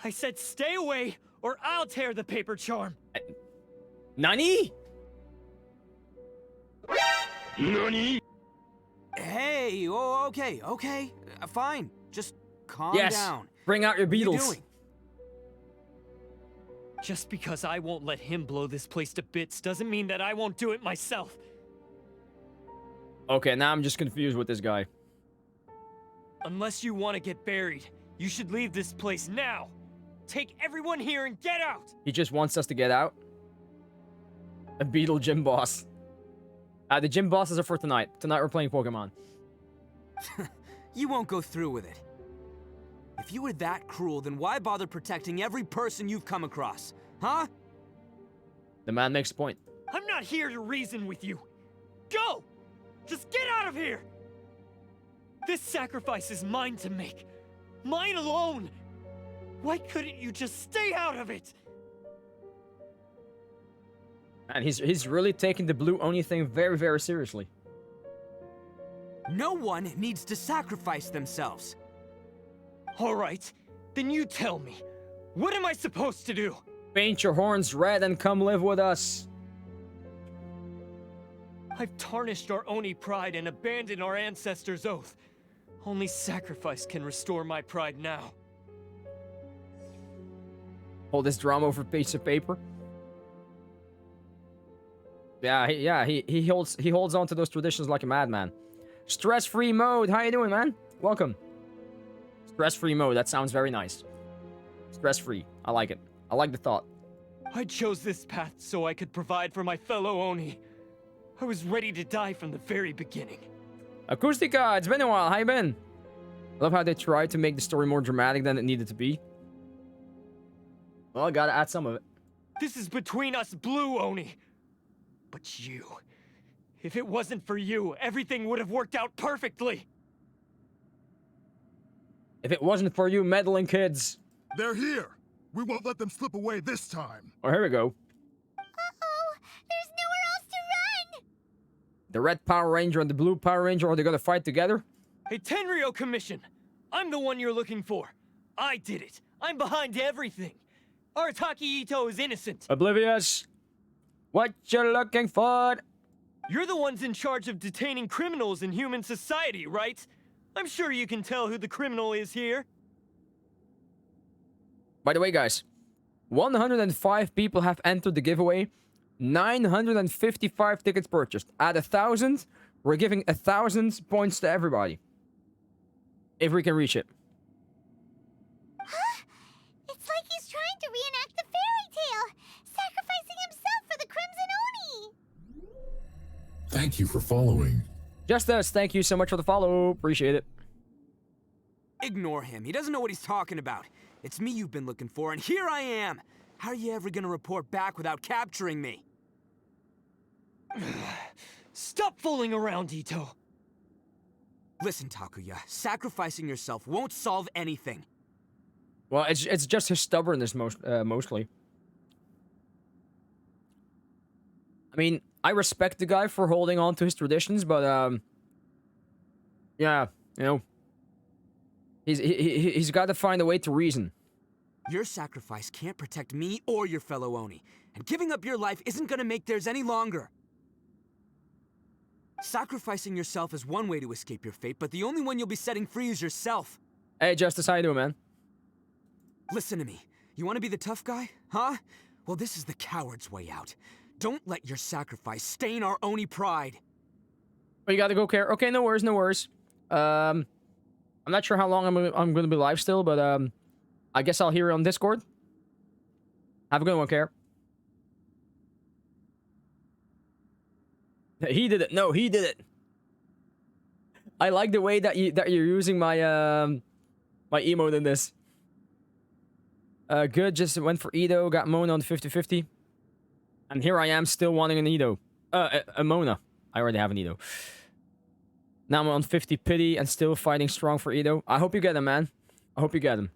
I said stay away, or I'll tear the paper charm. Nani? Nani? Hey, oh, okay. Fine. Just calm Yes. down. Bring out your What are you beetles. doing? Just because I won't let him blow this place to bits doesn't mean that I won't do it myself. Okay, now I'm just confused with this guy. Unless you want to get buried, you should leave this place now. Take everyone here and get out! He just wants us to get out. A beetle gym boss. The gym bosses are for tonight. Tonight we're playing Pokemon. You won't go through with it. If you were that cruel, then why bother protecting every person you've come across? Huh? The man makes a point. I'm not here to reason with you. Go! Just get out of here! This sacrifice is mine to make. Mine alone! Why couldn't you just stay out of it? And he's really taking the Blue Oni thing very, very seriously. No one needs to sacrifice themselves. All right. Then you tell me. What am I supposed to do? Paint your horns red and come live with us. I've tarnished our Oni pride and abandoned our ancestors' oath. Only sacrifice can restore my pride now. Hold this drama over a piece of paper. Yeah, he holds on to those traditions like a madman. Stress-free mode. How you doing, man? Welcome. Stress-free mode. That sounds very nice. Stress-free. I like it. I like the thought. I chose this path so I could provide for my fellow Oni. I was ready to die from the very beginning. Acoustica, it's been a while. How you been? I love how they tried to make the story more dramatic than it needed to be. Well, I gotta add some of it. This is between us Blue Oni. But you... If it wasn't for you, everything would have worked out perfectly. If it wasn't for you meddling kids. They're here. We won't let them slip away this time. Oh, here we go. Uh-oh, there's nowhere else to run. The red Power Ranger and the blue Power Ranger, are they gonna fight together? Hey, Tenryo Commission! I'm the one you're looking for. I did it. I'm behind everything. Arataki Itto is innocent. Oblivious. What you looking for? You're the ones in charge of detaining criminals in human society, right? I'm sure you can tell who the criminal is here. By the way, guys, 105 people have entered the giveaway. 955 tickets purchased. At 1,000, we're giving 1,000 points to everybody. If we can reach it. Huh? It's like he's trying to reenact the fairy tale, sacrificing himself for the Crimson Oni. Thank you for following. Justice, thank you so much for the follow. Appreciate it. Ignore him. He doesn't know what he's talking about. It's me you've been looking for, and here I am. How are you ever gonna report back without capturing me? Stop fooling around, Itto. Listen, Takuya, sacrificing yourself won't solve anything. Well, it's just his stubbornness mostly. I mean, I respect the guy for holding on to his traditions, but yeah, you know, he's got to find a way to reason. Your sacrifice can't protect me or your fellow Oni, and giving up your life isn't gonna make theirs any longer. Sacrificing yourself is one way to escape your fate, but the only one you'll be setting free is yourself. Hey, Justice, how you doing, man? Listen to me. You want to be the tough guy, huh? Well, this is the coward's way out. Don't let your sacrifice stain our Oni pride. Oh, you gotta go care. Okay, no worries, no worries. I'm not sure how long I'm gonna be live still, but I guess I'll hear it on Discord. Have a good one, Care. He did it. No, he did it. I like the way that you're using my my emote in this. Good, just went for Itto, got Mona on 50-50. And here I am still wanting an Itto. A Mona. I already have an Itto. Now I'm on 50 pity and still fighting strong for Itto. I hope you get him, man. I hope you get him.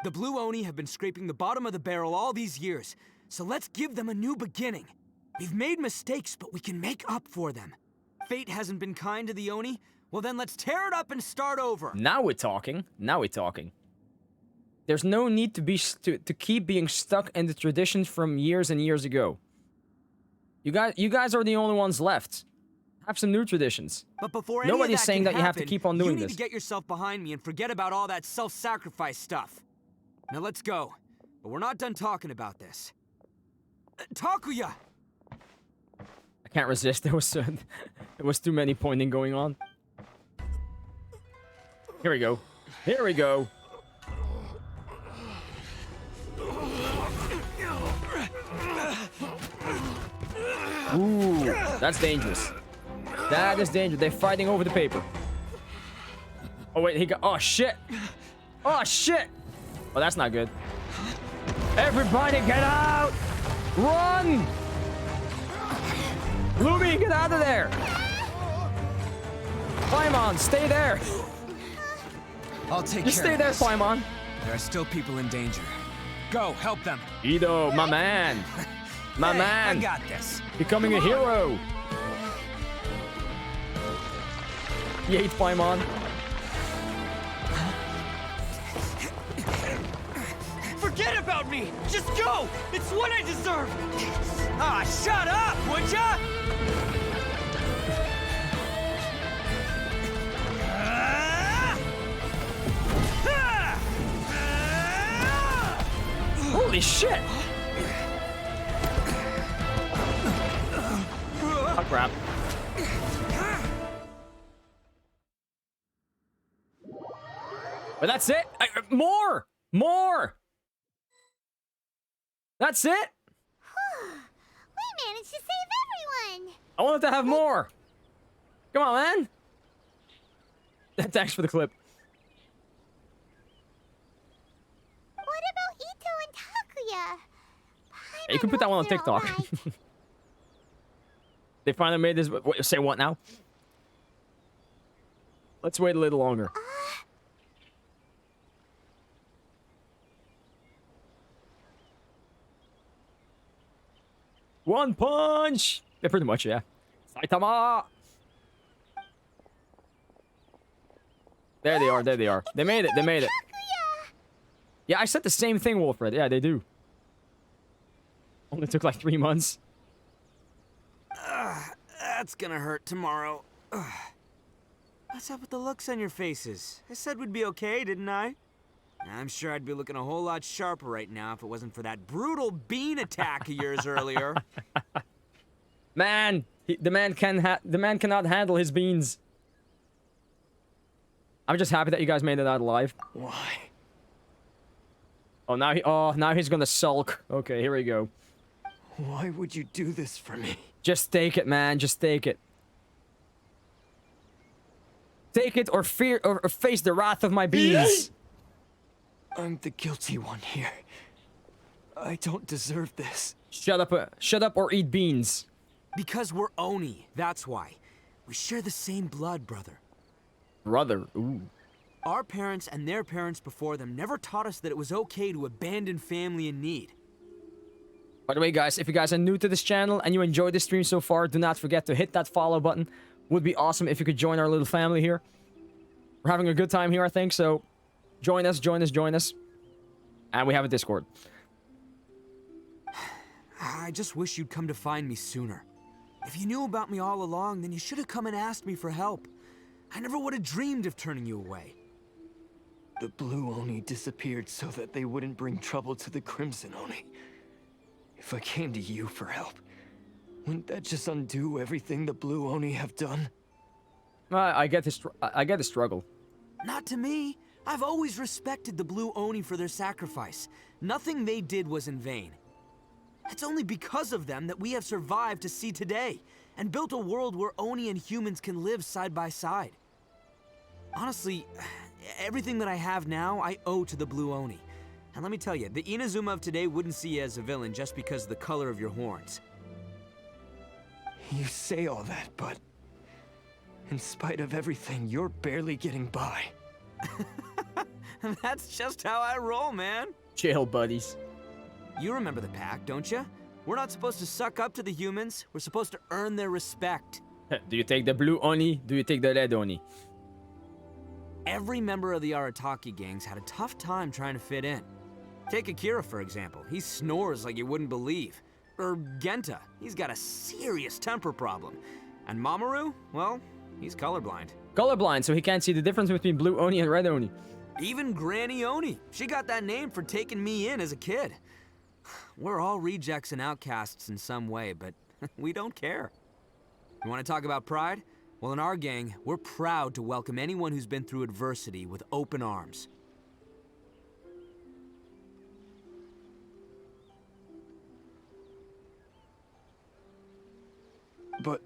The Blue Oni have been scraping the bottom of the barrel all these years, so let's give them a new beginning. We've made mistakes, but we can make up for them. Fate hasn't been kind to the Oni? Well then let's tear it up and start over. Now we're talking. Now we're talking. There's no need to keep being stuck in the traditions from years and years ago. You guys are the only ones left. Have some new traditions. But before nobody's saying that you have to keep on doing this. You need to get yourself behind me and forget about all that self-sacrifice stuff. Now let's go. But we're not done talking about this. Takuya! I can't resist. There was too many pointing going on. Here we go. Here we go. Ooh, that's dangerous. That is dangerous. They're fighting over the paper. Oh wait, he got. Oh shit. Oh shit. Oh, that's not good. Everybody get out! Run! Lumi, get out of there! Paimon, stay there! I'll take care stay there, Paimon. There are still people in danger. Go, help them. Itto, my man. My man. I got this. Becoming a hero. You hate Paimon. Forget about me! Just go! It's what I deserve! Ah, shut up, would ya? Holy shit! Oh crap. But that's it? More! More! That's it? We managed to save everyone! I wanted to have more! Come on, man! Thanks for the clip. What about Itto and Takuya? Hey, you can put that one on TikTok. They finally made this. Wait, say what now? Let's wait a little longer. One punch! Yeah, pretty much, yeah. Saitama! There they are, there they are. They made it, they made it. Yeah, I said the same thing, Wolfred. Yeah, they do. Only took like 3 months. That's gonna hurt tomorrow. What's up with the looks on your faces? I said we'd be okay, didn't I? I'm sure I'd be looking a whole lot sharper right now if it wasn't for that brutal bean attack of yours earlier. Man, the man cannot handle his beans. I'm just happy that you guys made it out alive. Why? Oh, now he's gonna sulk. Okay, here we go. Why would you do this for me? Just take it, man. Just take it. Take it or fear or face the wrath of my beans. I'm the guilty one here. I don't deserve this. Shut up or eat beans. Because we're Oni, that's why. We share the same blood, brother. Brother, ooh. Our parents and their parents before them never taught us that it was okay to abandon family in need. By the way, guys, if you guys are new to this channel and you enjoyed this stream so far, do not forget to hit that follow button. Would be awesome if you could join our little family here. We're having a good time here, I think, so join us, join us, join us. And we have a Discord. I just wish you'd come to find me sooner. If you knew about me all along, then you should have come and asked me for help. I never would have dreamed of turning you away. The Blue Oni disappeared so that they wouldn't bring trouble to the Crimson Oni. If I came to you for help, wouldn't that just undo everything the Blue Oni have done? I get the struggle. Not to me. I've always respected the Blue Oni for their sacrifice. Nothing they did was in vain. It's only because of them that we have survived to see today, and built a world where Oni and humans can live side by side. Honestly, everything that I have now, I owe to the Blue Oni. And let me tell you, the Inazuma of today wouldn't see you as a villain just because of the color of your horns. You say all that, but in spite of everything, you're barely getting by. That's just how I roll, man. Chill, buddies. You remember the pact, don't you? We're not supposed to suck up to the humans. We're supposed to earn their respect. Do you take the Blue Oni? Do you take the Red Oni? Every member of the Arataki gangs had a tough time trying to fit in. Take Akira, for example. He snores like you wouldn't believe. Or Genta. He's got a serious temper problem. And Mamoru, well, he's colorblind. Colorblind, so he can't see the difference between Blue Oni and Red Oni. Even Granny Oni. She got that name for taking me in as a kid. We're all rejects and outcasts in some way, but we don't care. You want to talk about pride? Well, in our gang, we're proud to welcome anyone who's been through adversity with open arms. But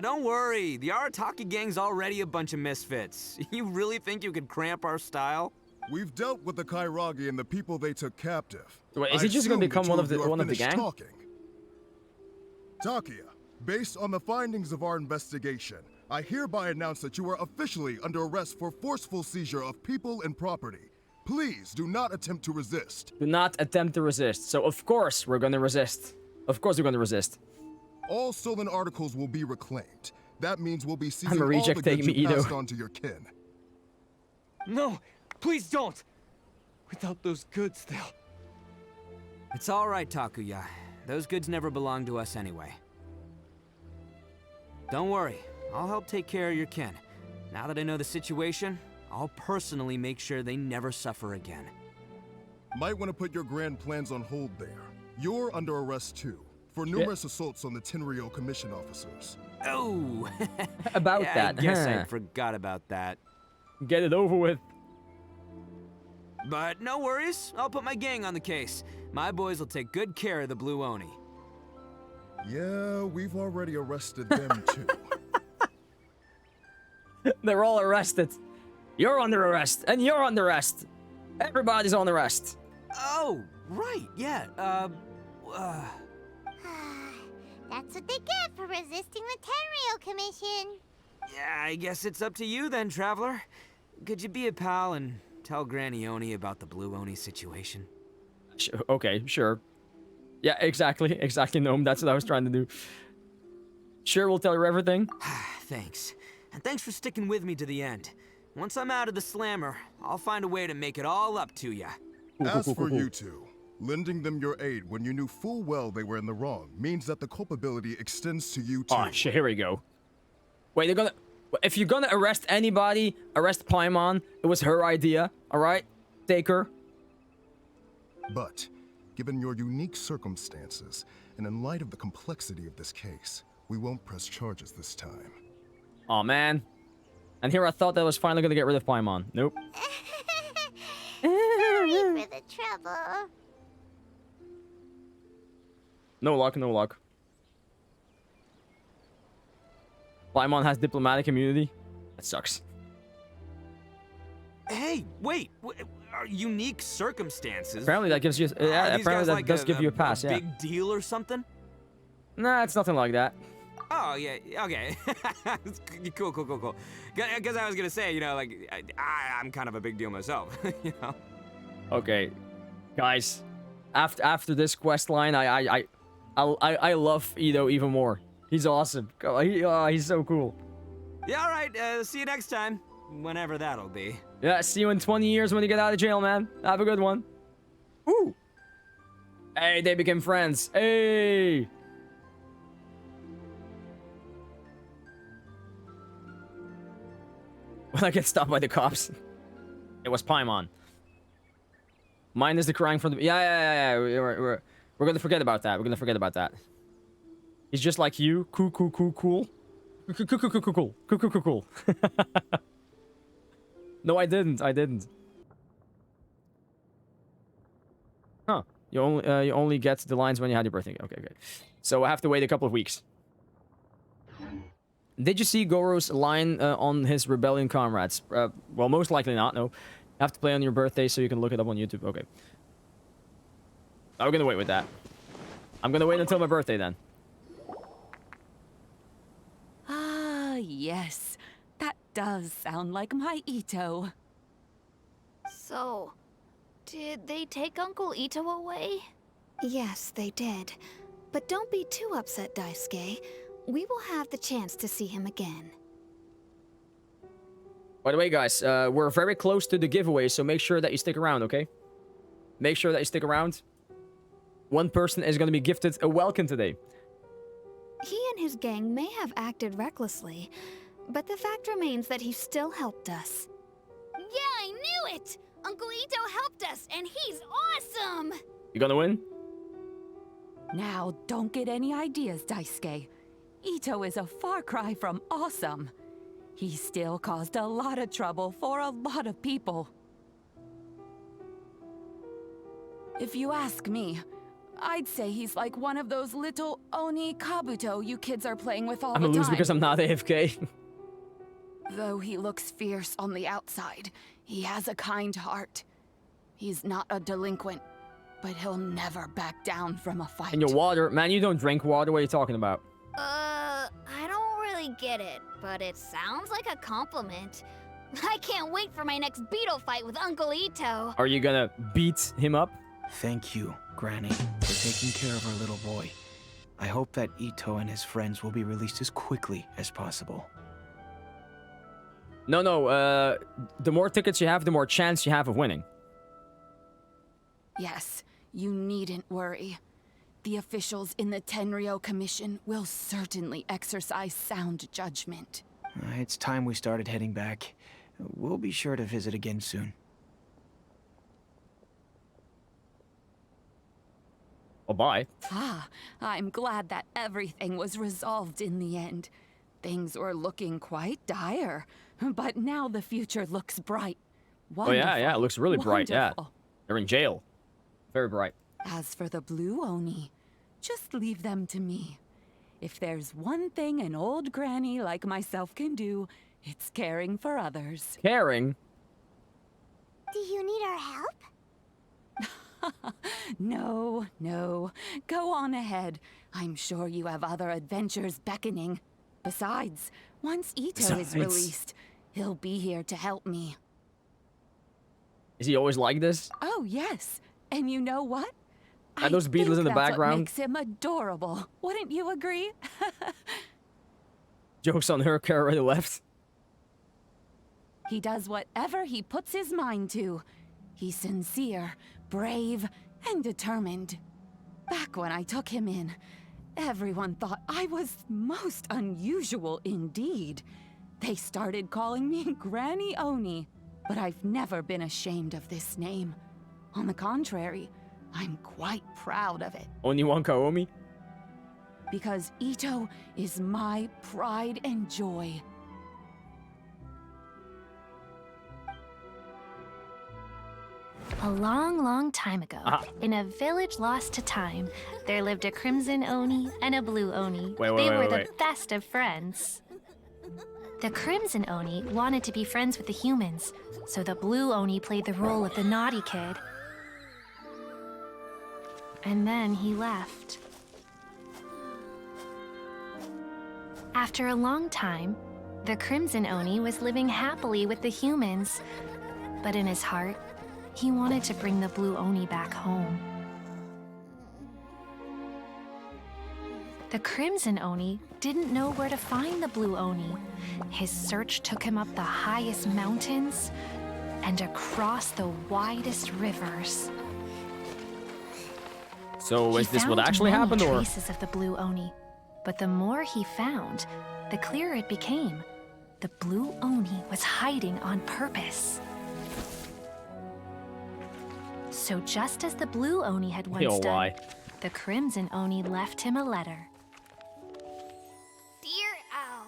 don't worry. The Arataki gang's already a bunch of misfits. You really think you could cramp our style? We've dealt with the Kairagi and the people they took captive. Wait, is he just going to become one of the gang? Talking. Takuya, based on the findings of our investigation, I hereby announce that you are officially under arrest for forceful seizure of people and property. Please do not attempt to resist. Do not attempt to resist. So of course we're going to resist. Of course we're going to resist. All stolen articles will be reclaimed. That means we'll be seizing I'm a all reject, the take goods me, you Itto. passed on to your kin. No, please don't. Without those goods, they'll... It's all right, Takuya. Those goods never belonged to us anyway. Don't worry, I'll help take care of your kin. Now that I know the situation, I'll personally make sure they never suffer again. Might want to put your grand plans on hold there. You're under arrest too, for numerous assaults on the Tenryou Commission officers. Oh! About yeah, that, I guess huh? I forgot about that. Get it over with. But no worries, I'll put my gang on the case. My boys will take good care of the Blue Oni. Yeah, we've already arrested them too. They're all arrested. You're under arrest, and you're under arrest. Everybody's on arrest. Oh, right, yeah, That's what they get for resisting the Tenryou Commission. Yeah, I guess it's up to you then, Traveler. Could you be a pal and tell Granny Oni about the Blue Oni situation? Okay, sure. Yeah, exactly, Gnome. That's what I was trying to do. Sure, we'll tell her everything. Thanks. And thanks for sticking with me to the end. Once I'm out of the slammer, I'll find a way to make it all up to ya. As for you two, lending them your aid when you knew full well they were in the wrong means that the culpability extends to you too. Oh shit, here we go. Wait, they're gonna... If you're gonna arrest anybody, arrest Paimon. It was her idea, alright? Take her. But, given your unique circumstances, and in light of the complexity of this case, we won't press charges this time. Aw, man. And here I thought that I was finally gonna get rid of Paimon. Nope. Sorry for the trouble. No luck, no luck. Paimon has diplomatic immunity. That sucks. Hey, wait! Unique circumstances? Apparently that gives you... Yeah, These apparently guys that like does give you a pass, yeah. Big deal or something? Nah, it's nothing like that. Oh, yeah, okay. Cool. Because I was gonna say, you know, like, I'm kind of a big deal myself, you know? Okay, guys. After this quest line, I love Itto even more. He's awesome. He's so cool. Yeah, all right. See you next time. Whenever that'll be. Yeah, see you in 20 years when you get out of jail, man. Have a good one. Ooh. Hey, they became friends. Hey. When I get stopped by the cops. It was Paimon. Mine is the crying from the... Yeah. We're gonna forget about that. We're gonna forget about that. He's just like you. Cool. Cool. No, I didn't. Huh. You only get the lines when you had your birthday. Okay. So I have to wait a couple of weeks. Did you see Goro's line on his rebellion comrades? Well, most likely not, no. You have to play on your birthday so you can look it up on YouTube. Okay. I'm gonna wait with that. I'm gonna wait until my birthday then. Ah, yes. That does sound like my Itto. So, did they take Uncle Itto away? Yes, they did. But don't be too upset, Daisuke. We will have the chance to see him again. By the way, guys, we're very close to the giveaway, so make sure that you stick around, okay? Make sure that you stick around. One person is going to be gifted a welcome today. He and his gang may have acted recklessly, but the fact remains that he still helped us. Yeah, I knew it! Uncle Itto helped us, and he's awesome! You gonna win? Now, don't get any ideas, Daisuke. Itto is a far cry from awesome. He still caused a lot of trouble for a lot of people. If you ask me, I'd say he's like one of those little Oni Kabuto you kids are playing with all the time. I'm gonna lose because I'm not AFK. Though he looks fierce on the outside, he has a kind heart. He's not a delinquent, but he'll never back down from a fight. And your water, man, you don't drink water. What are you talking about? I don't really get it, but it sounds like a compliment. I can't wait for my next beetle fight with Uncle Itto. Are you gonna beat him up? Thank you, Granny, for taking care of our little boy. I hope that Itto and his friends will be released as quickly as possible. No, the more tickets you have, the more chance you have of winning. Yes, you needn't worry. The officials in the Tenryo Commission will certainly exercise sound judgment. It's time we started heading back. We'll be sure to visit again soon. Oh, bye. Ah, I'm glad that everything was resolved in the end. Things were looking quite dire, but now the future looks bright. Wonderful. Oh, yeah, it looks really bright, yeah. Wonderful. They're in jail. Very bright. As for the Blue Oni, just leave them to me. If there's one thing an old granny like myself can do, it's caring for others. Caring? Do you need our help? No. Go on ahead. I'm sure you have other adventures beckoning. Besides, once Itto is released, he'll be here to help me. Is he always like this? Oh, yes. And you know what? And those beetles in the background? What makes him adorable. Wouldn't you agree? Joke's on her, Kara already left. He does whatever he puts his mind to. He's sincere, brave, and determined. Back when I took him in, everyone thought I was most unusual indeed. They started calling me Granny Oni, but I've never been ashamed of this name. On the contrary, I'm quite proud of it. Oniwanka Omi? Because Itto is my pride and joy. A long time ago, in a village lost to time, there lived a Crimson Oni and a Blue Oni. They were the best of friends. The Crimson Oni wanted to be friends with the humans, so the Blue Oni played the role of the naughty kid. And then he left. After a long time, the Crimson Oni was living happily with the humans, but in his heart, he wanted to bring the Blue Oni back home. The Crimson Oni didn't know where to find the Blue Oni. His search took him up the highest mountains and across the widest rivers. So is this what actually happened, or? Traces of the Blue Oni, but the more he found, the clearer it became. The Blue Oni was hiding on purpose. So just as the Blue Oni had once done, the Crimson Oni left him a letter. Dear Owl,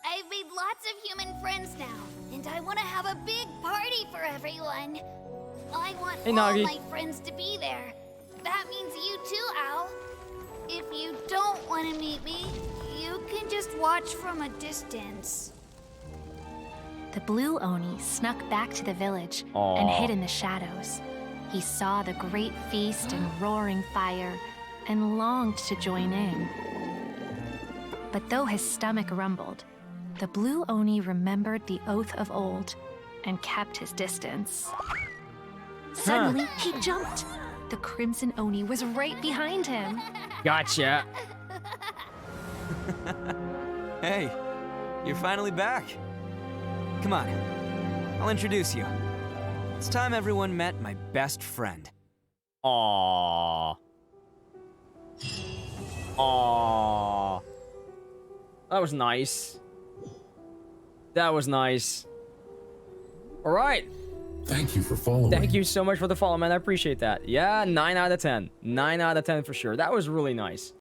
I've made lots of human friends now, and I want to have a big party for everyone. I want all my friends to be there. That means you too, Owl. If you don't want to meet me, you can just watch from a distance. The Blue Oni snuck back to the village and hid in the shadows. He saw the great feast and roaring fire and longed to join in. But though his stomach rumbled, the Blue Oni remembered the oath of old and kept his distance. Suddenly, he jumped. The Crimson Oni was right behind him. Gotcha. Hey, you're finally back. Come on, I'll introduce you. It's time everyone met my best friend. Aww. That was nice. That was nice. All right. Thank you for following. Thank you so much for the follow, man. I appreciate that. Yeah, 9 out of 10. 9 out of 10 for sure. That was really nice.